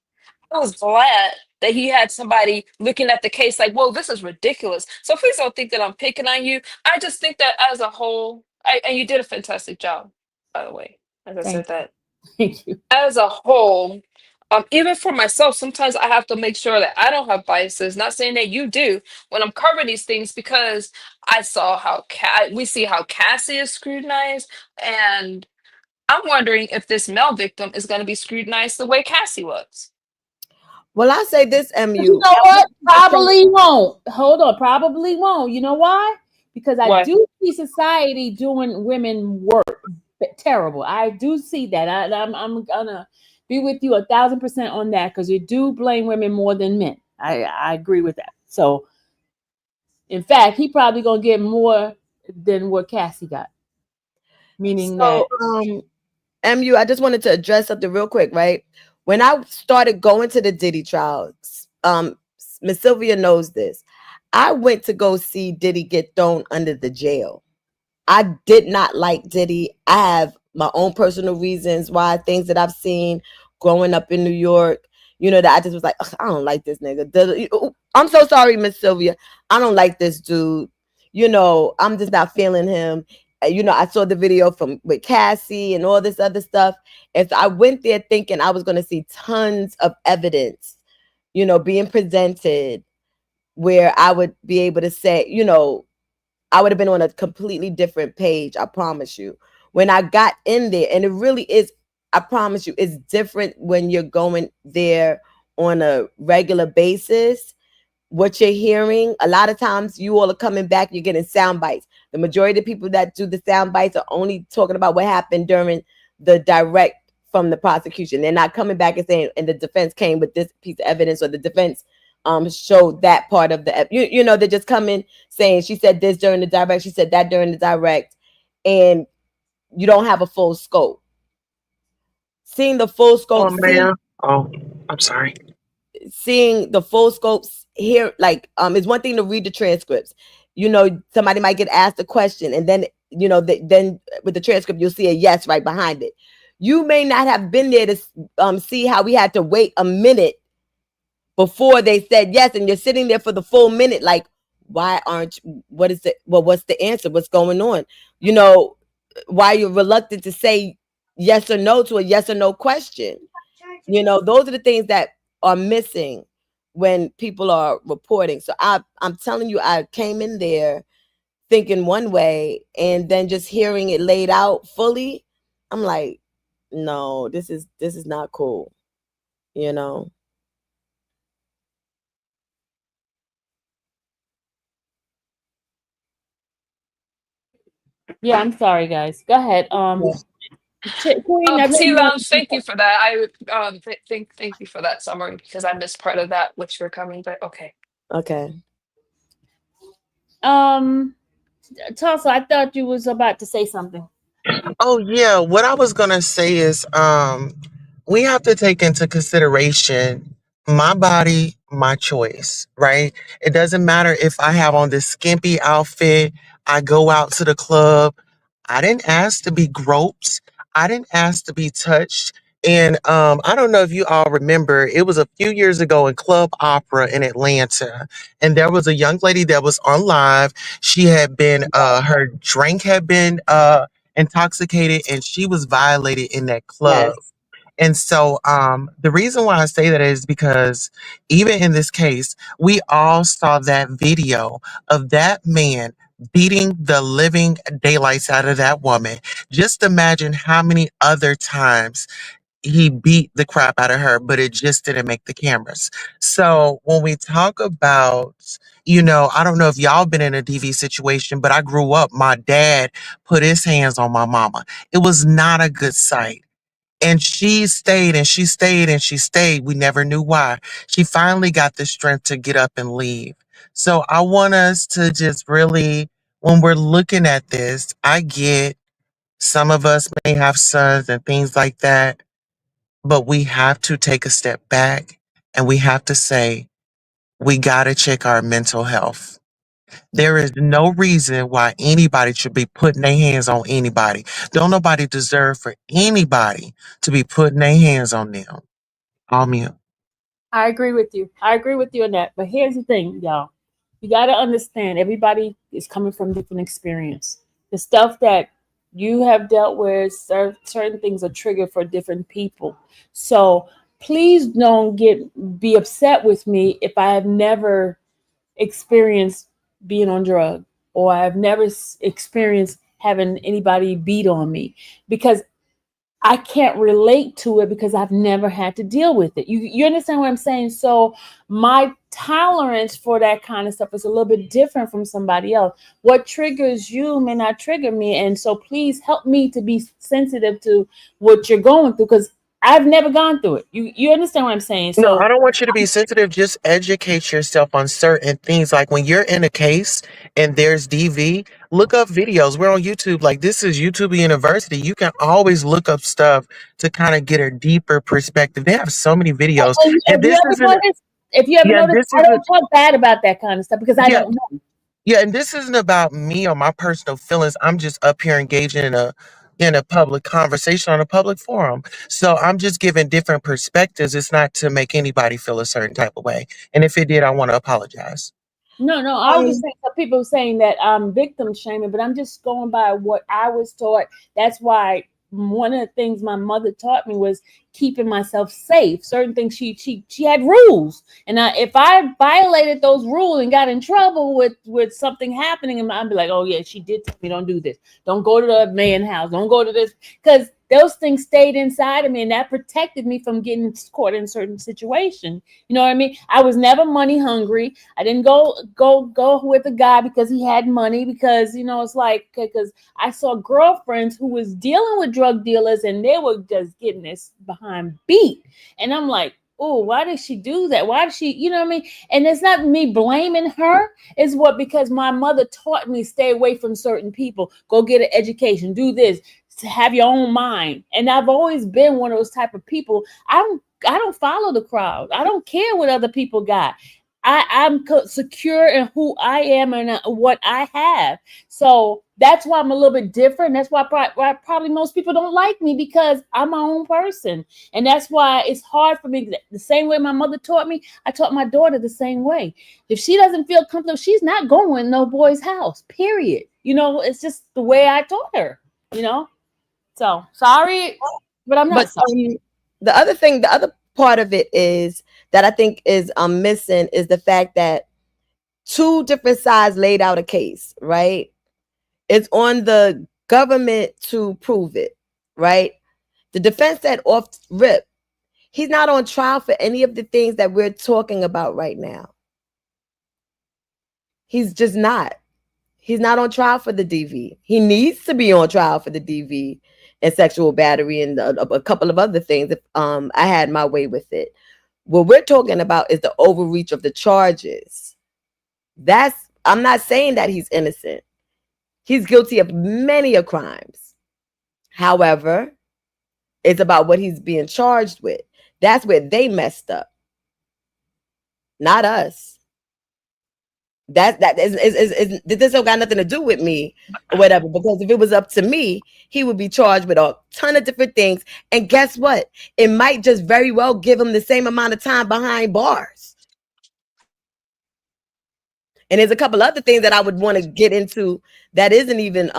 I was glad that he had somebody looking at the case like, whoa, this is ridiculous. So please don't think that I'm picking on you. I just think that as a whole, and you did a fantastic job, by the way, as I Thank said that. you. Thank you. As a whole, even for myself, sometimes I have to make sure that I don't have biases. Not saying that you do when I'm covering these things, because I saw how we see how Cassie is scrutinized, and I'm wondering if this male victim is going to be scrutinized the way Cassie was. Well, I say this, MU. You know what? Probably won't. Hold on. Probably won't. You know why? Because I Why? do see society doing women work terrible. I do see that. I'm gonna be with you 1,000% on that because you do blame women more than men. I agree with that. So, in fact, he probably gonna get more than what Cassie got. Meaning that So, MU, I just wanted to address something real quick, right? When I started going to the Diddy trials, Miss Sylvia knows this. I went to go see Diddy get thrown under the jail. I did not like Diddy. I have my own personal reasons why, things that I've seen growing up in New York, that I just was like, "Ugh, I don't like this nigga." I'm so sorry, Miss Sylvia. I don't like this dude. I'm just not feeling him. I saw the video with Cassie and all this other stuff. And so I went there thinking I was going to see tons of evidence, being presented where I would be able to say, I would have been on a completely different page. I promise you. When I got in there, and it really is, I promise you, it's different when you're going there on a regular basis. What you're hearing, a lot of times you all are coming back, you're getting sound bites. The majority of the people that do the sound bites are only talking about what happened during the direct from the prosecution. They're not coming back and saying, and the defense came with this piece of evidence, or the defense showed that part of the, they're just coming saying, she said this during the direct, she said that during the direct, and you don't have a full scope. Seeing the full scope, Oh man. Oh, I'm sorry. seeing the full scopes here, like it's one thing to read the transcripts. Somebody might get asked a question, and then then with the transcript you'll see a yes right behind it. You may not have been there to see how we had to wait a minute before they said yes, and you're sitting there for the full minute like, why aren't you, what's the answer, what's going on? Why you're reluctant to say yes or no to a yes or no question. Those are the things that are missing when people are reporting. So I'm telling you, I came in there thinking one way, and then just hearing it laid out fully, I'm like, no, this is not cool. yeah, I'm sorry, guys. Go ahead. Queen, I know T you want Lounge, thank you for that. I thank you for that summary because I missed part of that which you're coming, but okay. Okay. Tulsa, I thought you was about to say something. Oh yeah, what I was gonna say is we have to take into consideration my body, my choice, right? It doesn't matter if I have on this skimpy outfit, I go out to the club. I didn't ask to be groped. I didn't ask to be touched. And I don't know if you all remember, it was a few years ago in Club Opera in Atlanta. And there was a young lady that was on live. She had been her drink had been intoxicated, and she was violated in that Yes. club. And so the reason why I say that is because even in this case, we all saw that video of that man beating the living daylights out of that woman. Just imagine how many other times he beat the crap out of her, but it just didn't make the cameras. So when we talk about, I don't know if y'all been in a DV situation, but I grew up, my dad put his hands on my mama. It was not a good sight. And she stayed and she stayed and she stayed. We never knew why. She finally got the strength to get up and leave. So I want us to just really, when we're looking at this, I get some of us may have sons and things like that, but we have to take a step back and we have to say, we got to check our mental health. There is no reason why anybody should be putting their hands on anybody. Don't nobody deserve for anybody to be putting their hands on them. All mute. I agree with you. I agree with you on that. But here's the thing, y'all. You got to understand everybody is coming from different experience. The stuff that you have dealt with, certain things are triggered for different people. So please don't be upset with me if I have never experienced being on drugs, or I've never experienced having anybody beat on me, because I can't relate to it because I've never had to deal with it. You understand what I'm saying? So my tolerance for that kind of stuff is a little bit different from somebody else. What triggers you may not trigger me, and so please help me to be sensitive to what you're going through because I've never gone through it. You understand what I'm saying? No, So I don't want you to be sensitive. Just educate yourself on certain things. Like when you're in a case and there's DV, look up videos. We're on YouTube. Like this is YouTube University. You can always look up stuff to kind of get a deeper perspective. They have so many videos. and And if you this ever isn't, notice, if you ever yeah, notice, this I isn't, don't talk bad about that kind of stuff because I yeah, don't know. yeah, and this isn't about me or my personal feelings. I'm just up here engaging in a public conversation on a public forum. So I'm just giving different perspectives. It's not to make anybody feel a certain type of way. And if it did, I want to apologize. No. I was just saying some people saying that I'm victim shaming, but I'm just going by what I was taught. That's why one of the things my mother taught me was keeping myself safe. Certain things she had rules, and if I violated those rules and got in trouble with something happening, and I'd be like, oh yeah, she did tell me don't do this, don't go to the man house, don't go to this, because those things stayed inside of me, and that protected me from getting caught in certain situations. You know what I mean? I was never money hungry. I didn't go with a guy because he had money, because it's like, because I saw girlfriends who was dealing with drug dealers and they were just getting this behind beat. And I'm like, oh, why did she do that? Why did she, you know what I mean? And it's not me blaming her. It's because my mother taught me stay away from certain people. Go get an education, do this, to have your own mind. And I've always been one of those type of people. I don't follow the crowd. I don't care what other people got. I'm secure in who I am and what I have. So that's why I'm a little bit different. That's why probably most people don't like me, because I'm my own person. And that's why it's hard for me. The same way my mother taught me, I taught my daughter the same way. If she doesn't feel comfortable, she's not going in no boy's house, period. It's just the way I taught her, So sorry, but I'm not But sorry. the other part of it is that I think is missing is the fact that two different sides laid out a case, right? It's on the government to prove it, right? The defense said off rip, he's not on trial for any of the things that we're talking about right now. He's just not. He's not on trial for the DV. He needs to be on trial for the DV and sexual battery and a couple of other things if I had my way with it. What we're talking about is the overreach of the charges. I'm not saying that he's innocent. He's guilty of many a crimes. However, it's about what he's being charged with. That's where they messed up, not us. This don't got nothing to do with me or whatever, because if it was up to me, he would be charged with a ton of different things. And guess what? It might just very well give him the same amount of time behind bars. And there's a couple other things that I would want to get into that isn't even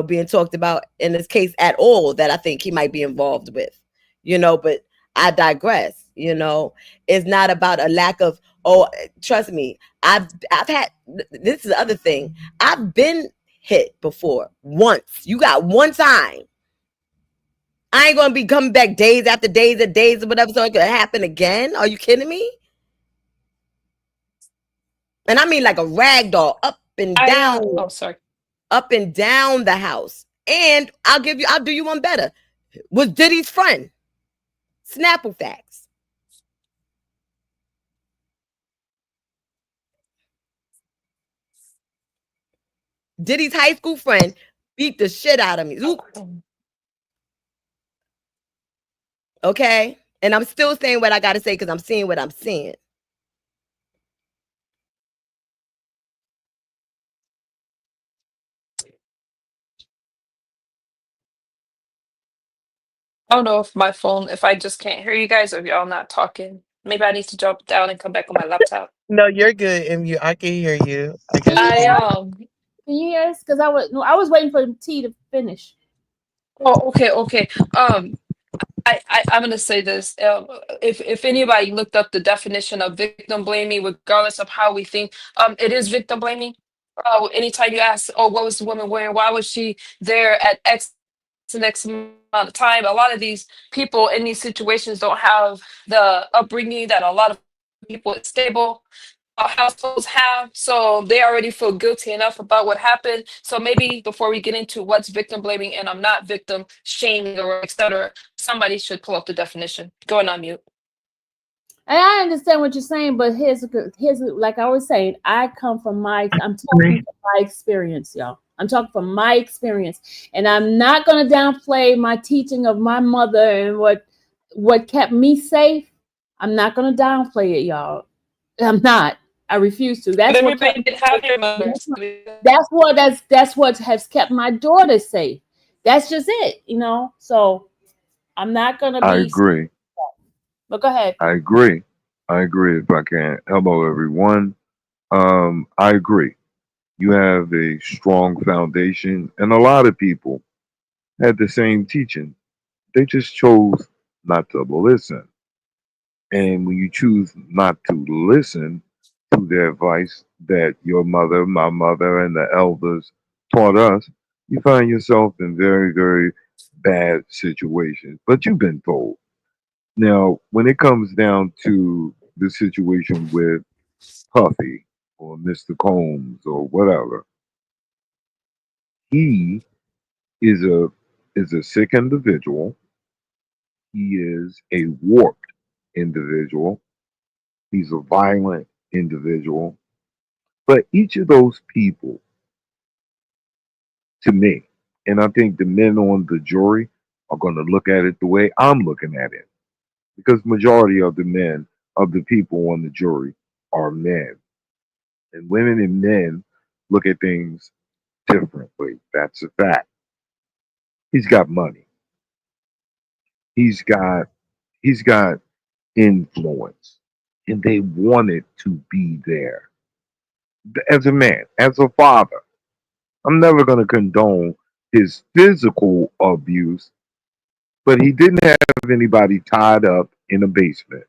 being talked about in this case at all, that I think he might be involved with, but I digress. It's not about a lack of, trust me, I've had, this is the other thing, I've been hit before once. You got one time. I ain't gonna be coming back days after days and days or whatever, so it could happen again. Are you kidding me? And I mean like a rag doll up and down, Oh, sorry. up and down the house. And I'll do you one better. Was Diddy's friend. Snapple facts. Diddy's high school friend beat the shit out of me. Oop. Okay? And I'm still saying what I got to say because I'm seeing what I'm seeing. I don't know if I just can't hear you guys or if y'all not talking. Maybe I need to jump down and come back on my laptop. No, you're good, and I can hear you. I Can guess you it's I hear me. us? Can you hear us? Because I was waiting for T to finish. Oh, okay. I'm gonna say this. If anybody looked up the definition of victim blaming, regardless of how we think, it is victim blaming. Anytime you ask, oh, what was the woman wearing? Why was she there at X the next amount of time. A lot of these people in these situations don't have the upbringing that a lot of people with stable households have, so they already feel guilty enough about what happened. So maybe before we get into what's victim blaming and I'm not victim shaming or etc., somebody should pull up the definition. Going on mute. And I understand what you're saying, but here's like I was saying, I'm talking from my experience, y'all. I'm talking from my experience, and I'm not gonna downplay my teaching of my mother and what kept me safe. I'm not gonna downplay it, y'all. I'm not. I refuse to. But That's what everybody kept. did have their mothers. That's what has kept my daughter safe. That's just it, you know. So I'm not gonna I be. agree. But go ahead. I agree. I agree if I can. Hello, everyone. I agree. You have a strong foundation, and a lot of people had the same teaching. They just chose not to listen. And when you choose not to listen to the advice that your mother, my mother, and the elders taught us, you find yourself in very, very bad situations. But you've been told. Now, when it comes down to the situation with Puffy or Mr. Combs or whatever, he is a sick individual. He is a warped individual. He's a violent individual. But each of those people, to me, and I think the men on the jury are going to look at it the way I'm looking at it, because majority of the men of the people on the jury are men, and women and men look at things differently. That's a fact. He's got money. He's got he's got influence, and they wanted to be there. As a man, as a father, I'm never going to condone his physical abuse, but he didn't have anybody tied up in a basement.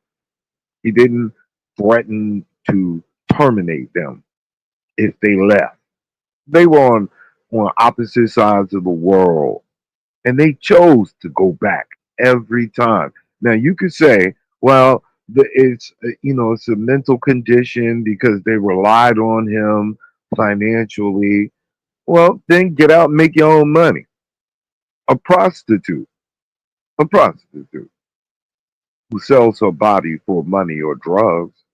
He didn't threaten to terminate them if they left. They were on opposite sides of the world, and they chose to go back every time. Now you could say, well, it's it's a mental condition because they relied on him financially. Well, then get out and make your own money. A prostitute, a prostitute who sells her body for money or drugs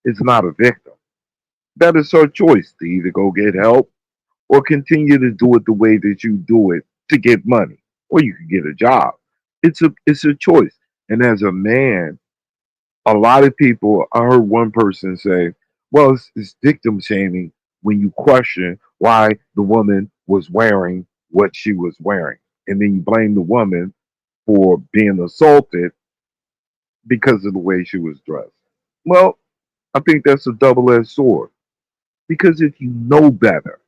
is not a victim. That is her choice to either go get help or continue to do it the way that you do it to get money, or you can get a job. It's a choice. And as a man, a lot of people, I heard one person say, well, it's victim shaming when you question why the woman was wearing what she was wearing. And then you blame the woman for being assaulted because of the way she was dressed. Well, I think that's a double edged sword. Because if you know better,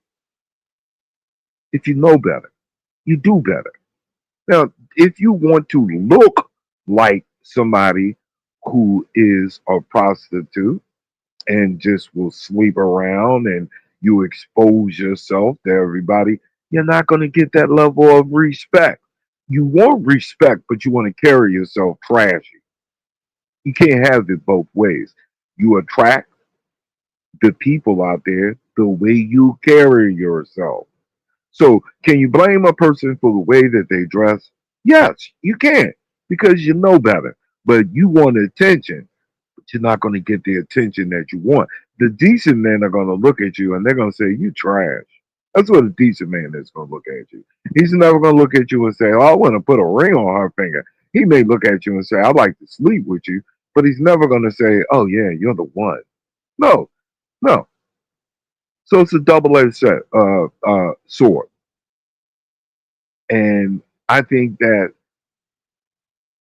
you do better. Now, if you want to look like somebody who is a prostitute and just will sleep around and you expose yourself to everybody, you're not going to get that level of respect. You want respect, but you want to carry yourself trashy. You can't have it both ways. You attract the people out there the way you carry yourself. So, can you blame a person for the way that they dress? Yes, you can, because you know better. But you want attention, but you're not going to get the attention that you want. The decent men are going to look at you and they're going to say, you trash. That's what a decent man is going to look at you. He's never going to look at you and say, oh, I want to put a ring on her finger. He may look at you and say, I'd like to sleep with you, but he's never going to say, oh, yeah, you're the one. No, no. So it's a double-edged sword. And I think that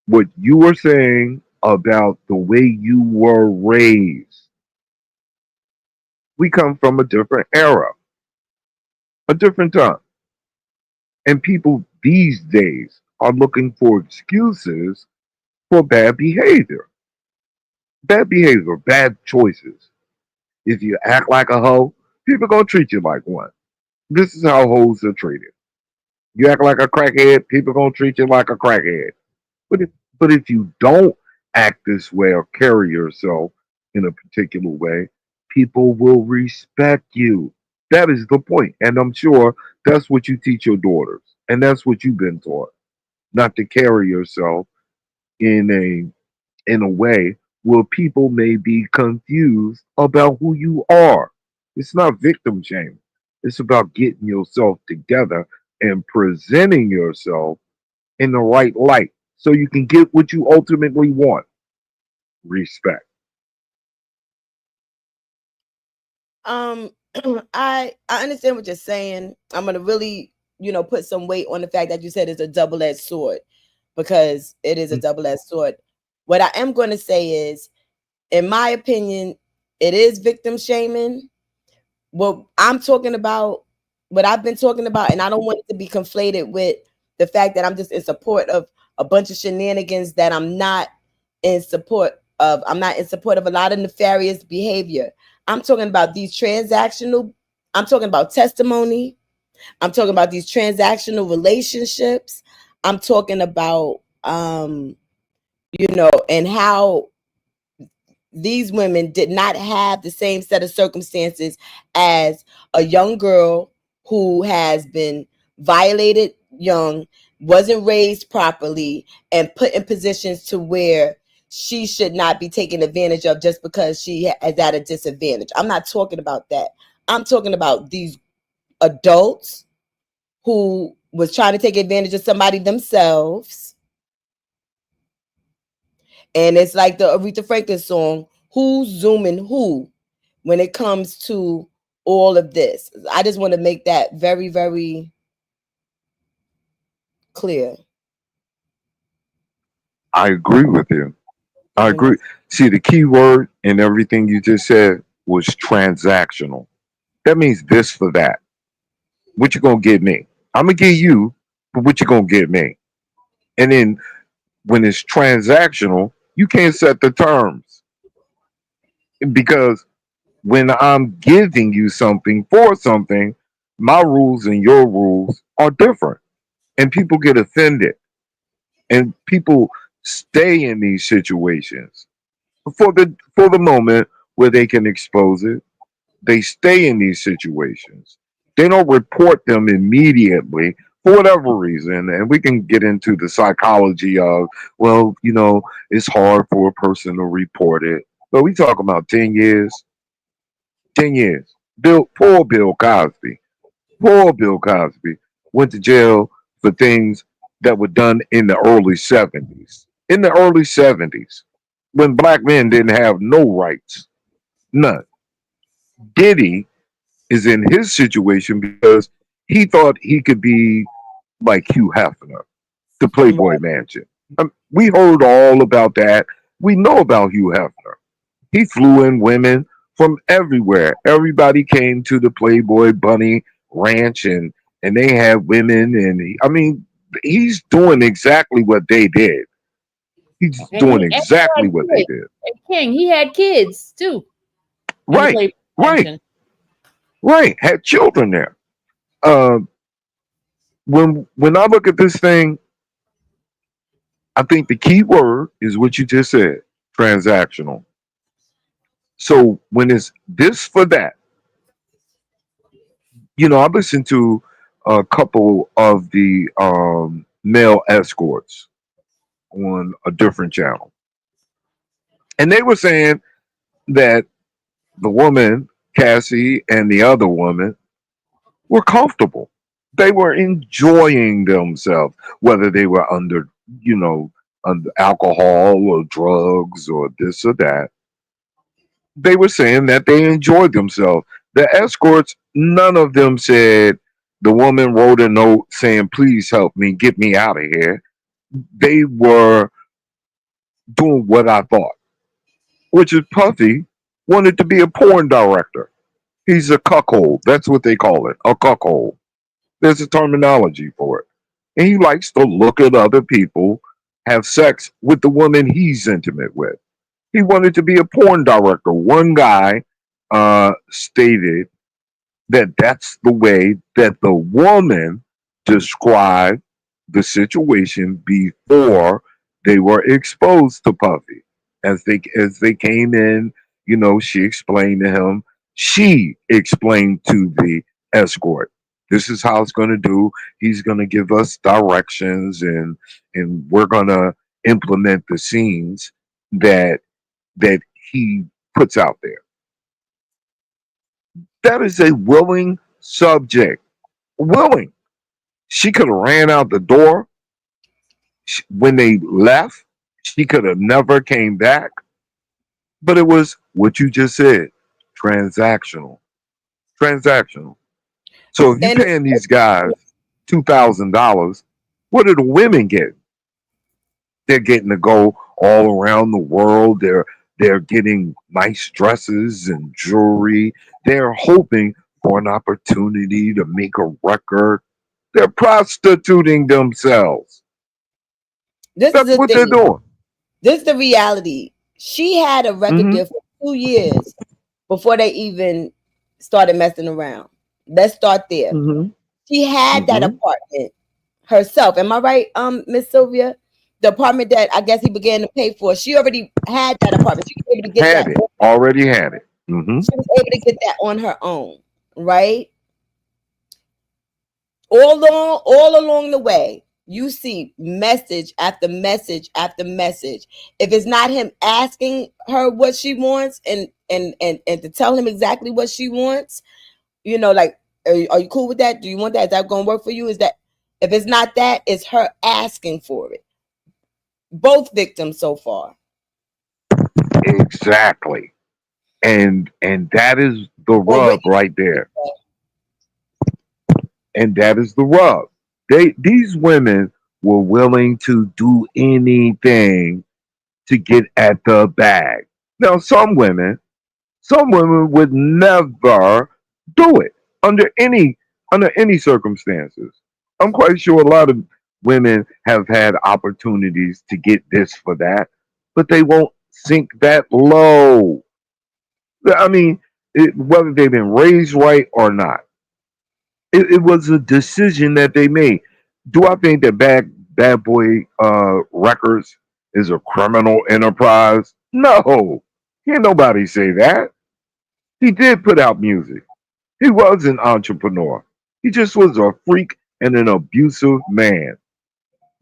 what you were saying about the way you were raised, we come from a different era, a different time. And people these days are looking for excuses for bad behavior, bad choices. If you act like a hoe, people gonna treat you like one. This is how hoes are treated. You act like a crackhead, people gonna treat you like a crackhead. But if but if you don't act this way or carry yourself in a particular way, people will respect you. That is the point. And I'm sure that's what you teach your daughters. And that's what you've been taught. Not to carry yourself in a way where people may be confused about who you are. It's not victim shaming. It's about getting yourself together and presenting yourself in the right light so you can get what you ultimately want. Respect. Um, I understand what you're saying. I'm gonna really, put some weight on the fact that you said it's a double-edged sword, because it is a double-edged sword. What I am going to say is, in my opinion, it is victim shaming. What I'm talking about, what I've been talking about, and I don't want it to be conflated with the fact that I'm just in support of a bunch of shenanigans that I'm not in support of. I'm not in support of a lot of nefarious behavior. I'm talking about these transactional, I'm talking about testimony. I'm talking about these transactional relationships. I'm talking about, and how these women did not have the same set of circumstances as a young girl who has been violated young, wasn't raised properly, and put in positions to where she should not be taken advantage of just because she is at a disadvantage. I'm not talking about that. I'm talking about these adults who was trying to take advantage of somebody themselves. And it's like the Aretha Franklin song, who's zooming who, when it comes to all of this. I just want to make that very, very clear. I agree with you. I You know, agree. See, the key word in everything you just said was transactional. That means this for that. What you gonna give me? I'm gonna give you, but what you gonna give me? And then when it's transactional, you can't set the terms because when I'm giving you something for something, my rules and your rules are different, and people get offended, and people stay in these situations for the moment where they can expose it. They stay in these situations. They don't report them immediately for whatever reason. And we can get into the psychology of, well, it's hard for a person to report it. But we talk about 10 years, 10 years. Poor Bill Cosby. Poor Bill Cosby went to jail for things that were done in the early 70s. In the early 70s, when black men didn't have no rights, none. Diddy is in his situation because he thought he could be like Hugh Hefner, the Playboy Mansion. We heard all about that. We know about Hugh Hefner. He flew in women from everywhere. Everybody came to the Playboy Bunny Ranch, and they had women. And he's doing exactly what they did. He's And doing he exactly had what they kids. did. And King, he had kids too in the Right, Playboy right, Mansion. right. Had children there. Uh, when I look at this thing, I think the key word is what you just said, transactional. So when it's this for that, I listened to a couple of the male escorts on a different channel, and they were saying that the woman, Cassie, and the other woman were comfortable. They were enjoying themselves, whether they were you know, under alcohol or drugs or this or that. They were saying that they enjoyed themselves. The escorts, none of them said the woman wrote a note saying, "Please help me, get me out of here." They were doing what I thought, which is Puffy wanted to be a porn director. He's a cuckold. That's what they call it, a cuckold. There's a terminology for it. And he likes to look at other people, have sex with the woman he's intimate with. He wanted to be a porn director. One guy stated that that's the way that the woman describe the situation before they were exposed to Puffy. As they came in, she explained to him. She explained to the escort, "This is how it's going to do. He's going to give us directions, and we're going to implement the scenes that he puts out there." That is a willing subject. Willing. She could have ran out the door when they left. She could have never came back. But it was what you just said, transactional. Transactional. So if you're And paying these guys $2,000, what do the women get? They're getting to go all around the world. They're getting nice dresses and jewelry. They're hoping for an opportunity to make a record. They're prostituting themselves. this is That's the what they're thing. doing. This is the reality. She had a record Hmm. deal for 2 years before they even started messing around. Let's start there. Hmm. She had that Hmm. apartment herself. Am I right, Miss Sylvia? The apartment that I guess he began to pay for. She already had that apartment. She was able to get Had that. it. Already had it. Hmm. She was able to get that on her own, right? All along the way, you see message after message after message. If it's not him asking her what she wants and to tell him exactly what she wants, like, are you cool with that? Do you want that? Is that going to work for you? Is that, if it's not that, it's her asking for it. Both victims so far. Exactly. And that is the Oh, rub right there. And that is the rub. These women were willing to do anything to get at the bag. Now some women would never do it under any circumstances. I'm quite sure a lot of women have had opportunities to get this for that, but they won't sink that low. I mean, whether they've been raised right or not, it was a decision that they made. Do I think that Bad Boy Records is a criminal enterprise? No, can't nobody say that. He did put out music. He was an entrepreneur. He just was a freak and an abusive man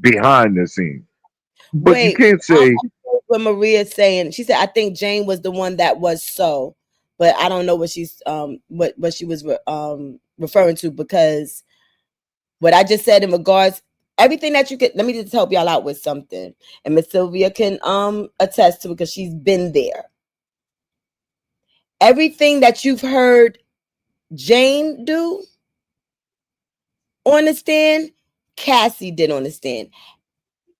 behind the scenes. But you Wait, can't I'm say what Maria's saying. She said, I think Jane was the one that was so, but I don't know what she's what she was referring to, because what I just said in regards, everything that you could, let me just help y'all out with something. And Miss Sylvia can attest to it because she's been there. Everything that you've heard Jane do on the stand, Cassie did on the stand.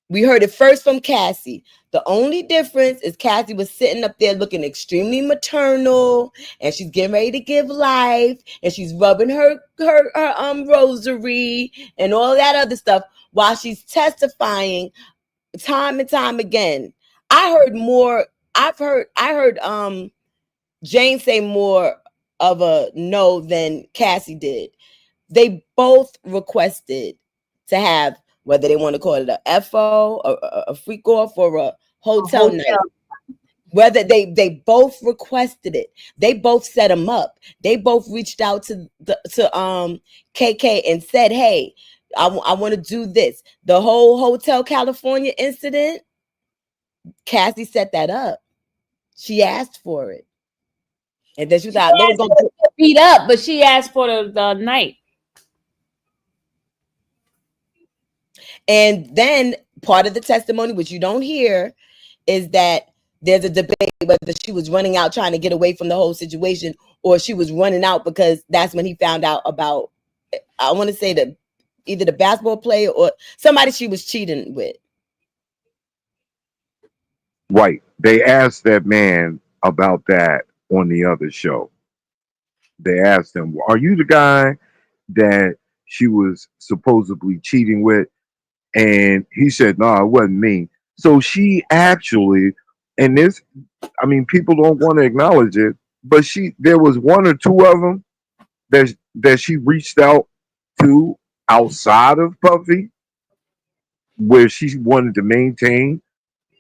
We heard it first from Cassie. The only difference is Cassie was sitting up there looking extremely maternal, and she's getting ready to give life, and she's rubbing her rosary and all that other stuff while she's testifying time and time again. I heard Jane say more of a no than Cassie did. They both requested to have, whether they want to call it a FO, a freak off, or a hotel night. Whether they both requested it, they both set them up. They both reached out to KK and said, "Hey, I want to do this." The whole Hotel California incident, Cassie set that up. She asked for it, and then she thought they was Asked going for to. to beat up, but she asked for the night. And then part of the testimony, which you don't hear, is that there's a debate whether she was running out trying to get away from the whole situation, or she was running out because that's when he found out about, I want to say, either the basketball player or somebody she was cheating with. right. They asked that man about that on the other show. They asked him, "Are you the guy that she was supposedly cheating with?" And he said, "No, it wasn't me." So she actually, and this, I mean, people don't want to acknowledge it, but there was one or two of them that she reached out to outside of Puffy, where she wanted to maintain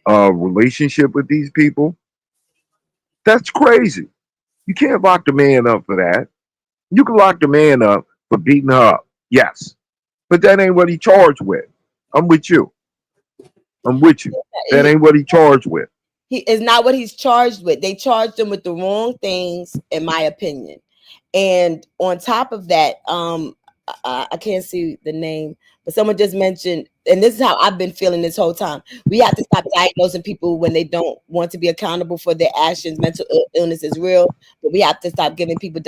a relationship with these people, that's crazy. You can't lock the man up for that. You can lock the man up for beating her up, yes, but that ain't what he charged with. I'm with you. I'm with you. That ain't what he charged with. He is not what he's charged with. They charged him with the wrong things, in my opinion. And on top of that, I can't see the name, but someone just mentioned, and this is how I've been feeling this whole time. We have to stop diagnosing people when they don't want to be accountable for their actions. Mental illness is real, but we have to stop giving people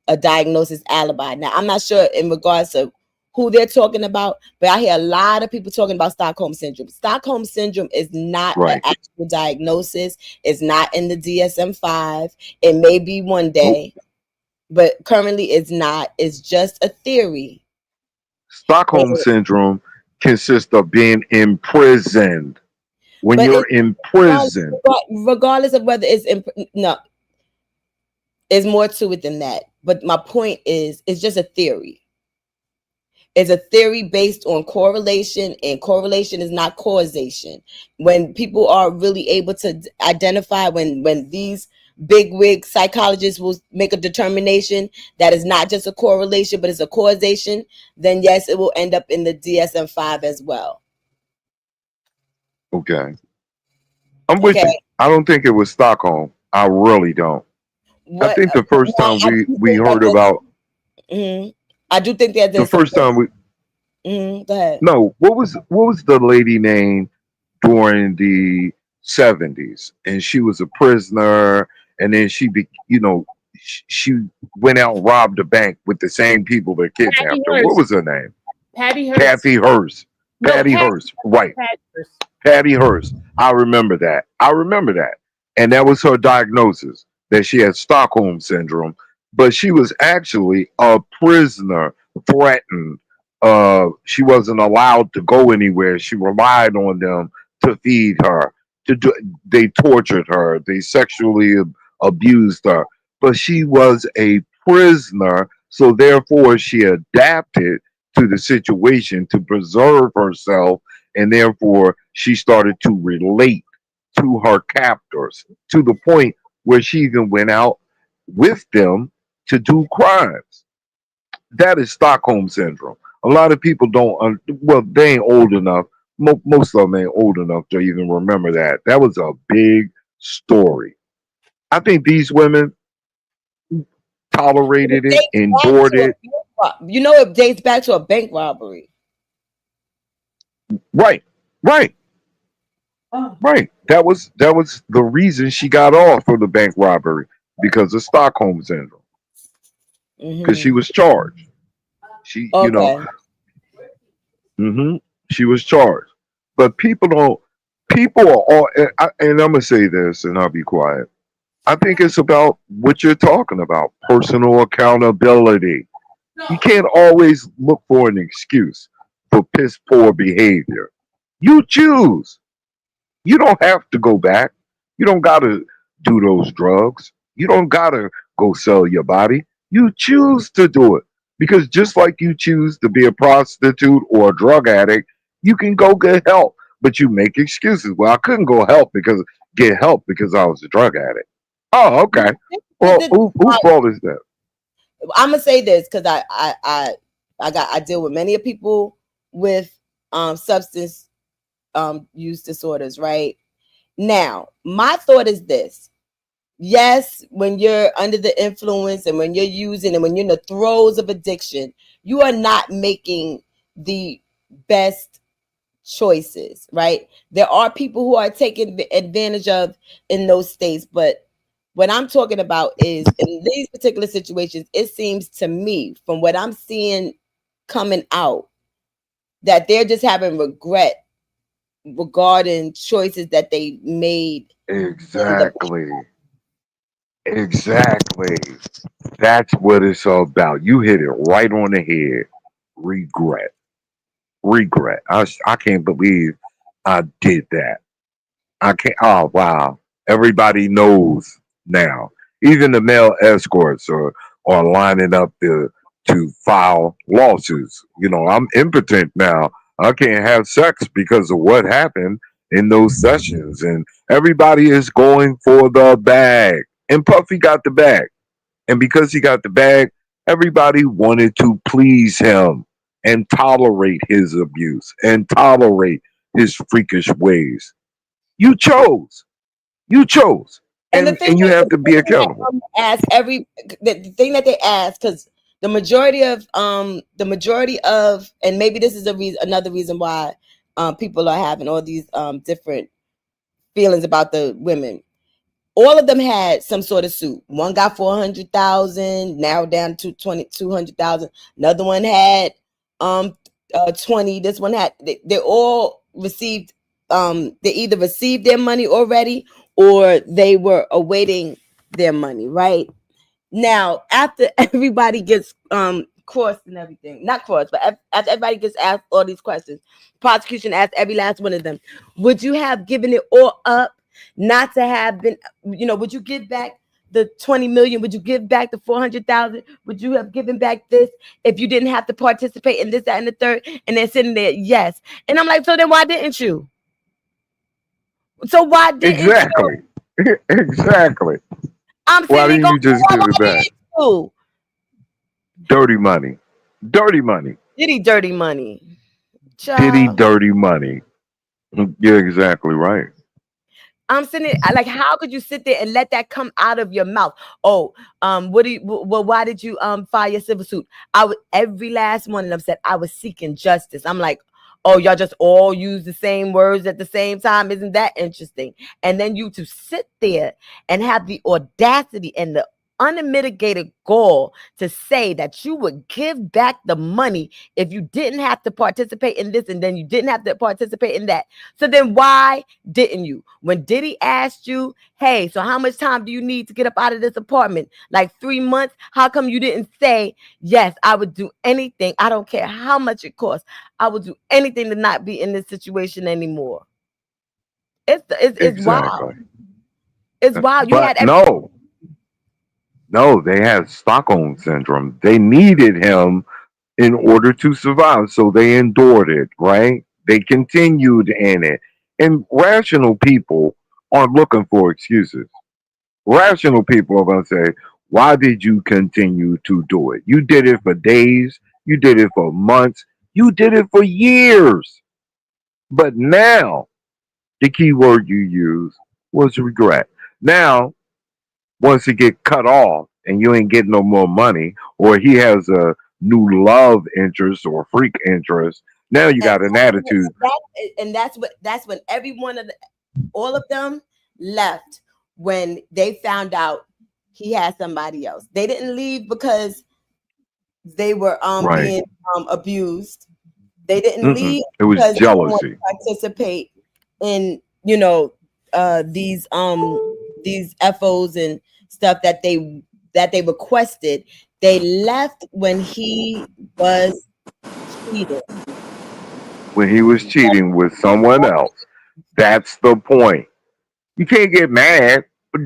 a diagnosis alibi. Now, I'm not sure in regards to who they're talking about, but I hear a lot of people talking about Stockholm syndrome. Stockholm syndrome is not an Right. actual diagnosis. It's not in the DSM-5. It may be one day, but currently it's not. It's just a theory. Stockholm syndrome consists of being imprisoned. When But you're in prison, regardless of whether it's no, there's more to it than that. But my point is, it's just a theory. It's a theory based on correlation, and correlation is not causation. When people are really able to identify, when these big wig psychologists will make a determination that is not just a correlation, but it's a causation, then yes, it will end up in the DSM-5 as well. okay, I'm with Okay. you. I don't think it was Stockholm. I really don't. I What think the first now, time I do we think that heard about I do think that the there's some first time we go ahead. no, what was the lady name during the 70s? And she was a prisoner, and then she went out and robbed a bank with the same people that Patty kidnapped her. What Hearst. was her name? Patty Hearst. Kathy Hearst. No, Patty Hearst. Right. Patty Hearst. Patty Hearst. I remember that. And that was her diagnosis, that she had Stockholm syndrome, but she was actually a prisoner, threatened. She wasn't allowed to go anywhere. She relied on them to feed her. They tortured her. They sexually abused her. But she was a prisoner, so therefore she adapted to the situation to preserve herself, and therefore she started to relate to her captors to the point where she even went out with them to do crimes. That is Stockholm syndrome. A lot of people don't, well, they ain't old enough. Most of them ain't old enough to even remember that. That was a big story. I think these women tolerated it, endured it. It dates back to a bank robbery. Right, right, right. That was the reason she got off for the bank robbery, because of Stockholm syndrome. Because she was charged. She, Okay. she was charged. But people are all, and I'm gonna say this, and I'll be quiet. I think it's about what you're talking about, personal accountability. You can't always look for an excuse for piss poor behavior. You choose. You don't have to go back. You don't got to do those drugs. You don't got to go sell your body. You choose to do it. Because just like you choose to be a prostitute or a drug addict, you can go get help. But you make excuses. Well, I couldn't get help because I was a drug addict. Oh, okay. Well, who fault is that? I'm gonna say this because I deal with many people with substance use disorders. Right now, my thought is this: yes, when you're under the influence and when you're using and when you're in the throes of addiction, you are not making the best choices. Right? There are people who are taken advantage of in those states, but what I'm talking about is in these particular situations, it seems to me from what I'm seeing coming out that they're just having regret regarding choices that they made. Exactly. Exactly. That's what it's all about. You hit it right on the head. Regret. Regret. I can't believe I did that. I can't. Oh, wow. Everybody knows now. Even the male escorts are lining up to file lawsuits. I'm impotent now. I can't have sex because of what happened in those sessions. And everybody is going for the bag. And Puffy got the bag. And because he got the bag, everybody wanted to please him and tolerate his abuse and tolerate his freakish ways. You chose. You chose. And the thing And you that have to be accountable. ask the thing that they ask, because the majority of, and maybe this is another reason why people are having all these different feelings about the women. All of them had some sort of suit. One got 400,000, now down to 200,000. Another one had 20. This one had, they all received, they either received their money already or they were awaiting their money, right? Now, after everybody gets crossed and everything, not crossed, but after everybody gets asked all these questions, prosecution asked every last one of them, would you have given it all up not to have been, would you give back the 20 million? Would you give back the 400,000? Would you have given back this if you didn't have to participate in this, that, and the third? And they're sitting there, yes. And I'm like, so then why didn't you? So why didn't you? Exactly. Exactly. I'm Why sitting there didn't going, you just why give it back? didn't you? Dirty money. Dirty money. Diddy dirty money. Diddy Child. dirty money. You're exactly right. I'm sitting there, like, how could you sit there and let that come out of your mouth? Oh, why did you file your civil suit? Every last one of them said I was seeking justice. I'm like, oh, y'all just all use the same words at the same time. Isn't that interesting? And then you to sit there and have the audacity and the unmitigated gall to say that you would give back the money if you didn't have to participate in this and then you didn't have to participate in that. So then why didn't you? When Diddy asked you, hey, so how much time do you need to get up out of this apartment? Like 3 months? How come you didn't say, yes, I would do anything. I don't care how much it costs. I would do anything to not be in this situation anymore. It's wild. Exactly. It's wild. You But had no, they had Stockholm syndrome. They needed him in order to survive. So they endured it, right? They continued in it. And rational people aren't looking for excuses. Rational people are going to say, why did you continue to do it? You did it for days. You did it for months. You did it for years. But now, the key word you used was regret. Now, once he get cut off and you ain't getting no more money, or he has a new love interest or freak interest, now you got an attitude. that's when every one of all of them left when they found out he had somebody else. They didn't leave because they were Right. being abused. They didn't Mm-mm. leave It was because they didn't want jealousy. to participate in these FOs and stuff that they requested. They left when he was cheating. When he was cheating with someone else. That's the point. You can't get mad.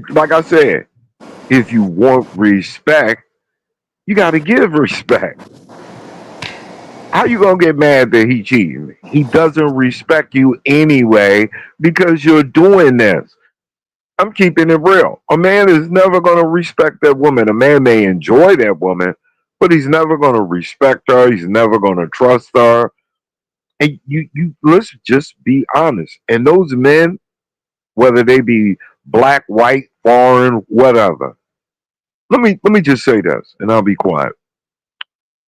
Like I said, if you want respect, you got to give respect. How you gonna get mad that he cheating? He doesn't respect you anyway because you're doing this. I'm keeping it real. A man is never gonna respect that woman. A man may enjoy that woman, but he's never gonna respect her. He's never gonna trust her. And you let's just be honest. And those men, whether they be black, white, foreign, whatever. Let me just say this, and I'll be quiet.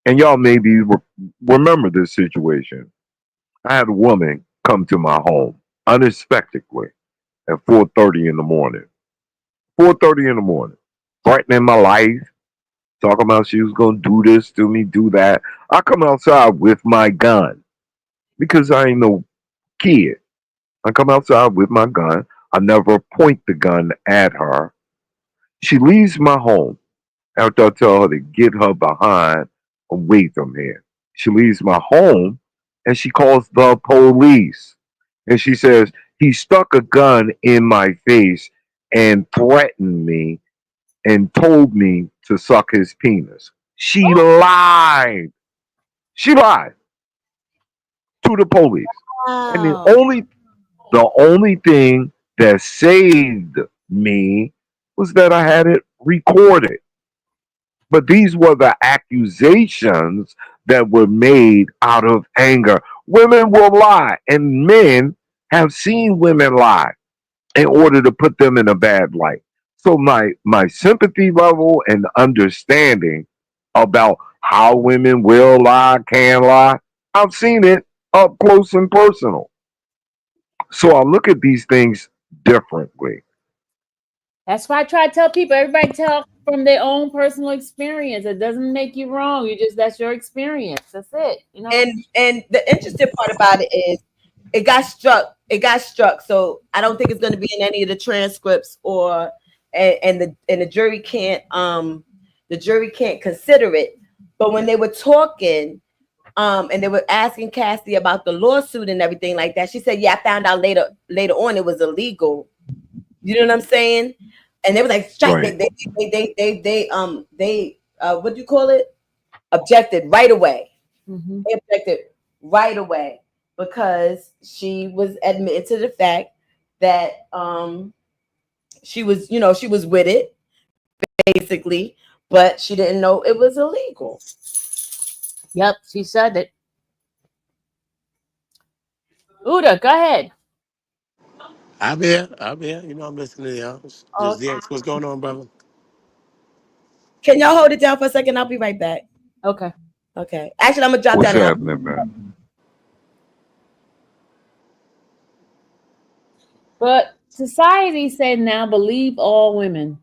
And y'all maybe remember this situation. I had a woman come to my home unexpectedly at 4:30 in the morning. 4:30 in the morning, threatening my life, talking about she was gonna do this to me, do that. I come outside with my gun because I ain't no kid. I come outside with my gun. I never point the gun at her. She leaves my home after I tell her to get her behind away from here. She leaves my home and she calls the police. And she says, he stuck a gun in my face and threatened me and told me to suck his penis. She lied. She lied to the police. And Wow. the only thing that saved me was that I had it recorded. But these were the accusations that were made out of anger. Women will lie, and men have seen women lie in order to put them in a bad light. So my sympathy level and understanding about how women will lie, can lie, I've seen it up close and personal. So I look at these things differently. That's why I try to tell people. Everybody tell from their own personal experience. It doesn't make you wrong. You just that's your experience. That's it. You know. And the interesting part about it is it got struck. It got struck. So I don't think it's going to be in any of the transcripts or and the jury can't consider it. But when they were talking, and they were asking Cassie about the lawsuit and everything like that, she said, "Yeah, I found out later on it was illegal." You know what I'm saying? And they were like, "Strike!" Right. They what do you call it? Objected right away. Mm-hmm. They objected right away because she was admitting to the fact that she was, she was with it basically, but she didn't know it was illegal. Yep, she said it. Uda, go ahead. I'm here. I'm here. You know, I'm listening to y'all. Oh, Just X, what's going on, brother? Can y'all hold it down for a second? I'll be right back. okay. Okay. Actually, I'm gonna drop What's down. happening, man? But society said now believe all women.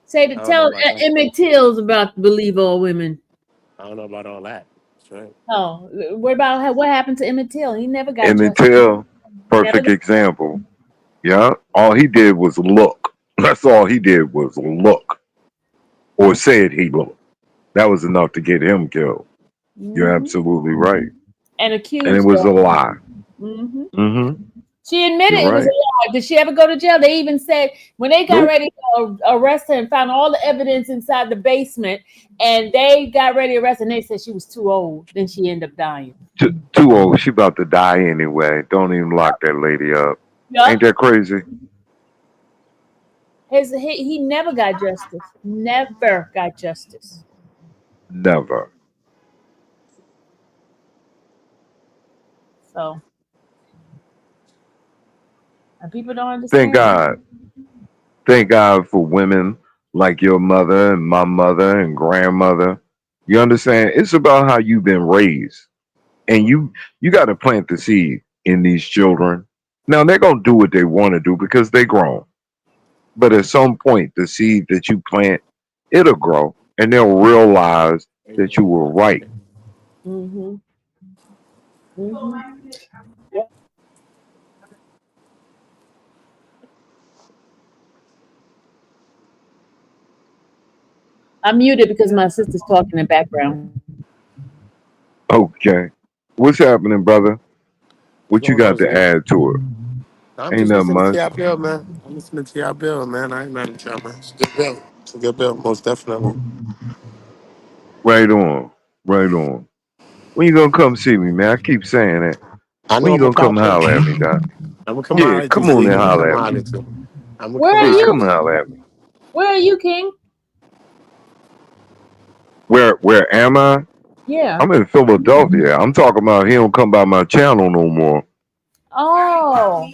Say to I don't know tell about that. Emmett Tills about believe all women. I don't know about all that. That's right. Oh, what about what happened to Emmett Till? He never got Emmett justice. Till, Never perfect got, example. Yeah. All he did was look. That's all he did was look. Or said he looked. That was enough to get him killed. You're hmm absolutely right. and And it accused was a her. lie. hmm Hmm. She admitted You're it was a right. lie. Did she ever go to jail? They even said when they got Nope. ready to arrest her and found all the evidence inside the basement, and they got ready to arrest her, and they said she was too old. Then she ended up dying. Too old. She about to die anyway. Don't even lock that lady up. Yep. Ain't that crazy? He never got justice. Never got justice. Never. So, and people don't Thank understand. God. Thank God for women like your mother and my mother and grandmother. You understand? It's about how you've been raised. And you got to plant the seed in these children. Now they're going to do what they want to do because they grown. But at some point the seed that you plant, it'll grow and they'll realize that you were right. Mm-hmm. Mm-hmm. I'm muted because my sister's talking in the background. Okay. What's happening, brother? What's What you going on, got to Zay? add to it? I'm Ain't just nothing listening to much. y'all bill, man. I'm listening to y'all bill, man. I ain't mad at y'all, man. It's a good bill. It's a good bill, most definitely. Right on. Right on. When you gonna come see me, man? I keep saying that. I When know you I'm gonna gonna come pop in. holler at me, Doc? I'm gonna come Yeah, holler at you, come on Z. and I'm gonna come holler at holler me. at you. I'm gonna Where come are Yeah, holler you? come at and you. holler at me. Where are you, King? Where am I? Yeah. I'm in Philadelphia. I'm talking about he don't come by my channel no more. Oh,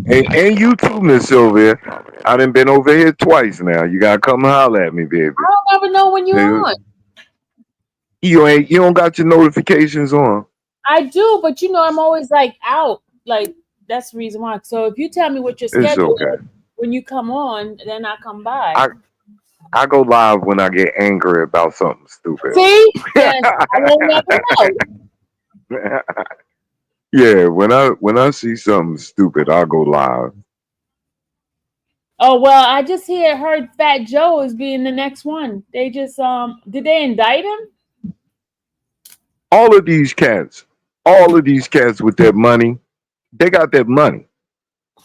And you too, Miss Sylvia. I done been over here twice now. You gotta come holler at me, baby. I don't ever know when you're You on. you don't got your notifications on. I do, but I'm always like out. Like that's the reason why. So if you tell me what your It's schedule okay. is when you come on, then I come by. I I go live when I get angry about something stupid. See? Then I won't never know. Yeah, when I see something stupid, I'll go live. Oh well, I just heard Fat Joe is being the next one. They just did they indict him? All of these cats, all of these cats with their money, they got that money,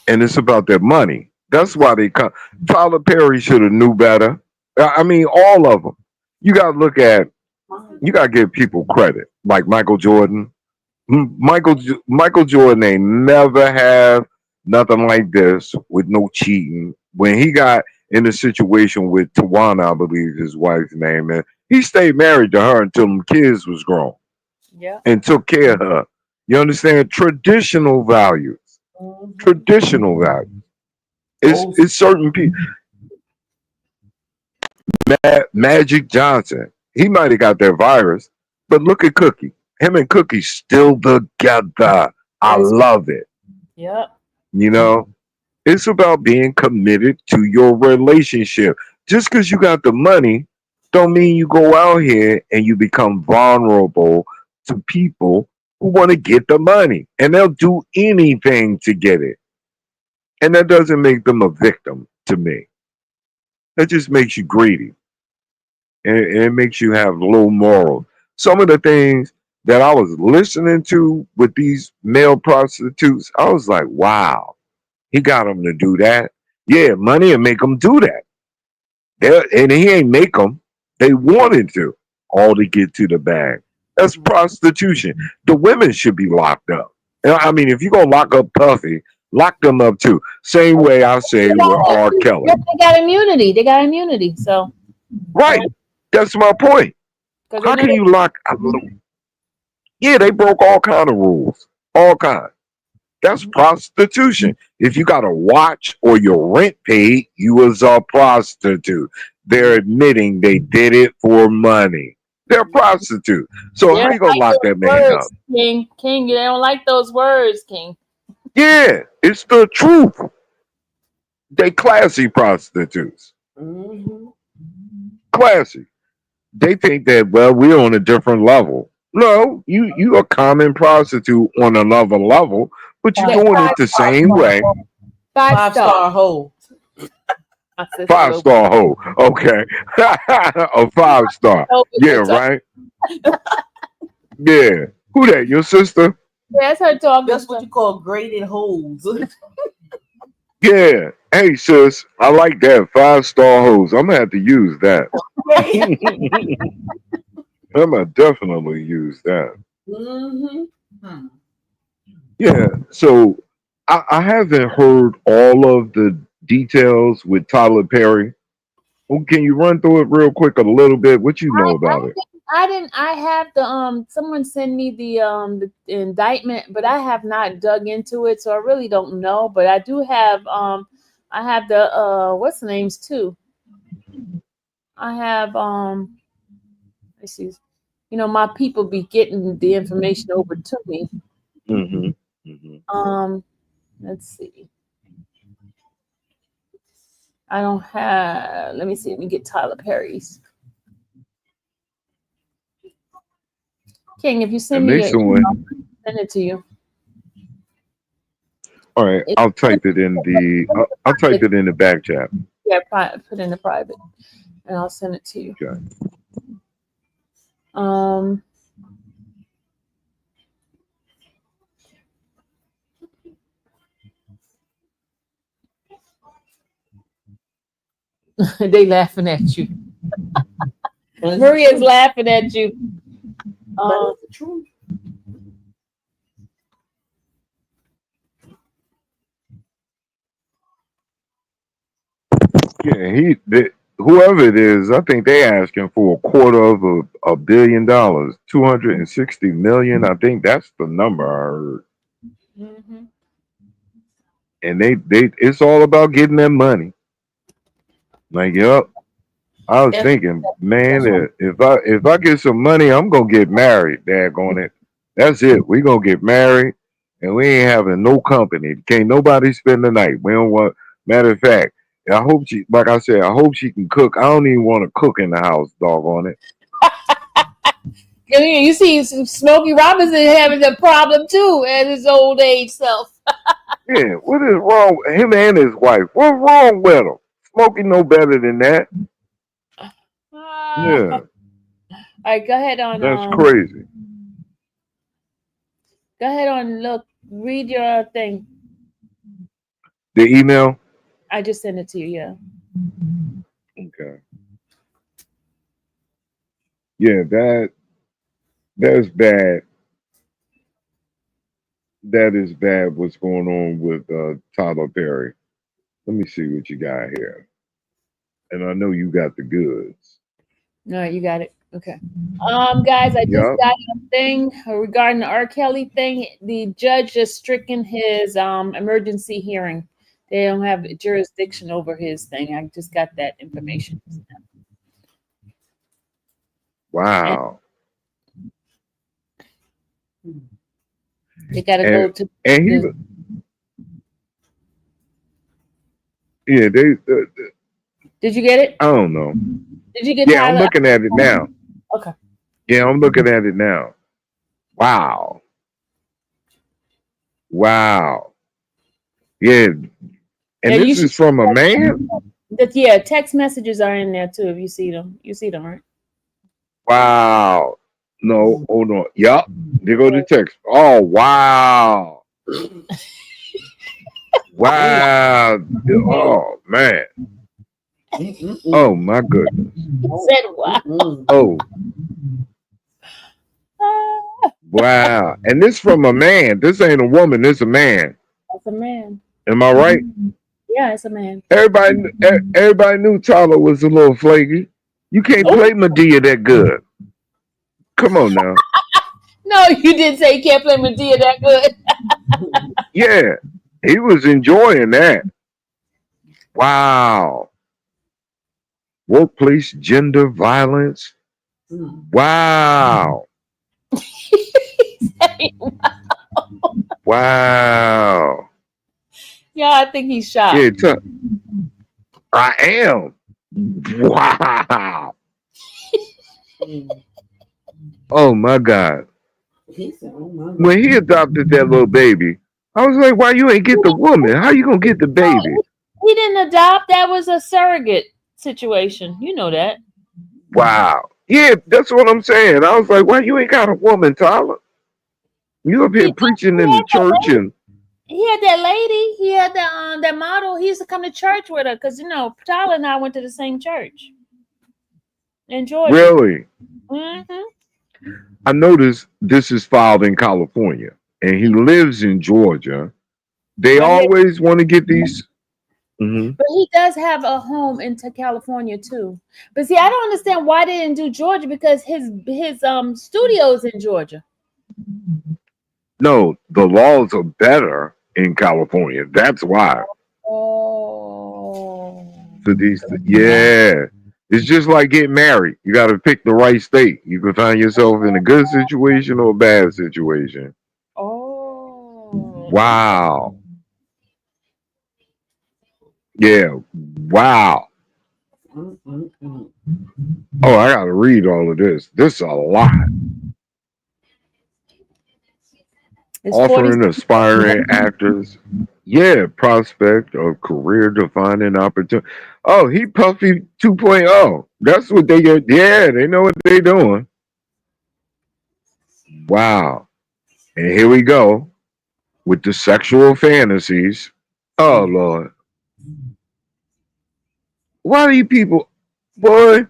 and it's about their money. That's why they come. Tyler Perry should have knew better. I mean, all of them. You got to look at, you got to give people credit. Like Michael Jordan. Michael Jordan ain't never have nothing like this with no cheating. When he got in a situation with Tawana, I believe his wife's name, and he stayed married to her until the kids was grown Yeah. and took care of her. You understand? Traditional values. Traditional values. It's certain people. Magic Johnson. He might have got that virus, but look at Cookie. Him and Cookie still together. I That is. love it. Yeah. You know, it's about being committed to your relationship. Just because you got the money, don't mean you go out here and you become vulnerable to people who want to get the money, and they'll do anything to get it. And that doesn't make them a victim to me. That just makes you greedy, and it makes you have low morals. Some of the things that I was listening to with these male prostitutes, I was like, wow, he got them to do that. Yeah, money and make them do that. And he ain't make them. They wanted to, all to get to the bag. That's prostitution. The women should be locked up. I mean, if you're going to lock up Puffy, lock them up too. Same way I say with R. Kelly. They got immunity. They got immunity. So. Right. That's my point. How can you lock? Yeah, they broke all kind of rules. All kind. That's prostitution. If you got a watch or your rent paid, you was a prostitute. They're admitting they did it for money. They're prostitute. So how you gonna lock that man up? King, they don't like those words, King. Yeah, it's the truth. They classy prostitutes. Classy. They think that, well, we're on a different level. No, you a common prostitute on another level, but you're doing it the same way. Five-star hoe. 5-star hoe. Okay. A 5-star. Yeah, right? Yeah. Who that? Your sister? That's her talking. That's what you call graded hoes. Yeah. Hey, sis, I like that. 5-star hoes. I'm going to have to use that. I'm going to definitely use that. Yeah. So I haven't heard all of the details with Tyler Perry. Well, can you run through it real quick a little bit? What you know about it? I have the someone send me the indictment, but I have not dug into it, so I really don't know. But I do have I have the what's the names too. I have let's see, you know, my people be getting the information over to me. Let's see. I don't have, let me see, let me get Tyler Perry's. King, if you send me it, I'll send it to you. All right, I'll type it in the back chat. Yeah, put in the private, and I'll send it to you. Okay. They laughing at you. Maria's laughing at you. But it's the truth. Yeah, whoever it is, I think they asking for $250 million, 260 million. I think that's the number I heard. And they it's all about getting that money. Like, yep. I was thinking, man, if I get some money, I'm gonna get married. Daggone it. That's it. We gonna get married, and we ain't having no company. Can't nobody spend the night. We don't want. Matter of fact, I hope she, like I said, I hope she can cook. I don't even want to cook in the house. Doggone it. You see, Smokey Robinson having a problem too at his old age self. Yeah, what is wrong? Him and his wife. What's wrong with him? Smokey no better than that. Yeah. All right, go ahead on. That's crazy. Go ahead on. Look, read your thing. The email. I just sent it to you. Yeah. Okay. Yeah, that's bad. That is bad. What's going on with Tyler Perry? Let me see what you got here. And I know you got the goods. All right, you got it. Okay. Guys, I just Yup. got a thing regarding the R. Kelly thing. The judge just stricken his emergency hearing. They don't have jurisdiction over his thing. I just got that information. And Wow. they got to go And to and he, the. yeah, they. Did you get it? I don't know. Did you get Yeah, I'm Tyler? looking at it now. Okay. Yeah, I'm looking at it now. Wow. Wow. Yeah, Yeah, and you this should. is from a man. Yeah, text messages are in there too. If you see them, you see them, right? Wow. No, hold on. Yup. There go the Yeah. text. Oh wow. Wow. Oh man. Oh my goodness. He said, "Wow." Oh Ah, wow. And this from a man. This ain't a woman. This a man. that's a man. Am I right? Yeah, it's a man. Everybody knew Tyler was a little flaky. You can't Oh play Medea that good. Come on now. no, you didn't say you can't play Medea that good. Yeah. He was enjoying that. Wow. Workplace gender violence. Wow. Wow. Yeah, I think he's shocked. Yeah, I am. Wow. Oh my God. When he adopted that little baby, I was like, why you ain't get the woman? How you gonna get the baby? He didn't adopt. That was a surrogate situation. You know that. Wow. Yeah, that's what I'm saying. I was like, why you ain't got a woman, Tyler? You up He, here preaching in the church and he had that lady. He had that model. He used to come to church with her because Tyler and I went to the same church in Georgia. really, hmm I noticed this is filed in California and he lives in Georgia. They But he, always want to get these. Mhm. but he does have a home in California too. But see, I don't understand why they didn't do Georgia because his studio's in Georgia. No, the laws are better in California. That's why. Oh. So these, yeah, it's just like getting married. You got to pick the right state. You can find yourself in a good situation or a bad situation. Oh. Wow. Yeah. Wow. Oh, I got to read all of this. This is a lot. It's 40. Offering aspiring actors, yeah, prospect of career defining opportunity. Oh, he Puffy 2.0. That's what they get. Yeah, they know what they doing. Wow. And here we go with the sexual fantasies. Oh Lord. Why do you people, boy,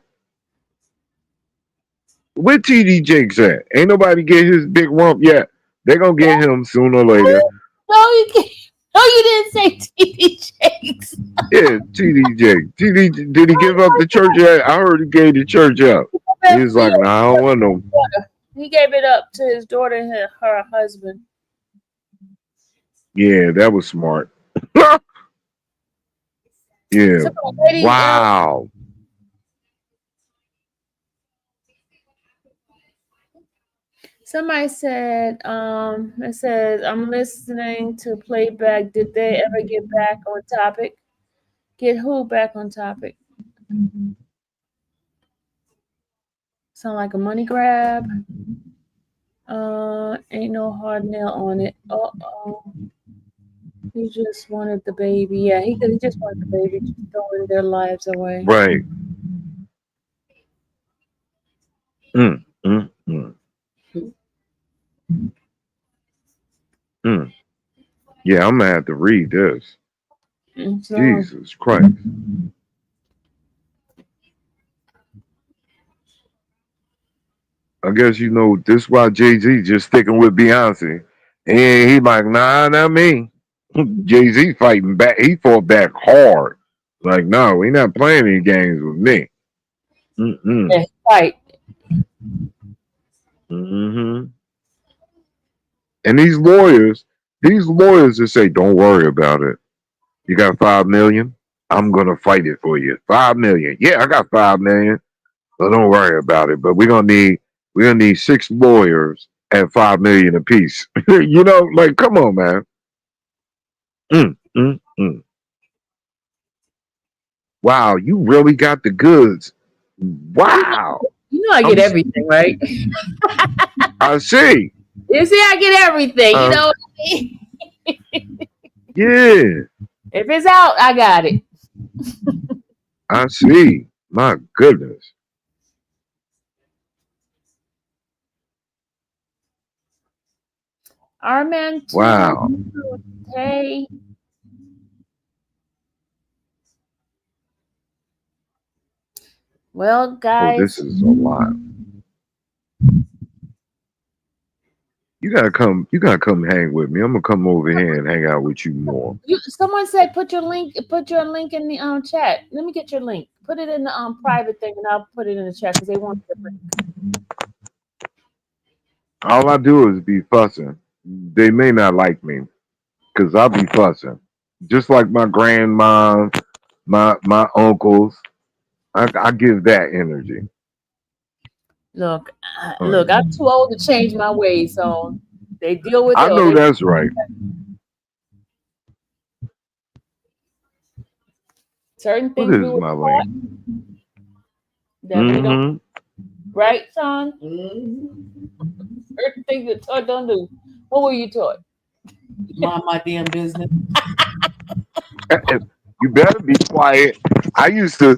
where TD Jakes at? Ain't nobody get his big rump yet. They gonna get him sooner or later. No, you can't. No, you didn't say TD Jakes. Yeah, TD Jakes. TD, did he give up the church yet? I heard he gave the church up. He was like, nah, I don't want no. He gave it up to his daughter and her husband. Yeah, that was smart. Yeah. So, lady, Wow. somebody said, it says, I'm listening to playback. Did they ever get back on topic? Get who back on topic? Sound like a money grab. Ain't no hard nail on it. Uh-oh. He just wanted the baby. Yeah, he just wanted the baby, just throwing their lives away. Right. Mm, mm, mm. Mm. Yeah, I'm gonna have to read this. So, Jesus Christ. I guess you know this why Jay-Z just sticking with Beyonce. And he like, nah, not me. Jay-Z fighting back. He fought back hard. Like, no, we not playing any games with me. Mm-mm. Yeah, right. Mm-hmm. And these lawyers just say, don't worry about it. You got 5 million? I'm gonna fight it for you. 5 million. Yeah, I got 5 million. So don't worry about it. But we're gonna need 6 lawyers at 5 million apiece. You know, like come on, man. Mm, mm, mm. Wow, you really got the goods. Wow. You know I I'm get everything, right? I see. You see, I get everything. You know Um, what I mean? yeah, If it's out, I got it. I see. My goodness. Arman Wow. 2. Hey. Well, Oh, guys, this is a lot. You gotta come hang with me. I'm gonna come over here and hang out with you more. someone said put your link in the chat. Let me get your link. Put it in the private thing, and I'll put it in the chat because they want your link. All I do is be fussing. They may not like me because I'll be fussing. Just like my grandma, my uncles. I give that energy. Look, All look, right. I'm too old to change my ways, so they deal with I it or know they that's right. certain What things we is were my taught link? that we don't. Mm-hmm. Right, Sean? Mhm. Certain things that taught don't do. What were you taught? Mind my damn business. You better be quiet. I used to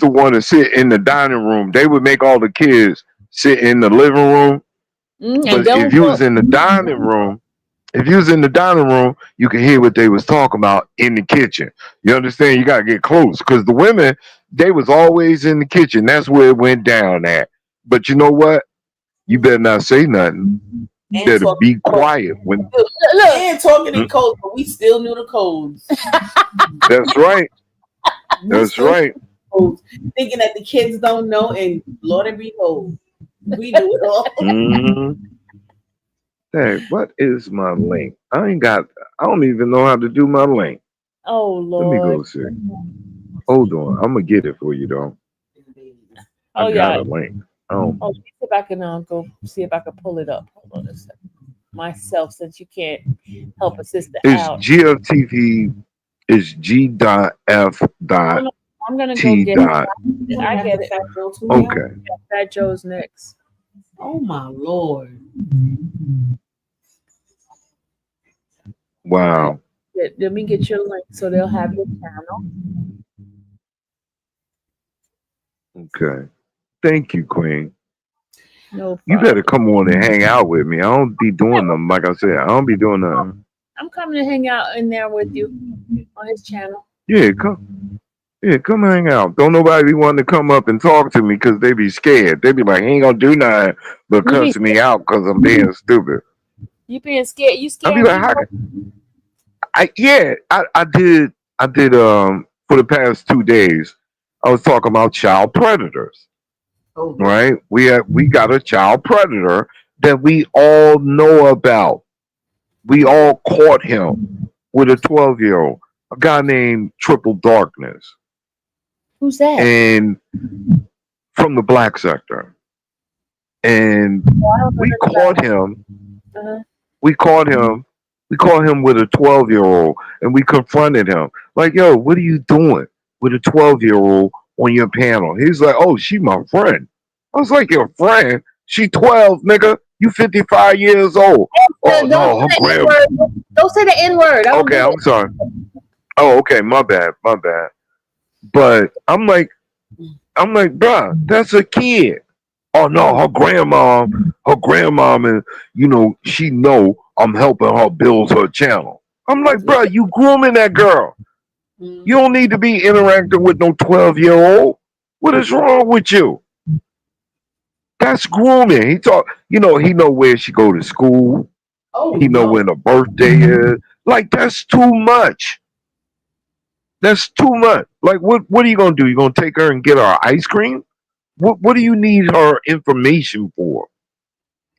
want to sit in the dining room. They would make all the kids sit in the living room. And But don't look. if you was in the dining room, you could hear what they was talking about in the kitchen. You understand? You gotta get close because the women, they was always in the kitchen. That's where it went down at. But you know what? You better not say nothing. You And better talking be quiet when. Look. and talking in Mm, codes, but we still knew the codes. that's right. We That's still knew right. the codes, thinking that the kids don't know, and Lord and behold, we knew it all. Hmm. Hey, what is my link? I don't even know how to do my link. Oh Let me Lord. go see. Hold on. I'm gonna get it for you though. I Oh got yeah. a link. Oh, Oh, let me see if I can go see if I can pull it up. Hold on a second. Myself, since you can't help a sister it's out. GFTV is G dot F No, dot no, I'm gonna go T get it. dot. I Got get the it. fat girl too now. Okay. Fat Joe's next. Oh my Lord. All right. Wow. Let me get your link so they'll have your channel. Okay. Thank you, Queen. No You problem. better come on and hang out with me. I don't be doing them. Like I said, I don't be doing nothing. I'm coming to hang out in there with you on his channel. Yeah, come. Yeah, come hang out. Don't nobody be wanting to come up and talk to me because they be scared. They be like, he ain't gonna do nothing but You be cuss me out because I'm being stupid. you being scared. You I be scaring like, how? people. I did for the past 2 days. I was talking about child predators. Oh Lord. Right? We got a child predator that we all know about. We all caught him with a 12-year-old, a guy named Triple Darkness, Who's that? and from the black sector. And Oh, I don't know we nothing about caught him. him. Uh-huh. We caught him. We caught him with a 12-year-old, and we confronted him. Like, yo, what are you doing with a 12-year-old on your panel? He's like, oh, she my friend. I was like, your friend? She 12, nigga. You 55 years old. Oh Don't no, say her the N grand. word. Don't say the N word. I don't Okay, do it. I'm sorry. Oh, okay, my bad, my bad. But I'm like, bruh, that's a kid. Oh no, her grandmom, and she know I'm helping her build her channel. I'm like, bruh, you grooming that girl. You don't need to be interacting with no 12-year-old. What is wrong with you? That's grooming. He talk, he know where she go to school. Oh He know no. when her birthday is. Like that's too much. That's too much. Like what are you gonna do? You gonna take her and get her ice cream? What do you need her information for?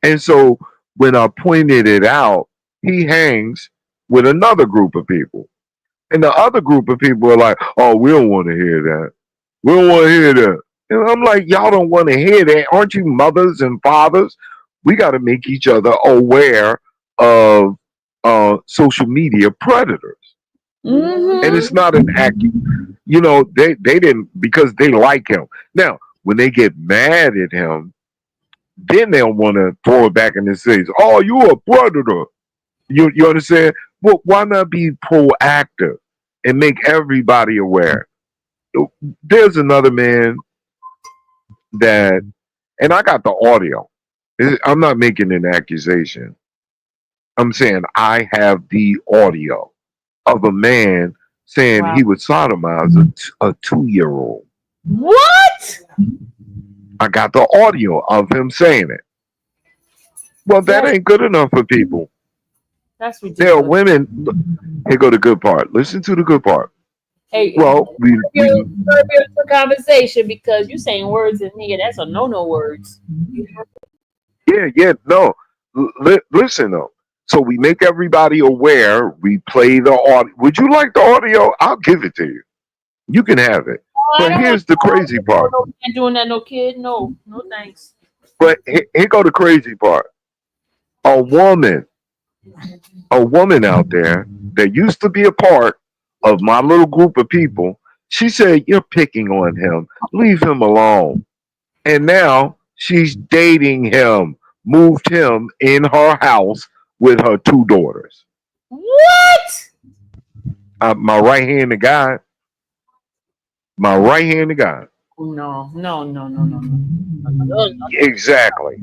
And so when I pointed it out, he hangs with another group of people. And the other group of people are like, oh, we don't want to hear that. We don't want to hear that. And I'm like, y'all don't want to hear that. Aren't you mothers and fathers? We got to make each other aware of social media predators. And it's not an act. They didn't, because they like him. Now, when they get mad at him, then they'll want to throw it back in his face. Oh, you a predator. You understand? Well, why not be proactive and make everybody aware? There's another man that, and I got the audio. I'm not making an accusation. I'm saying I have the audio of a man saying Wow. he would sodomize a 2-year-old. What? I got the audio of him saying it. Well, that ain't good enough for people. That's There are ridiculous. women. Here go the good part. Listen to the good part. Hey, Well, your conversation, because you're saying words in here. That's a no words. yeah, no. Listen though. So we make everybody aware. We play the audio. Would you like the audio? I'll give it to you. You can have it. Oh, I But don't want here's the crazy part. no man doing that, no kid. No thanks. But here go the crazy part. A woman out there that used to be a part of my little group of people, she said, you're picking on him. Leave him alone. And now she's dating him, moved him in her house with her 2 daughters. What? My right handed guy. My right handed guy. No. Exactly.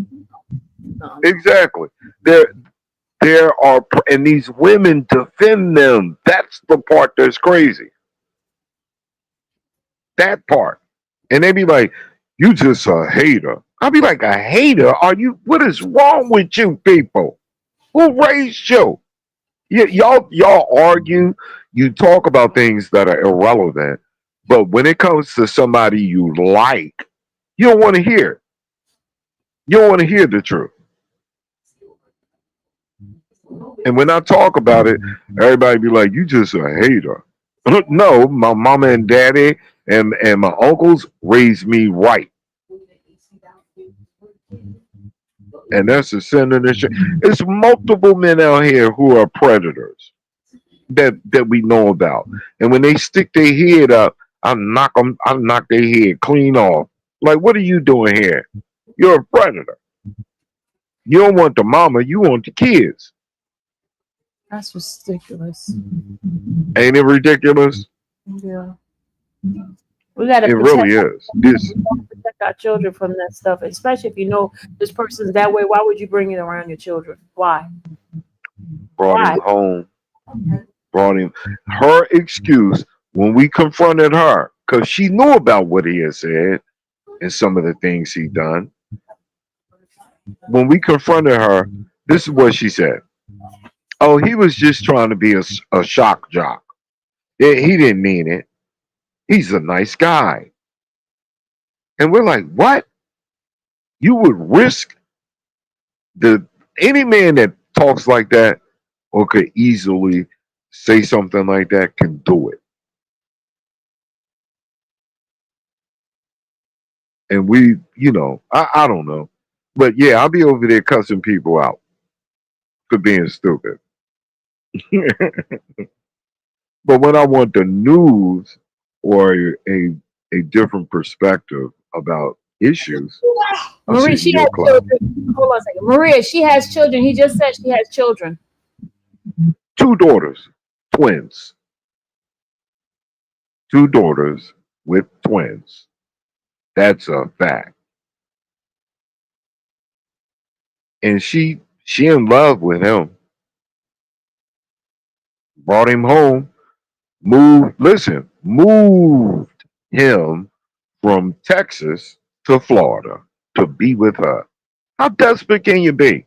Exactly. There are, and these women defend them. That's the part that's crazy. That part. And they be like, you just a hater. I'll be like, a hater? What is wrong with you people? Who raised you? Y'all argue, you talk about things that are irrelevant, but when it comes to somebody you like, you don't want to hear it. You don't want to hear the truth. And when I talk about it, everybody be like, you just a hater. No, my mama and daddy and my uncles raised me right. And that's a sin in this shit. It's multiple men out here who are predators that we know about. And when they stick their head up, I knock their head clean off. Like, what are you doing here? You're a predator. You don't want the mama, you want the kids. That's ridiculous. Ain't it ridiculous? Yeah. We gotta It protect, really is. This protect our children from that stuff, especially if you know this person's that way. Why would you bring it around your children? Why? brought him home. Brought him. Her excuse when we confronted her, because she knew about what he had said and some of the things he done. When we confronted her, this is what she said. Oh, he was just trying to be a shock jock. He didn't mean it. He's a nice guy. And we're like, what? You would risk any man that talks like that or could easily say something like that can do it. And we, I don't know. But yeah, I'll be over there cussing people out for being stupid. But when I want the news or a different perspective about issues, I'll Maria, sit in she your has class. children. Hold on a second. Maria, she has children. He just said she has children. 2 daughters, twins. 2 daughters with twins. That's a fact. And she in love with him. Brought him home. Moved him from Texas to Florida. to be with her. How desperate can you be?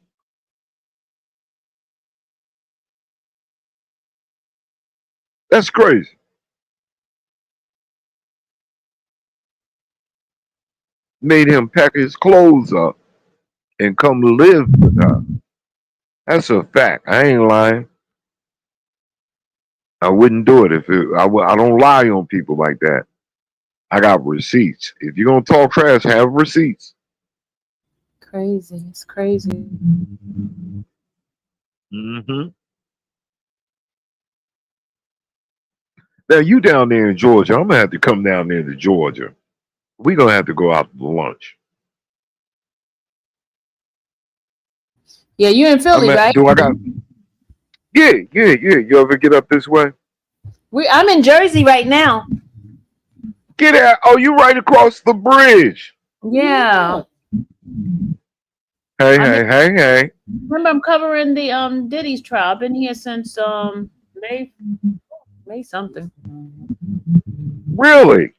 That's crazy. Made him pack his clothes up and come live with her. That's a fact. I ain't lying. I wouldn't do it if I don't lie on people like that. I got receipts. If you're gonna talk trash, have receipts. Crazy. It's crazy. Hmm. Now you down there in Georgia. I'm gonna have to come down there to Georgia. We gonna have to go out to lunch. Yeah, you're in Philly, right? Do I got? Yeah, yeah, yeah. You ever get up this way? I'm in Jersey right now. Get out. Oh, you right across the bridge. Yeah. Hey, I'm hey, in, hey, hey. remember I'm covering the Diddy's trial. I've been here since May something. Really?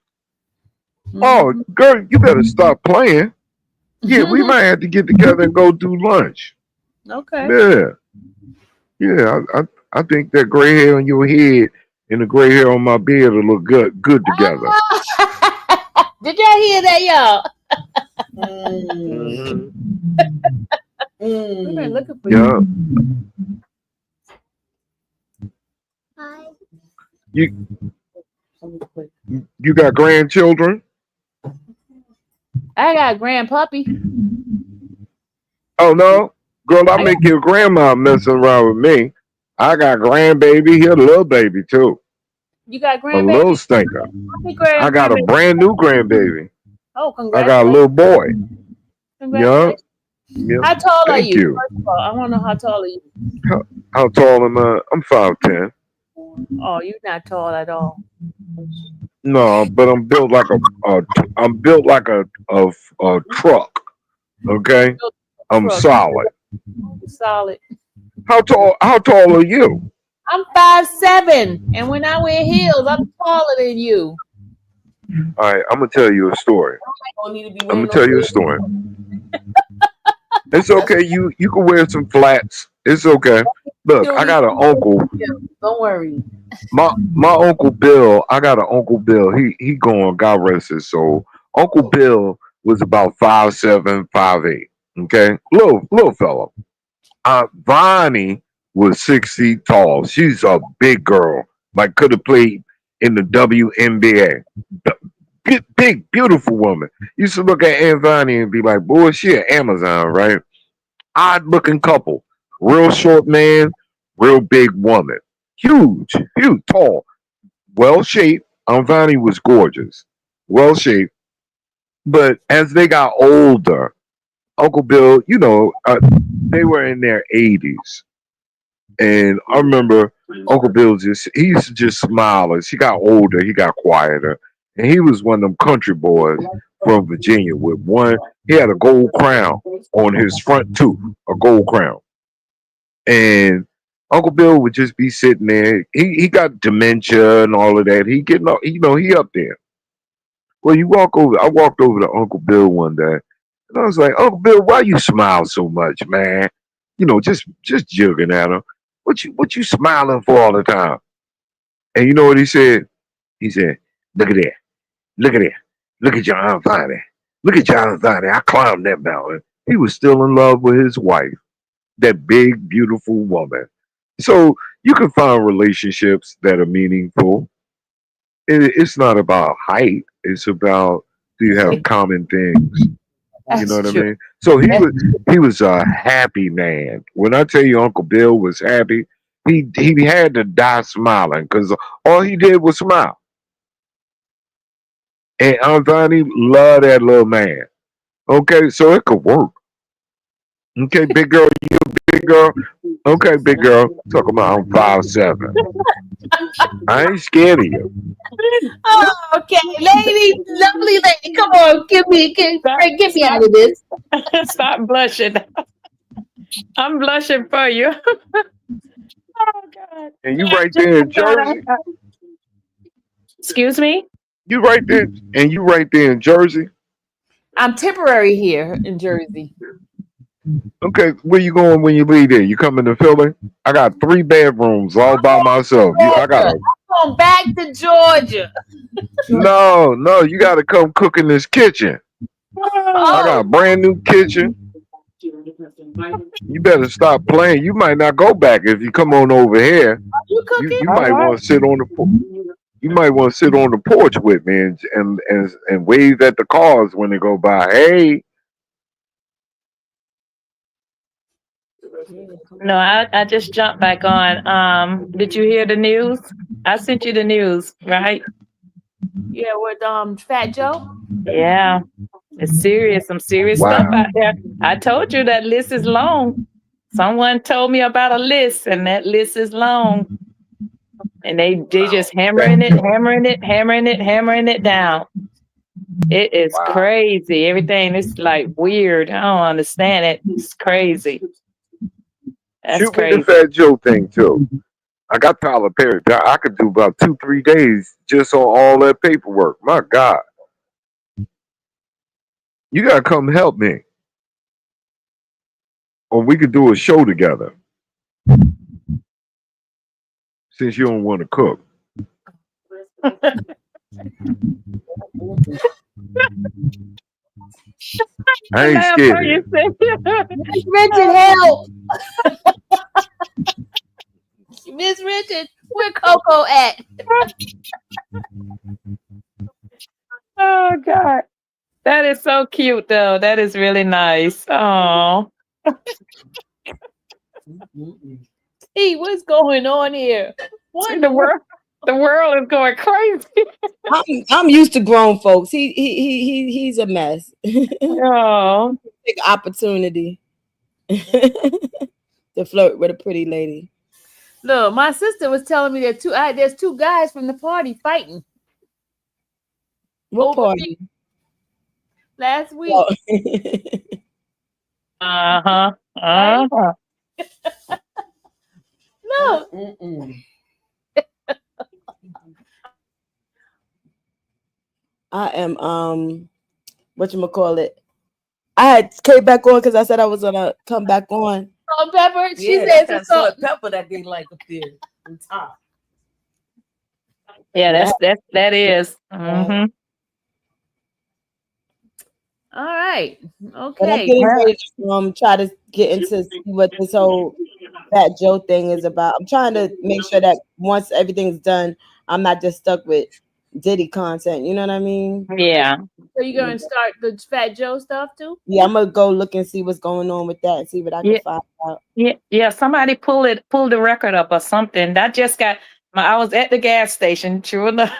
Oh, Mhm. girl, you better stop playing. Yeah, we might have to get together and go do lunch. Okay. Yeah, yeah. I think that gray hair on your head and the gray hair on my beard will look good together. Did y'all hear that, y'all? Mm. Hmm. We've been Mm. looking for Yeah. you. Hi. You you got grandchildren? I got a grand puppy. Oh no, girl, I I got make your grandma messing around with me. I got grandbaby. He a little baby too, you got a little grandbaby? stinker. How many I got a grandbaby? brand new grandbaby. Oh, I got a congratulations! little boy. Yeah, Congratulations. yeah. How tall are Thank you? you. First of all, I want to know how tall are you. How tall am I? I'm 5'10". Oh, you're not tall at all. No, but I'm built like I'm built like a truck. Okay, Built a I'm truck. solid. You're solid. How tall are you? I'm 5'7", and when I wear heels, I'm taller than you. All right, I'm gonna tell you a story. Don't need to be I'm wearing gonna no tell you a heels. story. It's That's okay. You can wear some flats. It's okay. you Look, don't I need to got an be wearing uncle. heels. Don't worry. My uncle Bill. I got an uncle Bill. He going. God rest his soul. Uncle Oh, Bill was about 5'7", 5'8". Okay, little fellow. Aunt Vonnie was 6 feet tall. She's a big girl. Like could have played in the WNBA. Big, beautiful woman. Used to look at Aunt Vonnie and be like, boy, she at Amazon, right? Odd looking couple. Real short man, real big woman. Huge, huge, tall, well shaped. Vonnie was gorgeous, well shaped. But as they got older, Uncle Bill, they were in their 80s. And I remember Uncle Bill he used to just smile. As he got older, he got quieter. And he was one of them country boys from Virginia with he had a gold crown on his front tooth, a gold crown. And Uncle Bill would just be sitting there. He got dementia and all of that. He getting up, he up there. Well, I walked over to Uncle Bill one day and I was like, Uncle Bill, why you smile so much, man? Just joking at him. What you smiling for all the time? And you know what he said? He said, look at that. Look at that. Look at your Aunt Fanny. Look at your Aunt Fanny. I climbed that mountain. He was still in love with his wife, that big, beautiful woman. So you can find relationships that are meaningful. It's not about height. It's about do you have common things? You know That's what I true. mean? So he That's was he was a happy man. When I tell you Uncle Bill was happy, he had to die smiling because all he did was smile. And Anthony loved that little man. Okay, so it could work. Okay, big girl, you a big girl. Okay, big girl. Talking about I'm 5'7". I ain't scared of you. oh, okay, lady, lovely lady. Come on, Stop, get me out stop, of this. stop blushing. I'm blushing for you. Oh God. And No, you I right just there in I thought Jersey. excuse me? You right there, and you right there in Jersey. I'm temporary here in Jersey. Okay, where you going when you leave there? You coming to Philly? I got 3 bedrooms all by myself. I got Georgia. a I'm going back to Georgia. no. You got to come cook in this kitchen. I got Oh, a brand new kitchen. You better stop playing. You might not go back if you come on over here. you cooking? You All might right. want to sit on the you might want to sit on the porch with me and wave at the cars when they go by. Hey, No, I just jumped back on. Did you hear the news? I sent you the news, right? Yeah, with Fat Joe. Yeah, it's serious. Some serious stuff wow. out there. I told you that list is long. Someone told me about a list, and that list is long. And they just hammering it, hammering it, hammering it, hammering it down. It is crazy. Everything is like weird. I don't understand it. It's crazy. That's Shoot me the crazy. Fat Joe thing too. I got Tyler Perry. I could do about 2-3 days just on all that paperwork. My God, you gotta come help me, or we could do a show together. Since you don't want to cook, I I ain't laugh scared how of you you. say Miss Richard, help! Miss Richard, where Coco at? Oh God. That is so cute though. That is really nice. Oh. Hey, what's going on here? What in the The world? world the world is going crazy. I'm used to grown folks. He's a mess. Big Oh. opportunity to flirt with a pretty lady. Look, my sister was telling me that there's 2 guys from the party fighting What over me party? last week, Well, Uh-huh. right? Uh-huh. Look, I am whatchamacallit. I had came back on because I said I was gonna come back on. salt and pepper. She Yeah, said that's some salt. that pepper that they like up there on top. Yeah, Yeah, that is. yeah. Mm-hmm. All right. But I'm Okay. getting ready to try to get into see what this whole Fat Joe thing is about. I'm trying to make sure that once everything's done, I'm not just stuck with Diddy content. You know what I mean? Yeah. So you going to start the Fat Joe stuff too? Yeah, I'm gonna go look and see what's going on with that and see what I can Yeah. find out. Yeah. Somebody pull the record up or something. I just got I was at the gas station, true enough,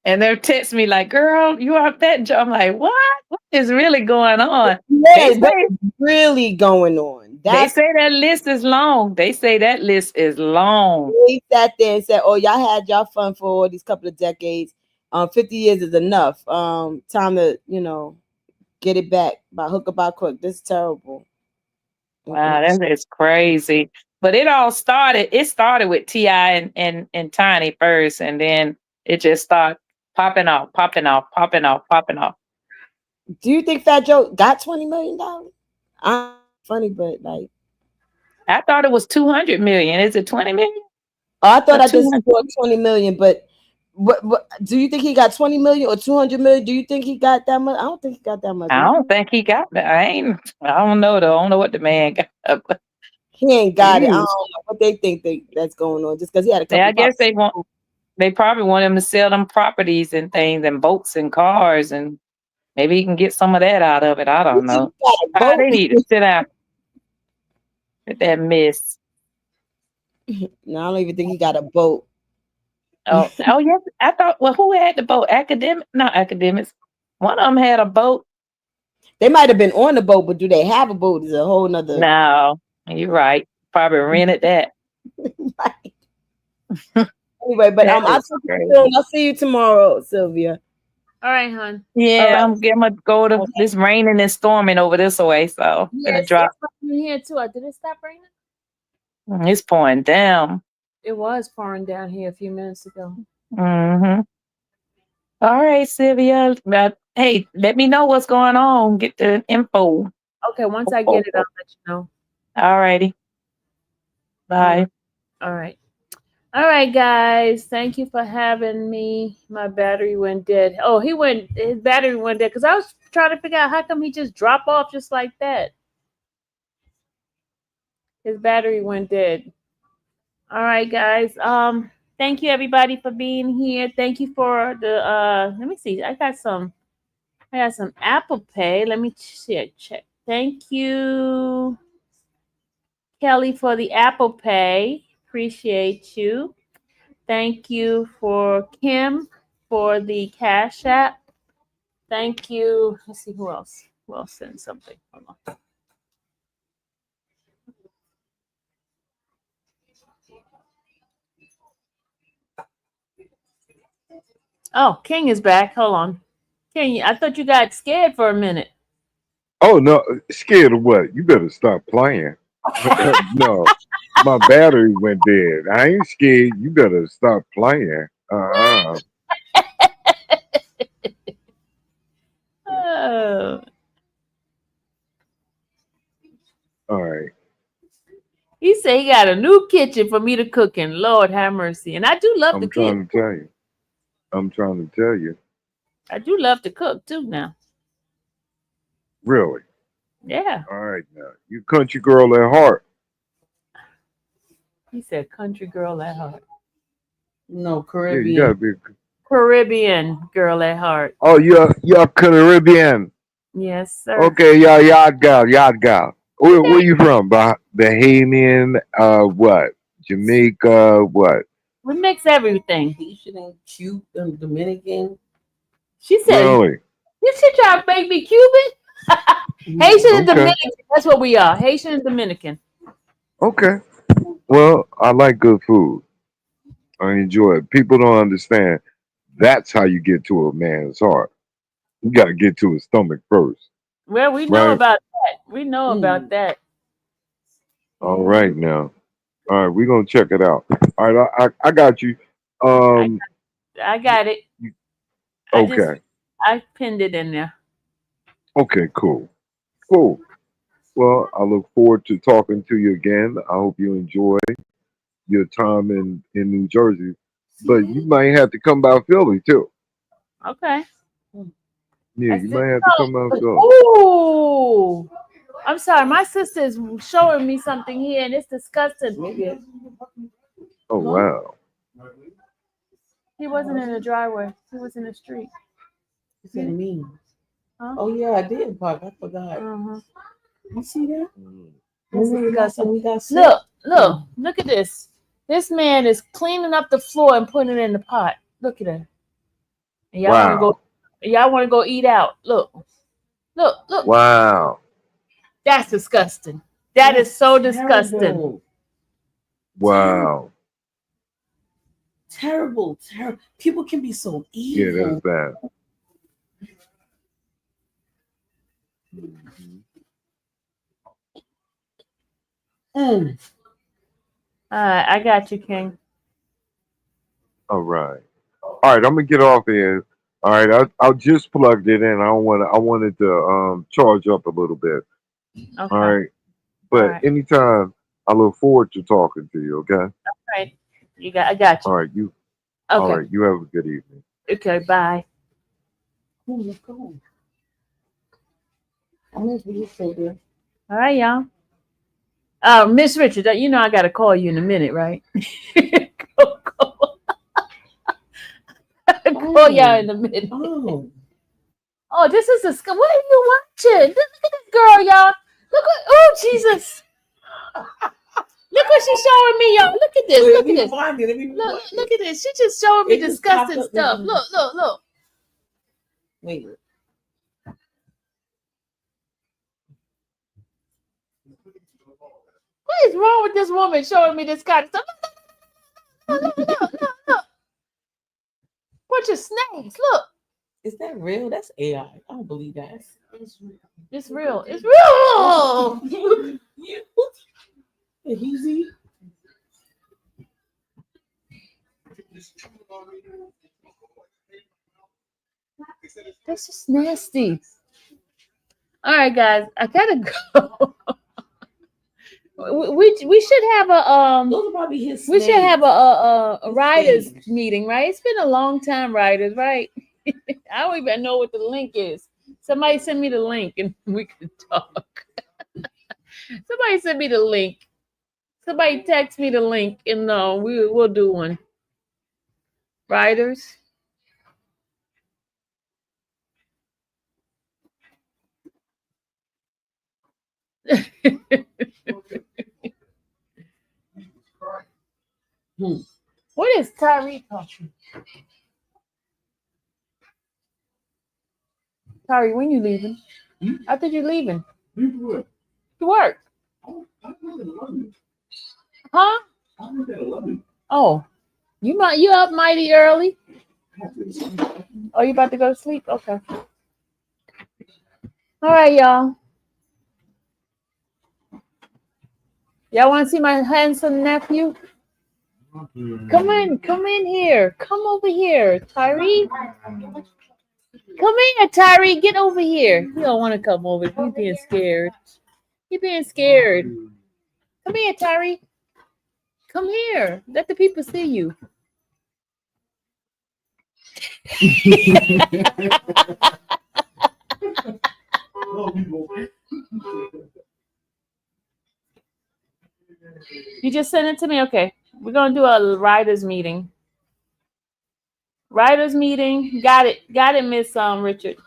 and they're texting me like, "Girl, you are Fat Joe." I'm like, "What? What is really going on?" They Yeah, say what's really going on? They That's say that list is long. They say that list is long. they sat there and said, "Oh, y'all had y'all fun for all these couple of decades. 50 years is enough. Time to get it back by hook or by crook. This is terrible." Wow, that is crazy. But it started with T.I. and Tiny first, and then it just started popping off, popping off, popping off, popping off. Do you think Fat Joe got $20 million? I'm funny, but like, I thought it was 200 million. Is it 20 million? I thought Or I just 200? saw 20 million, but what do you think he got 20 million or 200 million? Do you think he got that much? I don't think he got that much. I don't think he got that. I don't know though. I don't know what the man got. He ain't got it. I don't Jeez. know what they think that's going on. Just because he had a couple Yeah, I of guess properties. they probably want him to sell them properties and things and boats and cars, and maybe he can get some of that out of it. I You don't think know. he got a They boat? need to sit down with that mess. No, I don't even think he got a boat. Oh yes. I thought. Well, who had the boat? Not academics. One of them had a boat. They might have been on the boat, but do they have a boat? Is a whole nother. No, you're right. Probably rented that. Anyway, but That I'll is talk to you crazy. soon. I'll see you tomorrow, Sylvia. All right, hon. Yeah, All right. I'm gonna go to this raining and storming over this way, so Yeah, gonna it's drop. raining here too. Did it stop raining? It's pouring down. It was pouring down here a few minutes ago. Mm-hmm. All right, Sylvia. Hey, let me know what's going on. Get the info. Okay, once I get it, I'll let you know. All righty. Bye. All right. All right, guys. Thank you for having me. My battery went dead. Oh, his battery went dead because I was trying to figure out how come he just dropped off just like that. His battery went dead. All right, guys. Thank you everybody for being here. Thank you for the let me see. I got some Apple Pay. Let me check. Thank you, Kelly, for the Apple Pay. Appreciate you. Thank you for Kim for the Cash App. Thank you. Let's see who else. Who else sent something? Hold on. Oh, King is back. Hold on. King, I thought you got scared for a minute. Oh no, scared of what? You better stop playing. No, my battery went dead. I ain't scared. You better stop playing. Oh. All right. He said he got a new kitchen for me to cook in. Lord have mercy. And I do love the I'm kitchen. trying to tell you. I'm trying to tell you. I do love to cook too now. Really. Yeah. All right now. You country girl at heart. He said country girl at heart. No, Yeah, you gotta Caribbean. be. Caribbean girl at heart. Oh, you're Caribbean. Yes, sir. Okay, yeah, yard gal. Where you from? Bahamian, what? Jamaica, what? We mix everything. Haitian and cute and Dominican. She said, Really? you should try to make me Cuban. Haitian and Okay. Dominican. That's what we are. Haitian and Dominican. Okay. Well, I like good food. I enjoy it. People don't understand. That's how you get to a man's heart. You got to get to his stomach first, Well, we know right? about that. We know about that. All right now. All right, we're gonna check it out. All right, I got you. I, Um, I got it. okay, I pinned it in there. okay, cool. Well, I look forward to talking to you again. I hope you enjoy your time in New Jersey, but you might have to come by Philly too. Okay. Yeah, That's you it. might have to come by Philly. Oh, I'm sorry. My sister is showing me something here, and it's disgusting. Oh wow. He wasn't in the driveway. He was in the street. He said me. Huh? Oh yeah, I did, Pop. I forgot. Uh-huh. You see that? Mm. Remember we got sick? Look at this. This man is cleaning up the floor and putting it in the pot. Look at it. And Wow. y'all want to go eat out. Look. Wow. That's disgusting. That is so disgusting. Terrible. Wow. Terrible. People can be so Yeah, evil. that's bad. Mhm. I got you, King. All right. All right, I'm gonna get off here. All right, I just plugged it in. I wanted to charge up a little bit. Okay. All right. All But right. anytime I look forward to talking to you, okay? All right. I got you. All right, all Okay. right, you have a good evening. Okay, bye. Let's go. I'm gonna be so there. All right, y'all. Miss Richard, you know I gotta call you in a minute, right? Call y'all in a minute. Oh, this is what are you watching? Look at this girl, y'all. Oh Jesus. Look what she's showing me, y'all. Look at this. Look at this. Look at this. She just showing me disgusting stuff. Look. Wait. What is wrong with this woman showing me this kind of stuff? Look. Bunch of snakes. Look. Is that real? That's AI. I don't believe that. It's real. It's real. Easy. That's just nasty. All right, guys, I gotta go. We should have a Those are probably his we should snakes. have a His writers snakes. meeting, right? It's been a long time, writers, right? I don't even know what the link is. Somebody send me the link and we can talk. Somebody send me the link. Somebody text me the link and we'll do one. Writers. What is Tyree talking? Tyree, when you leaving? I thought you're leaving. To work. Huh? Oh, you up mighty early? Oh, you about to go to sleep? Okay. All right, y'all. Y'all want to see my handsome nephew? Come in here. Come over here, Tyree. Come here, Tyree. Get over here. He don't want to come over. He's being scared. He's being scared. Come here, Tyree. Come here. Let the people see you. You just sent it to me? Okay. We're going to do a writers meeting. Writers meeting. Got it. Got it, Miss Richard.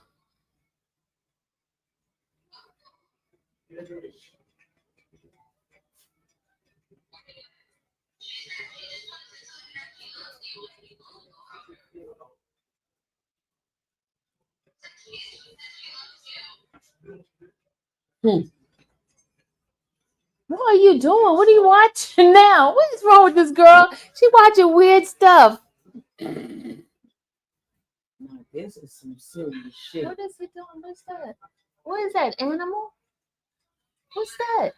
What are you doing? What are you watching now? What is wrong with this girl? She watching weird stuff. This is some serious shit. What is he doing? What's that? What is that? Animal? What's that?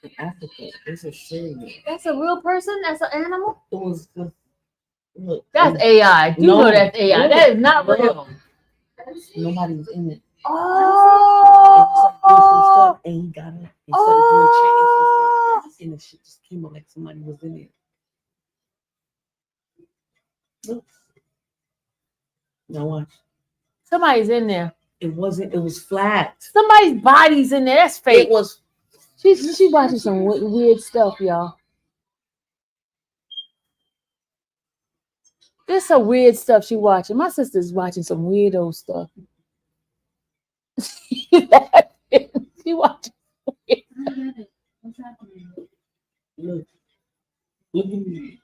In Africa, this is serious. That's a real person? That's an animal? It was just, look. That's AI. You know that's AI. That is not real. Nobody was in it. Oh. And he got it. He started doing chants and stuff. And the shit just came out like somebody was in it. Look. Now watch. Somebody's in there. It wasn't. It was flat. Somebody's body's in there. That's fake. It was. She watching some weird stuff, y'all. There's some weird stuff she watching. My sister's watching some weirdo stuff. She watching. What's happening? Look. Look at me.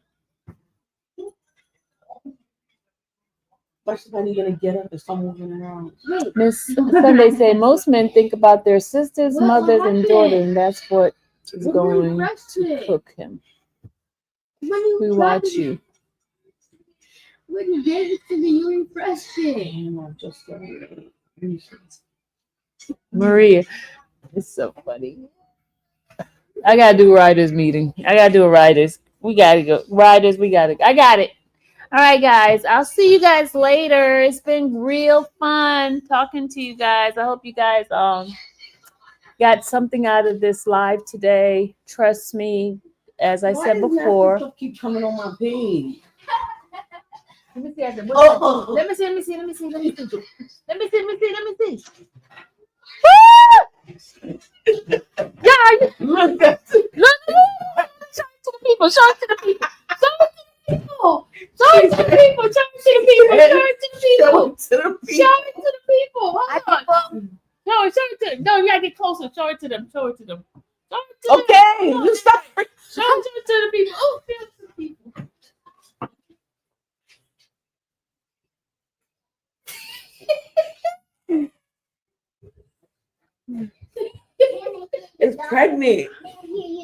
Why somebody gonna get up and start moving around? Miss Sunday said most men think about their sisters, mothers, and daughters, and that's what is going to cook him. We watch you. When David said you refreshed it. Maria, it's so funny. I gotta do writers meeting. I gotta do a writers. We gotta go. Writers, we gotta. I got it. All right, guys. I'll see you guys later. It's been real fun talking to you guys. I hope you guys got something out of this live today. Trust me, as I said before. Stuff keep coming on my page. Let me see. Let me see. Yeah, look. Show it to the people. Show it to the people. Show it to the people. Show it to the people. Show it to the people. Show it to the people. Show it to the people. Hold on. No, show it to them. No, you gotta get closer. Show it to them. Show it to them. Okay, you stop. Show it to the people. Oh, show it to the people. It's pregnant.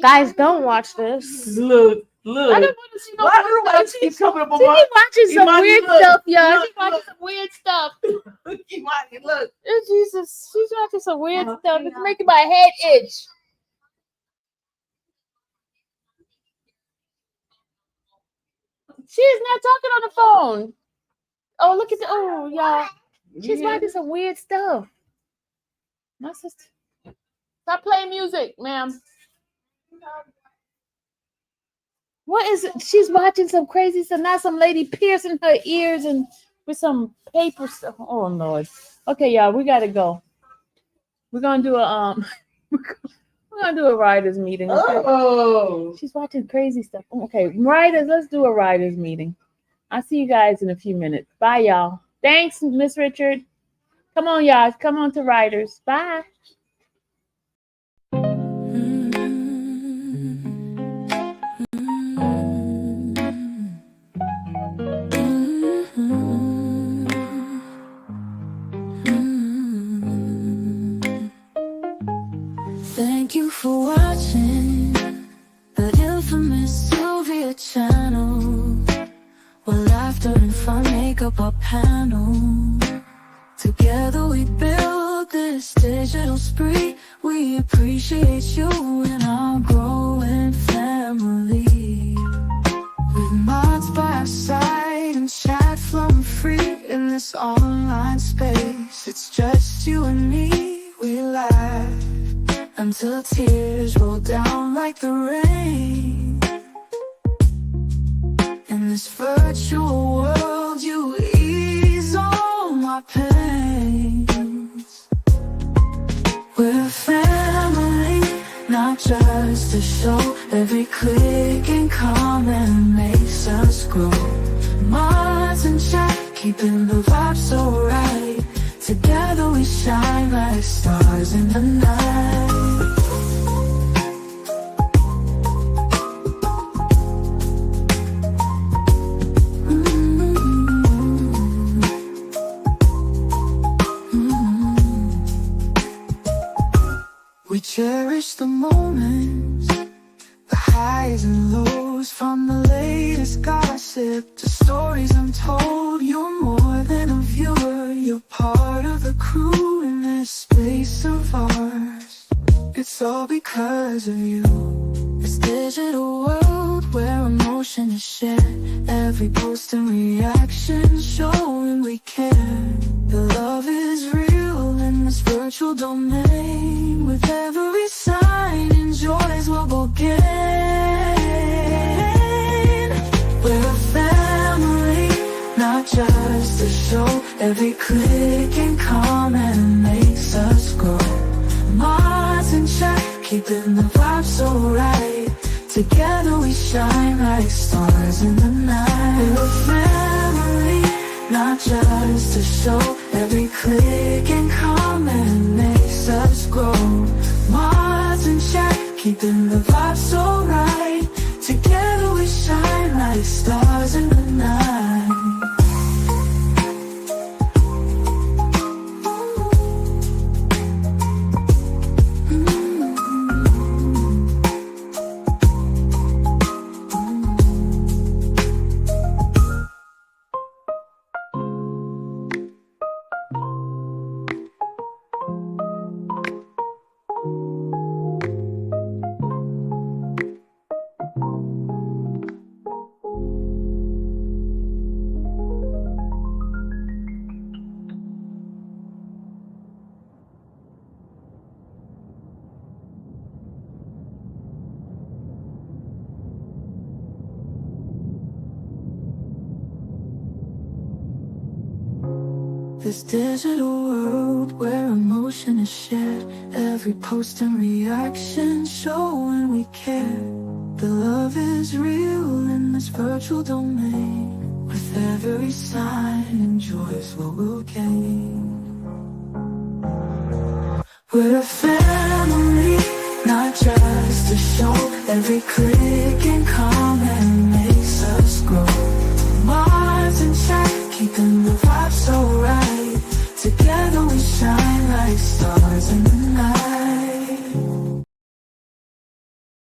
Guys, don't watch this. Look. I don't want to see no Why more do stuff. I keep coming up on She my? be watching some Imani, weird look, stuff, y'all. look, She watching look. some weird stuff. Imani, look. Oh, Jesus, she's watching some weird stuff. It's making my head itch. She is not talking on the phone. Oh, look at the y'all. She's Yeah. writing some weird stuff. My sister. Stop playing music, ma'am. What is it? She's watching some crazy stuff. Now some lady piercing her ears and with some paper stuff. Oh Lord. Okay, y'all, we gotta go. We're gonna do a we're gonna do a writers meeting. Okay? Oh. She's watching crazy stuff. Okay, writers, let's do a writers meeting. I'll see you guys in a few minutes. Bye, y'all. Thanks, Miss Richard. Come on, y'all. Come on to writers. Bye. Thank you for watching the infamous Sylvia channel, where laughter and fun make up our panel. Together we build this digital spree. We appreciate you and our growing family. With mods by our side and chat flowing free in this online space. It's just you and me, we laugh until tears roll down like the rain. In this virtual world, you ease all my pains. We're a family, not just a show. Every click and comment makes us grow. Mods and chat, keeping the vibe so right. Together we shine like stars in the night. We cherish the moments, the highs and lows, from the latest gossip to stories untold. You're more than a viewer, you're part of the crew in this space of ours. It's all because of you. This digital world where emotion is shared, every post and reaction showing we care. The love is real in this virtual domain. With every sign and joys we'll both gain. We're a family, not just a show. Every click and comment makes us grow. Mods and chat, keeping the vibe so right. Together we shine like stars in the night. We're a family, not just a show. Every click and comment makes us grow. Mods and chat, keeping the vibe so right. Together we shine like stars in the night. This digital world where emotion is shared, every post and reaction showing we care. The love is real in this virtual domain. With every sign and joys what we'll gain. We're a family, not just a show. Every click and